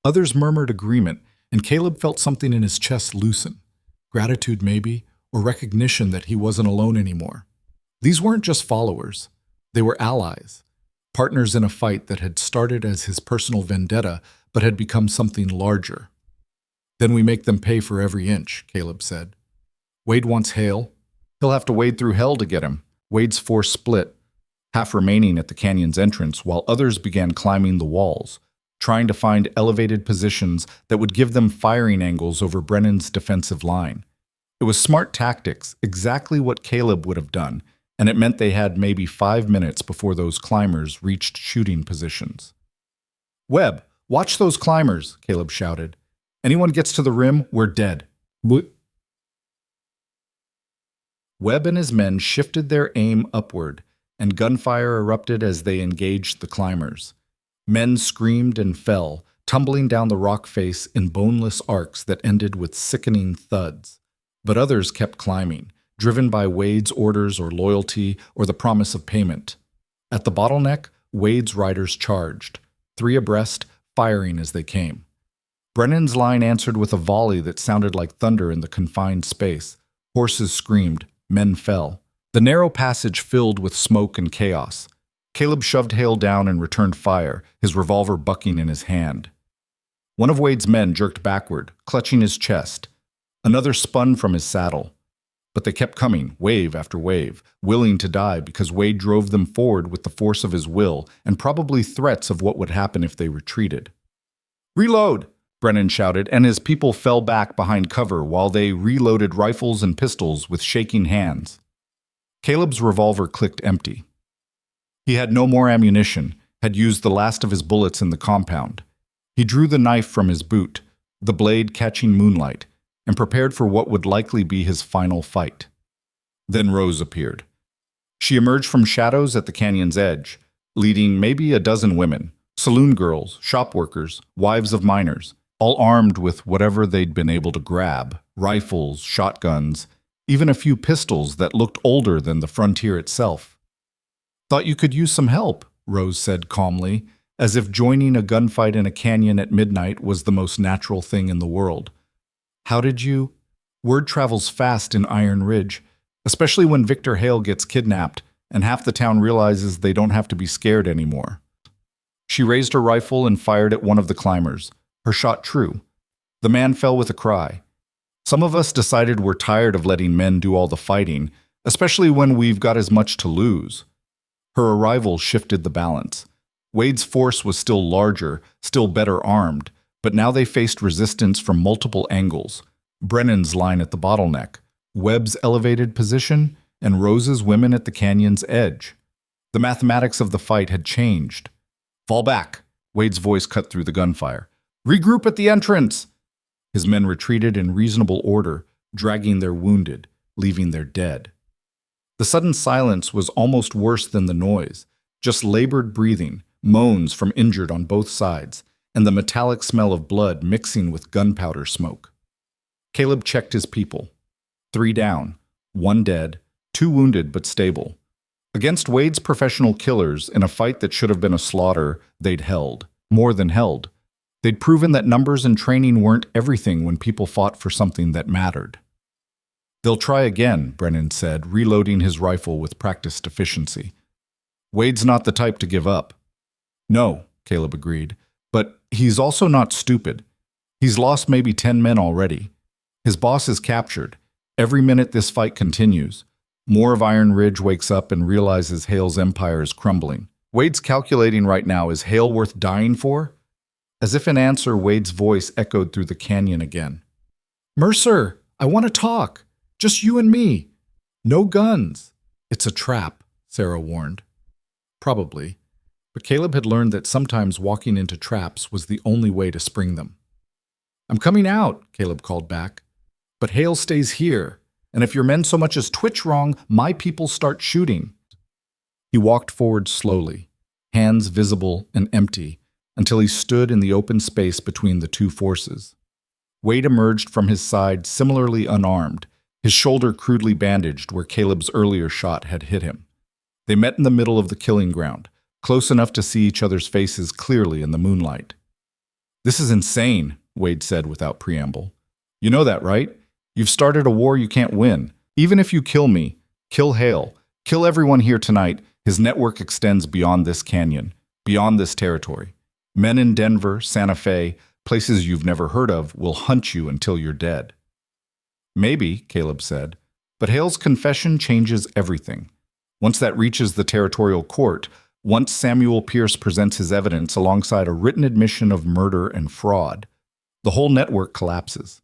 Others murmured agreement, and Caleb felt something in his chest loosen. Gratitude, maybe, or recognition that he wasn't alone anymore. These weren't just followers. They were allies, partners in a fight that had started as his personal vendetta but had become something larger. "Then we make them pay for every inch," Caleb said. "Wade wants Hale. He'll have to wade through hell to get him." Wade's force split, half remaining at the canyon's entrance while others began climbing the walls, trying to find elevated positions that would give them firing angles over Brennan's defensive line. It was smart tactics, exactly what Caleb would have done, and it meant they had maybe 5 minutes before those climbers reached shooting positions. "Webb, watch those climbers," Caleb shouted. "Anyone gets to the rim, we're dead." Webb and his men shifted their aim upward, and gunfire erupted as they engaged the climbers. Men screamed and fell, tumbling down the rock face in boneless arcs that ended with sickening thuds. But others kept climbing, driven by Wade's orders or loyalty or the promise of payment. At the bottleneck, Wade's riders charged, 3 abreast, firing as they came. Brennan's line answered with a volley that sounded like thunder in the confined space. Horses screamed, men fell. The narrow passage filled with smoke and chaos. Caleb shoved Hale down and returned fire, his revolver bucking in his hand. One of Wade's men jerked backward, clutching his chest. Another spun from his saddle. But they kept coming, wave after wave, willing to die because Wade drove them forward with the force of his will and probably threats of what would happen if they retreated. Reload! Brennan shouted, and his people fell back behind cover while they reloaded rifles and pistols with shaking hands. Caleb's revolver clicked empty. He had no more ammunition, had used the last of his bullets in the compound. He drew the knife from his boot, the blade catching moonlight, and prepared for what would likely be his final fight. Then Rose appeared. She emerged from shadows at the canyon's edge, leading maybe a dozen women, saloon girls, shop workers, wives of miners, all armed with whatever they'd been able to grab, rifles, shotguns, even a few pistols that looked older than the frontier itself. "Thought you could use some help," Rose said calmly, as if joining a gunfight in a canyon at midnight was the most natural thing in the world. "How did you—" "Word travels fast in Iron Ridge, especially when Victor Hale gets kidnapped and half the town realizes they don't have to be scared anymore." She raised her rifle and fired at one of the climbers, her shot true. The man fell with a cry. "Some of us decided we're tired of letting men do all the fighting, especially when we've got as much to lose." Her arrival shifted the balance. Wade's force was still larger, still better armed, but now they faced resistance from multiple angles. Brennan's line at the bottleneck, Webb's elevated position, and Rose's women at the canyon's edge. The mathematics of the fight had changed. "Fall back," Wade's voice cut through the gunfire. "Regroup at the entrance!" His men retreated in reasonable order, dragging their wounded, leaving their dead. The sudden silence was almost worse than the noise, just labored breathing, moans from injured on both sides, and the metallic smell of blood mixing with gunpowder smoke. Caleb checked his people. 3 down, 1 dead, 2 wounded but stable. Against Wade's professional killers in a fight that should have been a slaughter, they'd held, more than held. They'd proven that numbers and training weren't everything when people fought for something that mattered. "They'll try again," Brennan said, reloading his rifle with practiced efficiency. "Wade's not the type to give up." "No," Caleb agreed, "but he's also not stupid. He's lost maybe 10 men already. His boss is captured. Every minute this fight continues, more of Iron Ridge wakes up and realizes Hale's empire is crumbling. Wade's calculating right now, is Hale worth dying for?" As if in answer, Wade's voice echoed through the canyon again. "Mercer, I want to talk. Just you and me. No guns." "It's a trap," Sarah warned. Probably, but Caleb had learned that sometimes walking into traps was the only way to spring them. "I'm coming out," Caleb called back. "But Hale stays here, and if your men so much as twitch wrong, my people start shooting." He walked forward slowly, hands visible and empty, until he stood in the open space between the two forces. Wade emerged from his side similarly unarmed, his shoulder crudely bandaged where Caleb's earlier shot had hit him. They met in the middle of the killing ground, close enough to see each other's faces clearly in the moonlight. "This is insane," Wade said without preamble. "You know that, right? You've started a war you can't win. Even if you kill me, kill Hale, kill everyone here tonight, his network extends beyond this canyon, beyond this territory. Men in Denver, Santa Fe, places you've never heard of, will hunt you until you're dead." "Maybe," Caleb said, "but Hale's confession changes everything. Once that reaches the territorial court, once Samuel Pierce presents his evidence alongside a written admission of murder and fraud, the whole network collapses.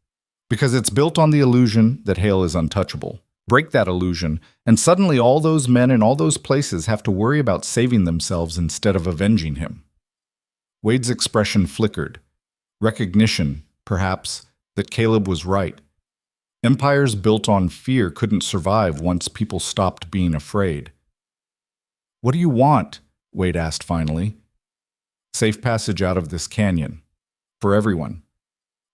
Because it's built on the illusion that Hale is untouchable. Break that illusion, and suddenly all those men in all those places have to worry about saving themselves instead of avenging him." Wade's expression flickered. Recognition, perhaps, that Caleb was right. Empires built on fear couldn't survive once people stopped being afraid. "What do you want?" Wade asked finally. "Safe passage out of this canyon. For everyone.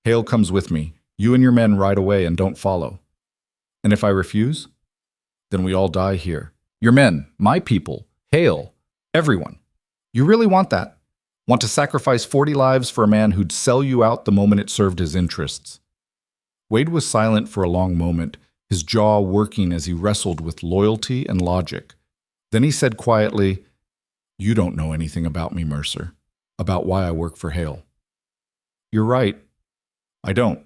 Hale comes with me. You and your men ride away and don't follow. And if I refuse? Then we all die here. Your men, my people, Hale, everyone. You really want that? Want to sacrifice 40 lives for a man who'd sell you out the moment it served his interests?" Wade was silent for a long moment, his jaw working as he wrestled with loyalty and logic. Then he said quietly, "You don't know anything about me, Mercer, about why I work for Hale." "You're right. I don't.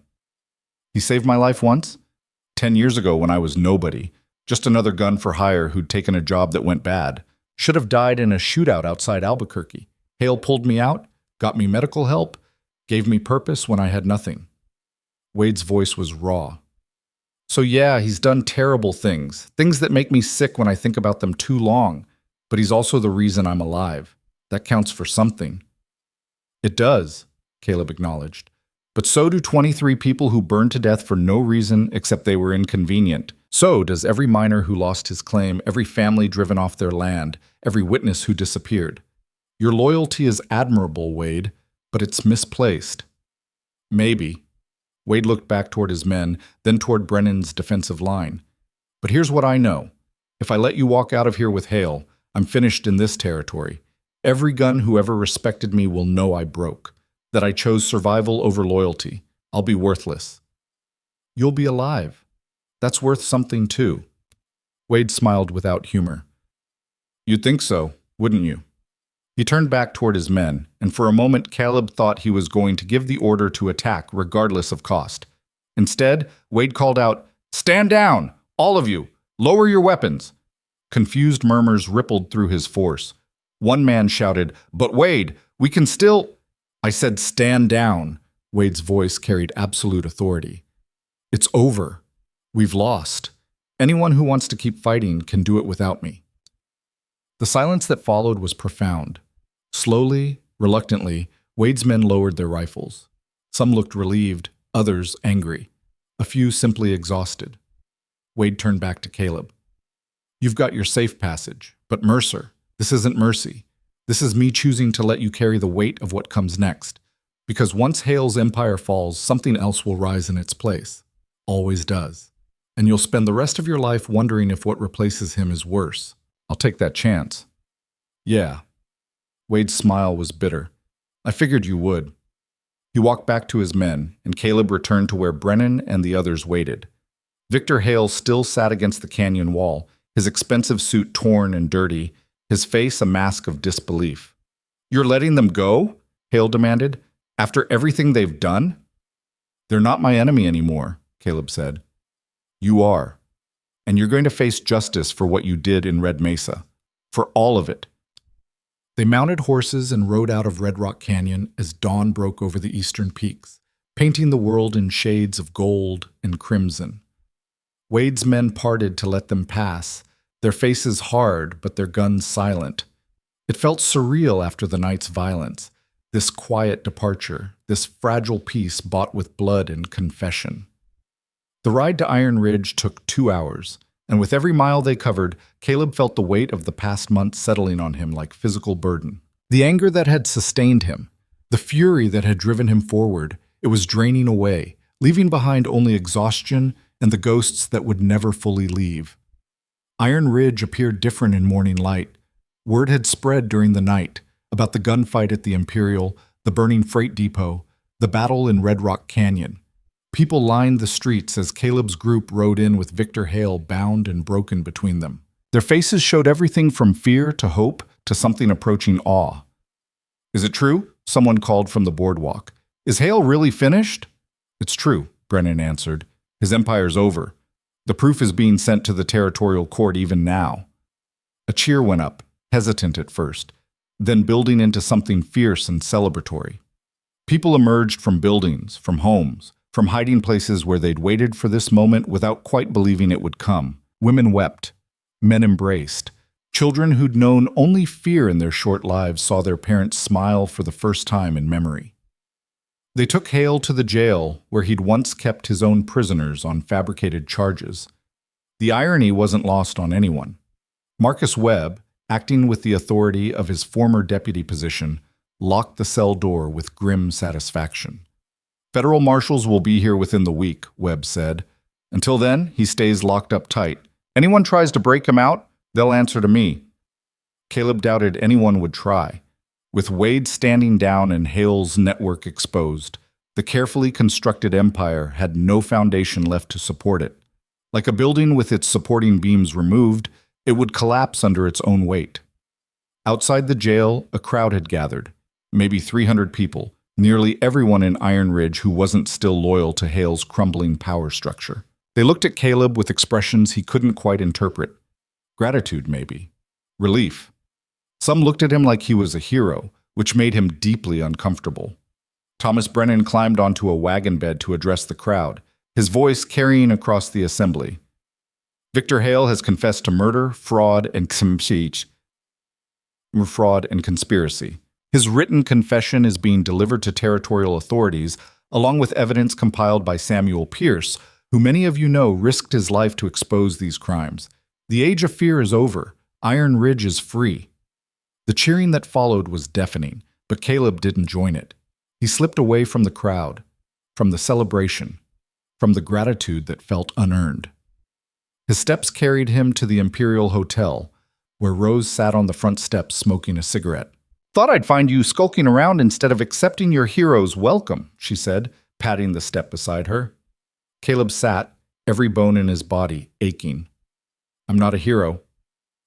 He saved my life once, 10 years ago when I was nobody, just another gun for hire who'd taken a job that went bad. Should have died in a shootout outside Albuquerque. Hale pulled me out, got me medical help, Gave me purpose when I had nothing. Wade's voice was raw. So yeah, he's done terrible things, things that make me sick when I think about them too long, but he's also the reason I'm alive. That counts for something. It does, Caleb acknowledged. But so do 23 people who burned to death for no reason except they were inconvenient. So does every miner who lost his claim, every family driven off their land, every witness who disappeared. Your loyalty is admirable, Wade, but it's misplaced. Maybe. Wade looked back toward his men, then toward Brennan's defensive line. But here's what I know. If I let you walk out of here with Hale, I'm finished in this territory. Every gun who ever respected me will know I broke, that I chose survival over loyalty. I'll be worthless. You'll be alive. That's worth something too. Wade smiled without humor. You'd think so, wouldn't you? He turned back toward his men, and for a moment Caleb thought he was going to give the order to attack regardless of cost. Instead, Wade called out, "Stand down! All of you! Lower your weapons!" Confused murmurs rippled through his force. One man shouted, "But Wade, we can still—" "I said stand down." Wade's voice carried absolute authority. "It's over. We've lost. Anyone who wants to keep fighting can do it without me." The silence that followed was profound. Slowly, reluctantly, Wade's men lowered their rifles. Some looked relieved, others angry. A few simply exhausted. Wade turned back to Caleb. "You've got your safe passage, but Mercer, this isn't mercy. This is me choosing to let you carry the weight of what comes next. Because once Hale's empire falls, something else will rise in its place. Always does. And you'll spend the rest of your life wondering if what replaces him is worse. I'll take that chance." "Yeah." Wade's smile was bitter. "I figured you would." He walked back to his men, and Caleb returned to where Brennan and the others waited. Victor Hale still sat against the canyon wall, his expensive suit torn and dirty, his face a mask of disbelief. "You're letting them go?" Hale demanded. "After everything they've done?" "They're not my enemy anymore," Caleb said. "You are. And you're going to face justice for what you did in Red Mesa. For all of it." They mounted horses and rode out of Red Rock Canyon as dawn broke over the eastern peaks, painting the world in shades of gold and crimson. Wade's men parted to let them pass, their faces hard but their guns silent. It felt surreal after the night's violence, this quiet departure, this fragile peace bought with blood and confession. The ride to Iron Ridge took 2 hours, and with every mile they covered, Caleb felt the weight of the past months settling on him like physical burden. The anger that had sustained him, the fury that had driven him forward, it was draining away, leaving behind only exhaustion and the ghosts that would never fully leave. Iron Ridge appeared different in morning light. Word had spread during the night about the gunfight at the Imperial, the burning freight depot, the battle in Red Rock Canyon. People lined the streets as Caleb's group rode in with Victor Hale bound and broken between them. Their faces showed everything from fear to hope to something approaching awe. "Is it true?" Someone called from the boardwalk. "Is Hale really finished?" "It's true," Brennan answered. "His empire's over. The proof is being sent to the territorial court even now." A cheer went up, hesitant at first, then building into something fierce and celebratory. People emerged from buildings, from homes, from hiding places where they'd waited for this moment without quite believing it would come. Women wept. Men embraced. Children who'd known only fear in their short lives saw their parents smile for the first time in memory. They took Hale to the jail where he'd once kept his own prisoners on fabricated charges. The irony wasn't lost on anyone. Marcus Webb, acting with the authority of his former deputy position, locked the cell door with grim satisfaction. "Federal marshals will be here within the week," Webb said. "Until then, he stays locked up tight. Anyone tries to break him out, they'll answer to me." Caleb doubted anyone would try. With Wade standing down and Hale's network exposed, the carefully constructed empire had no foundation left to support it. Like a building with its supporting beams removed, it would collapse under its own weight. Outside the jail, a crowd had gathered, maybe 300 people, nearly everyone in Iron Ridge who wasn't still loyal to Hale's crumbling power structure. They looked at Caleb with expressions he couldn't quite interpret. Gratitude, maybe. Relief. Some looked at him like he was a hero, which made him deeply uncomfortable. Thomas Brennan climbed onto a wagon bed to address the crowd, his voice carrying across the assembly. Victor Hale has confessed to murder, fraud, and conspiracy. His written confession is being delivered to territorial authorities, along with evidence compiled by Samuel Pierce, who many of you know risked his life to expose these crimes. The age of fear is over. Iron Ridge is free. The cheering that followed was deafening, but Caleb didn't join it. He slipped away from the crowd, from the celebration, from the gratitude that felt unearned. His steps carried him to the Imperial Hotel, where Rose sat on the front steps smoking a cigarette. "Thought I'd find you skulking around instead of accepting your hero's welcome," she said, patting the step beside her. Caleb sat, every bone in his body aching. "I'm not a hero."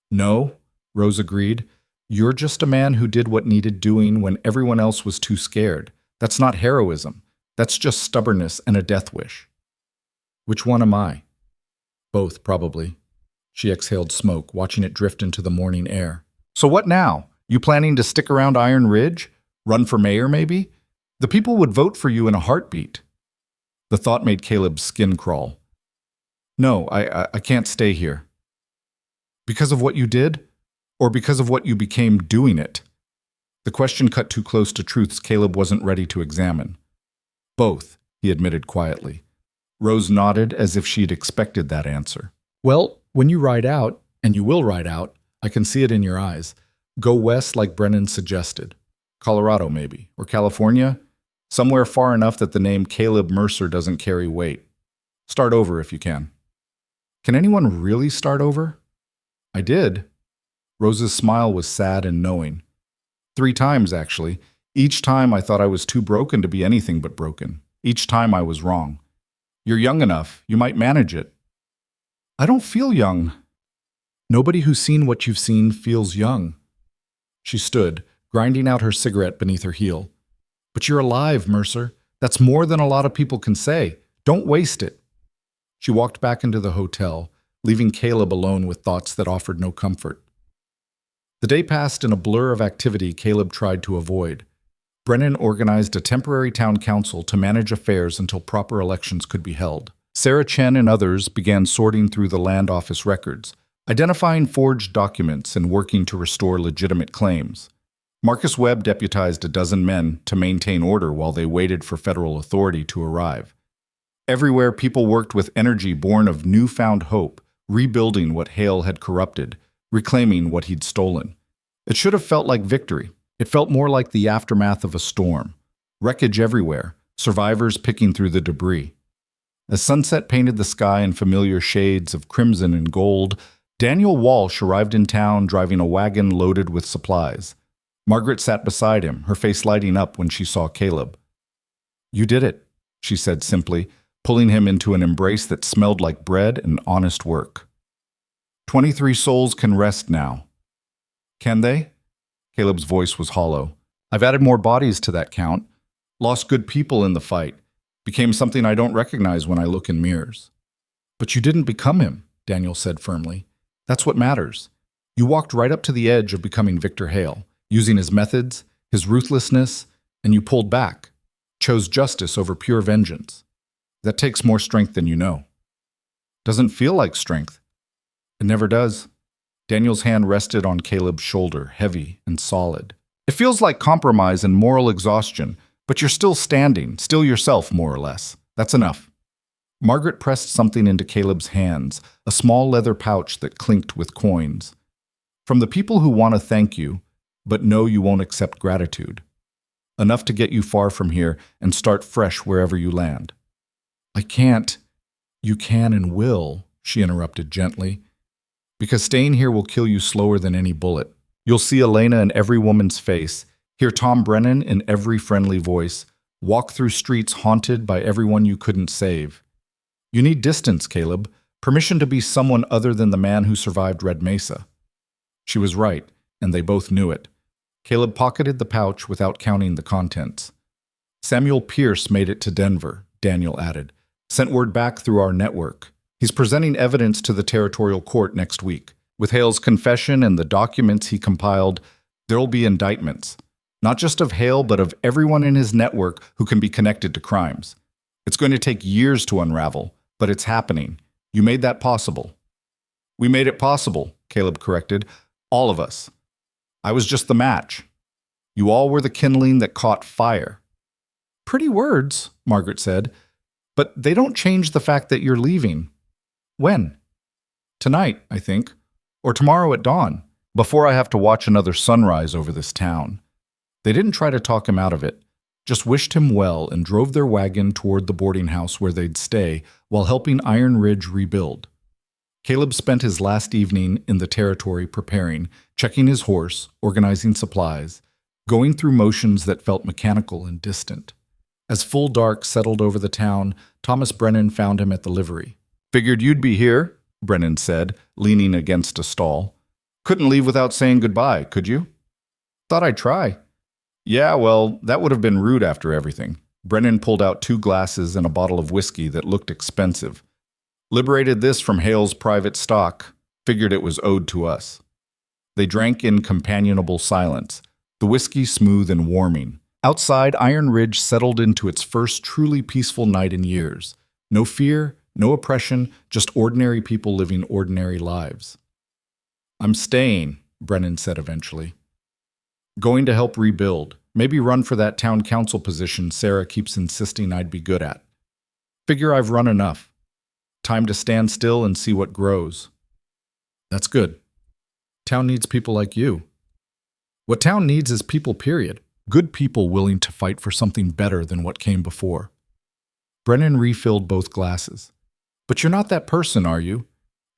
"No," Rose agreed. "You're just a man who did what needed doing when everyone else was too scared. That's not heroism. That's just stubbornness and a death wish." "Which one am I?" "Both, probably." She exhaled smoke, watching it drift into the morning air. "So what now? You planning to stick around Iron Ridge? Run for mayor, maybe? The people would vote for you in a heartbeat." The thought made Caleb's skin crawl. "No, I can't stay here." "Because of what you did? Or because of what you became doing it?" The question cut too close to truths Caleb wasn't ready to examine. "Both," he admitted quietly. Rose nodded as if she'd expected that answer. "Well, when you ride out, and you will ride out, I can see it in your eyes. Go west like Brennan suggested. Colorado, maybe. Or California. Somewhere far enough that the name Caleb Mercer doesn't carry weight. Start over if you can." "Can anyone really start over?" "I did." Rose's smile was sad and knowing. 3 times, actually. Each time I thought I was too broken to be anything but broken. Each time I was wrong. "You're young enough. You might manage it." "I don't feel young." "Nobody who's seen what you've seen feels young." She stood, grinding out her cigarette beneath her heel. "But you're alive, Mercer. That's more than a lot of people can say. Don't waste it." She walked back into the hotel, leaving Caleb alone with thoughts that offered no comfort. The day passed in a blur of activity Caleb tried to avoid. Brennan organized a temporary town council to manage affairs until proper elections could be held. Sarah Chen and others began sorting through the land office records, identifying forged documents and working to restore legitimate claims. Marcus Webb deputized a dozen men to maintain order while they waited for federal authority to arrive. Everywhere, people worked with energy born of newfound hope, rebuilding what Hale had corrupted, reclaiming what he'd stolen. It should have felt like victory. It felt more like the aftermath of a storm. Wreckage everywhere, survivors picking through the debris. As sunset painted the sky in familiar shades of crimson and gold, Daniel Walsh arrived in town driving a wagon loaded with supplies. Margaret sat beside him, her face lighting up when she saw Caleb. "You did it," she said simply, pulling him into an embrace that smelled like bread and honest work. 23 souls can rest now." "Can they?" Caleb's voice was hollow. "I've added more bodies to that count. Lost good people in the fight. Became something I don't recognize when I look in mirrors." "But you didn't become him," Daniel said firmly. "That's what matters. You walked right up to the edge of becoming Victor Hale, using his methods, his ruthlessness, and you pulled back, chose justice over pure vengeance. That takes more strength than you know." "Doesn't feel like strength." "It never does." Daniel's hand rested on Caleb's shoulder, heavy and solid. "It feels like compromise and moral exhaustion, but you're still standing, still yourself, more or less. That's enough." Margaret pressed something into Caleb's hands, a small leather pouch that clinked with coins. "From the people who want to thank you, but know you won't accept gratitude. Enough to get you far from here and start fresh wherever you land." "I can't." "You can and will," she interrupted gently. "Because staying here will kill you slower than any bullet. You'll see Elena in every woman's face, hear Tom Brennan in every friendly voice, walk through streets haunted by everyone you couldn't save. You need distance, Caleb, permission to be someone other than the man who survived Red Mesa." She was right, and they both knew it. Caleb pocketed the pouch without counting the contents. "Samuel Pierce made it to Denver," Daniel added. "Sent word back through our network. He's presenting evidence to the territorial court next week. With Hale's confession and the documents he compiled, there'll be indictments. Not just of Hale, but of everyone in his network who can be connected to crimes. It's going to take years to unravel, but it's happening. You made that possible. We made it possible, Caleb corrected. All of us. I was just the match. You all were the kindling that caught fire. Pretty words, Margaret said, but they don't change the fact that you're leaving. When? Tonight, I think, or tomorrow at dawn, before I have to watch another sunrise over this town. They didn't try to talk him out of it, just wished him well and drove their wagon toward the boarding house where they'd stay while helping Iron Ridge rebuild. Caleb spent his last evening in the territory preparing, checking his horse, organizing supplies, going through motions that felt mechanical and distant. As full dark settled over the town, Thomas Brennan found him at the livery. "Figured you'd be here," Brennan said, leaning against a stall. "Couldn't leave without saying goodbye, could you?" "Thought I'd try." "Yeah, well, that would have been rude after everything." Brennan pulled out 2 glasses and a bottle of whiskey that looked expensive. "Liberated this from Hale's private stock. Figured it was owed to us." They drank in companionable silence, the whiskey smooth and warming. Outside, Iron Ridge settled into its first truly peaceful night in years. No fear, no oppression, just ordinary people living ordinary lives. "I'm staying," Brennan said eventually. "Going to help rebuild. Maybe run for that town council position Sarah keeps insisting I'd be good at. Figure I've run enough. Time to stand still and see what grows." "That's good. Town needs people like you." "What town needs is people, period. Good people willing to fight for something better than what came before." Brennan refilled both glasses. "But you're not that person, are you?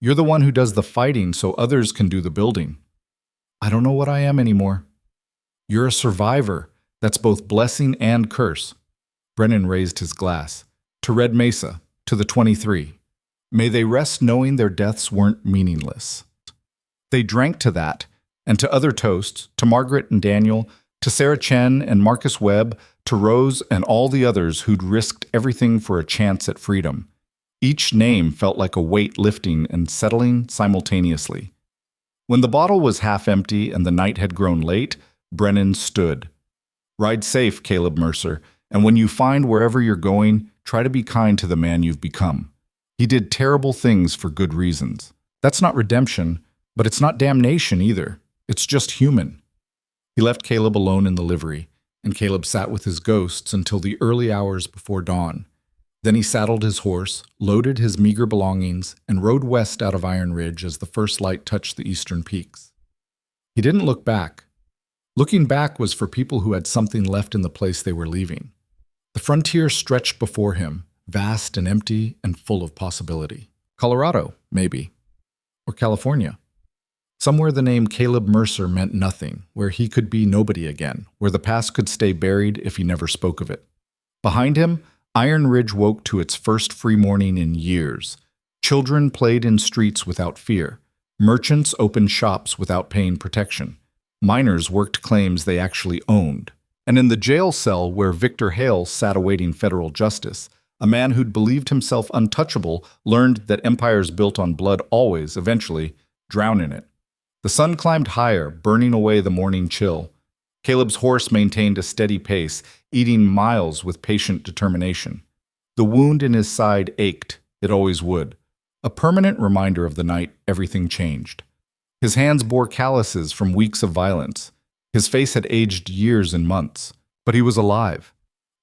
You're the one who does the fighting so others can do the building." "I don't know what I am anymore." "You're a survivor. That's both blessing and curse." Brennan raised his glass. "To Red Mesa, to the 23. May they rest knowing their deaths weren't meaningless." They drank to that, and to other toasts, to Margaret and Daniel, to Sarah Chen and Marcus Webb, to Rose and all the others who'd risked everything for a chance at freedom. Each name felt like a weight lifting and settling simultaneously. When the bottle was half empty and the night had grown late, Brennan stood. "Ride safe, Caleb Mercer, and when you find wherever you're going, try to be kind to the man you've become. He did terrible things for good reasons. That's not redemption, but it's not damnation either. It's just human." He left Caleb alone in the livery, and Caleb sat with his ghosts until the early hours before dawn. Then he saddled his horse, loaded his meager belongings, and rode west out of Iron Ridge as the first light touched the eastern peaks. He didn't look back. Looking back was for people who had something left in the place they were leaving. The frontier stretched before him, vast and empty and full of possibility. Colorado, maybe. Or California. Somewhere the name Caleb Mercer meant nothing, where he could be nobody again, where the past could stay buried if he never spoke of it. Behind him, Iron Ridge woke to its first free morning in years. Children played in streets without fear. Merchants opened shops without paying protection. Miners worked claims they actually owned. And in the jail cell where Victor Hale sat awaiting federal justice, a man who'd believed himself untouchable learned that empires built on blood always, eventually, drown in it. The sun climbed higher, burning away the morning chill. Caleb's horse maintained a steady pace, eating miles with patient determination. The wound in his side ached, it always would. A permanent reminder of the night everything changed. His hands bore calluses from weeks of violence. His face had aged years and months, but he was alive.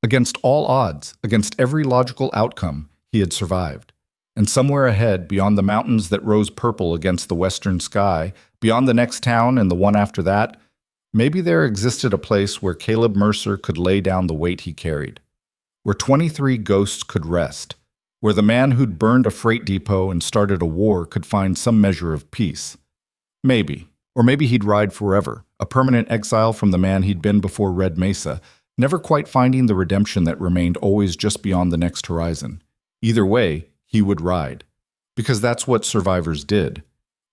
Against all odds, against every logical outcome, he had survived. And somewhere ahead, beyond the mountains that rose purple against the western sky, beyond the next town and the one after that, maybe there existed a place where Caleb Mercer could lay down the weight he carried, where 23 ghosts could rest, where the man who'd burned a freight depot and started a war could find some measure of peace. Maybe. Or maybe he'd ride forever, a permanent exile from the man he'd been before Red Mesa, never quite finding the redemption that remained always just beyond the next horizon. Either way, he would ride. Because that's what survivors did.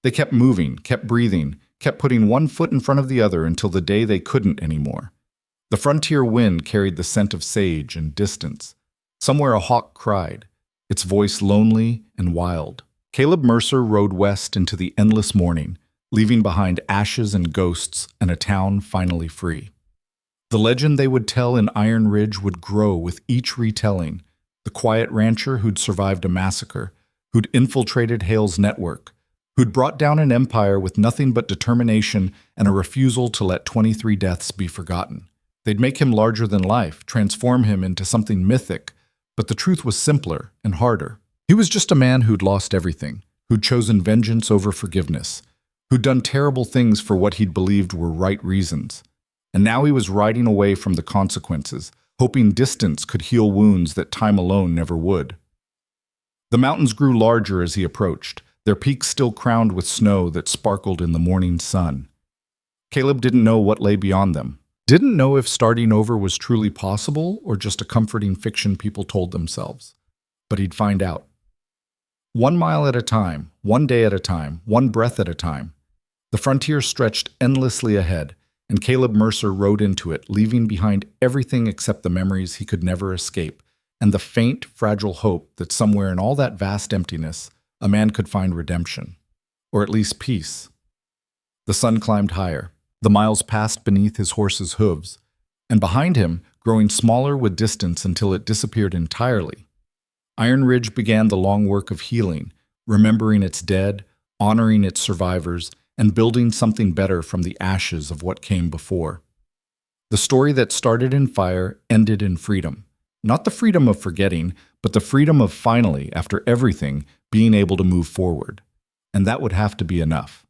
They kept moving, kept breathing, kept putting one foot in front of the other until the day they couldn't anymore. The frontier wind carried the scent of sage and distance. Somewhere a hawk cried, its voice lonely and wild. Caleb Mercer rode west into the endless morning, leaving behind ashes and ghosts and a town finally free. The legend they would tell in Iron Ridge would grow with each retelling. The quiet rancher who'd survived a massacre, who'd infiltrated Hale's network, who'd brought down an empire with nothing but determination and a refusal to let 23 deaths be forgotten. They'd make him larger than life, transform him into something mythic, but the truth was simpler and harder. He was just a man who'd lost everything, who'd chosen vengeance over forgiveness, who'd done terrible things for what he'd believed were right reasons. And now he was riding away from the consequences, hoping distance could heal wounds that time alone never would. The mountains grew larger as he approached, their peaks still crowned with snow that sparkled in the morning sun. Caleb didn't know what lay beyond them, didn't know if starting over was truly possible or just a comforting fiction people told themselves. But he'd find out. 1 mile at a time, 1 day at a time, 1 breath at a time. The frontier stretched endlessly ahead, and Caleb Mercer rode into it, leaving behind everything except the memories he could never escape, and the faint, fragile hope that somewhere in all that vast emptiness, a man could find redemption, or at least peace. The sun climbed higher. The miles passed beneath his horse's hooves, and behind him, growing smaller with distance until it disappeared entirely. Iron Ridge began the long work of healing, remembering its dead, honoring its survivors, and building something better from the ashes of what came before. The story that started in fire ended in freedom. Not the freedom of forgetting, but the freedom of finally, after everything, being able to move forward. And that would have to be enough.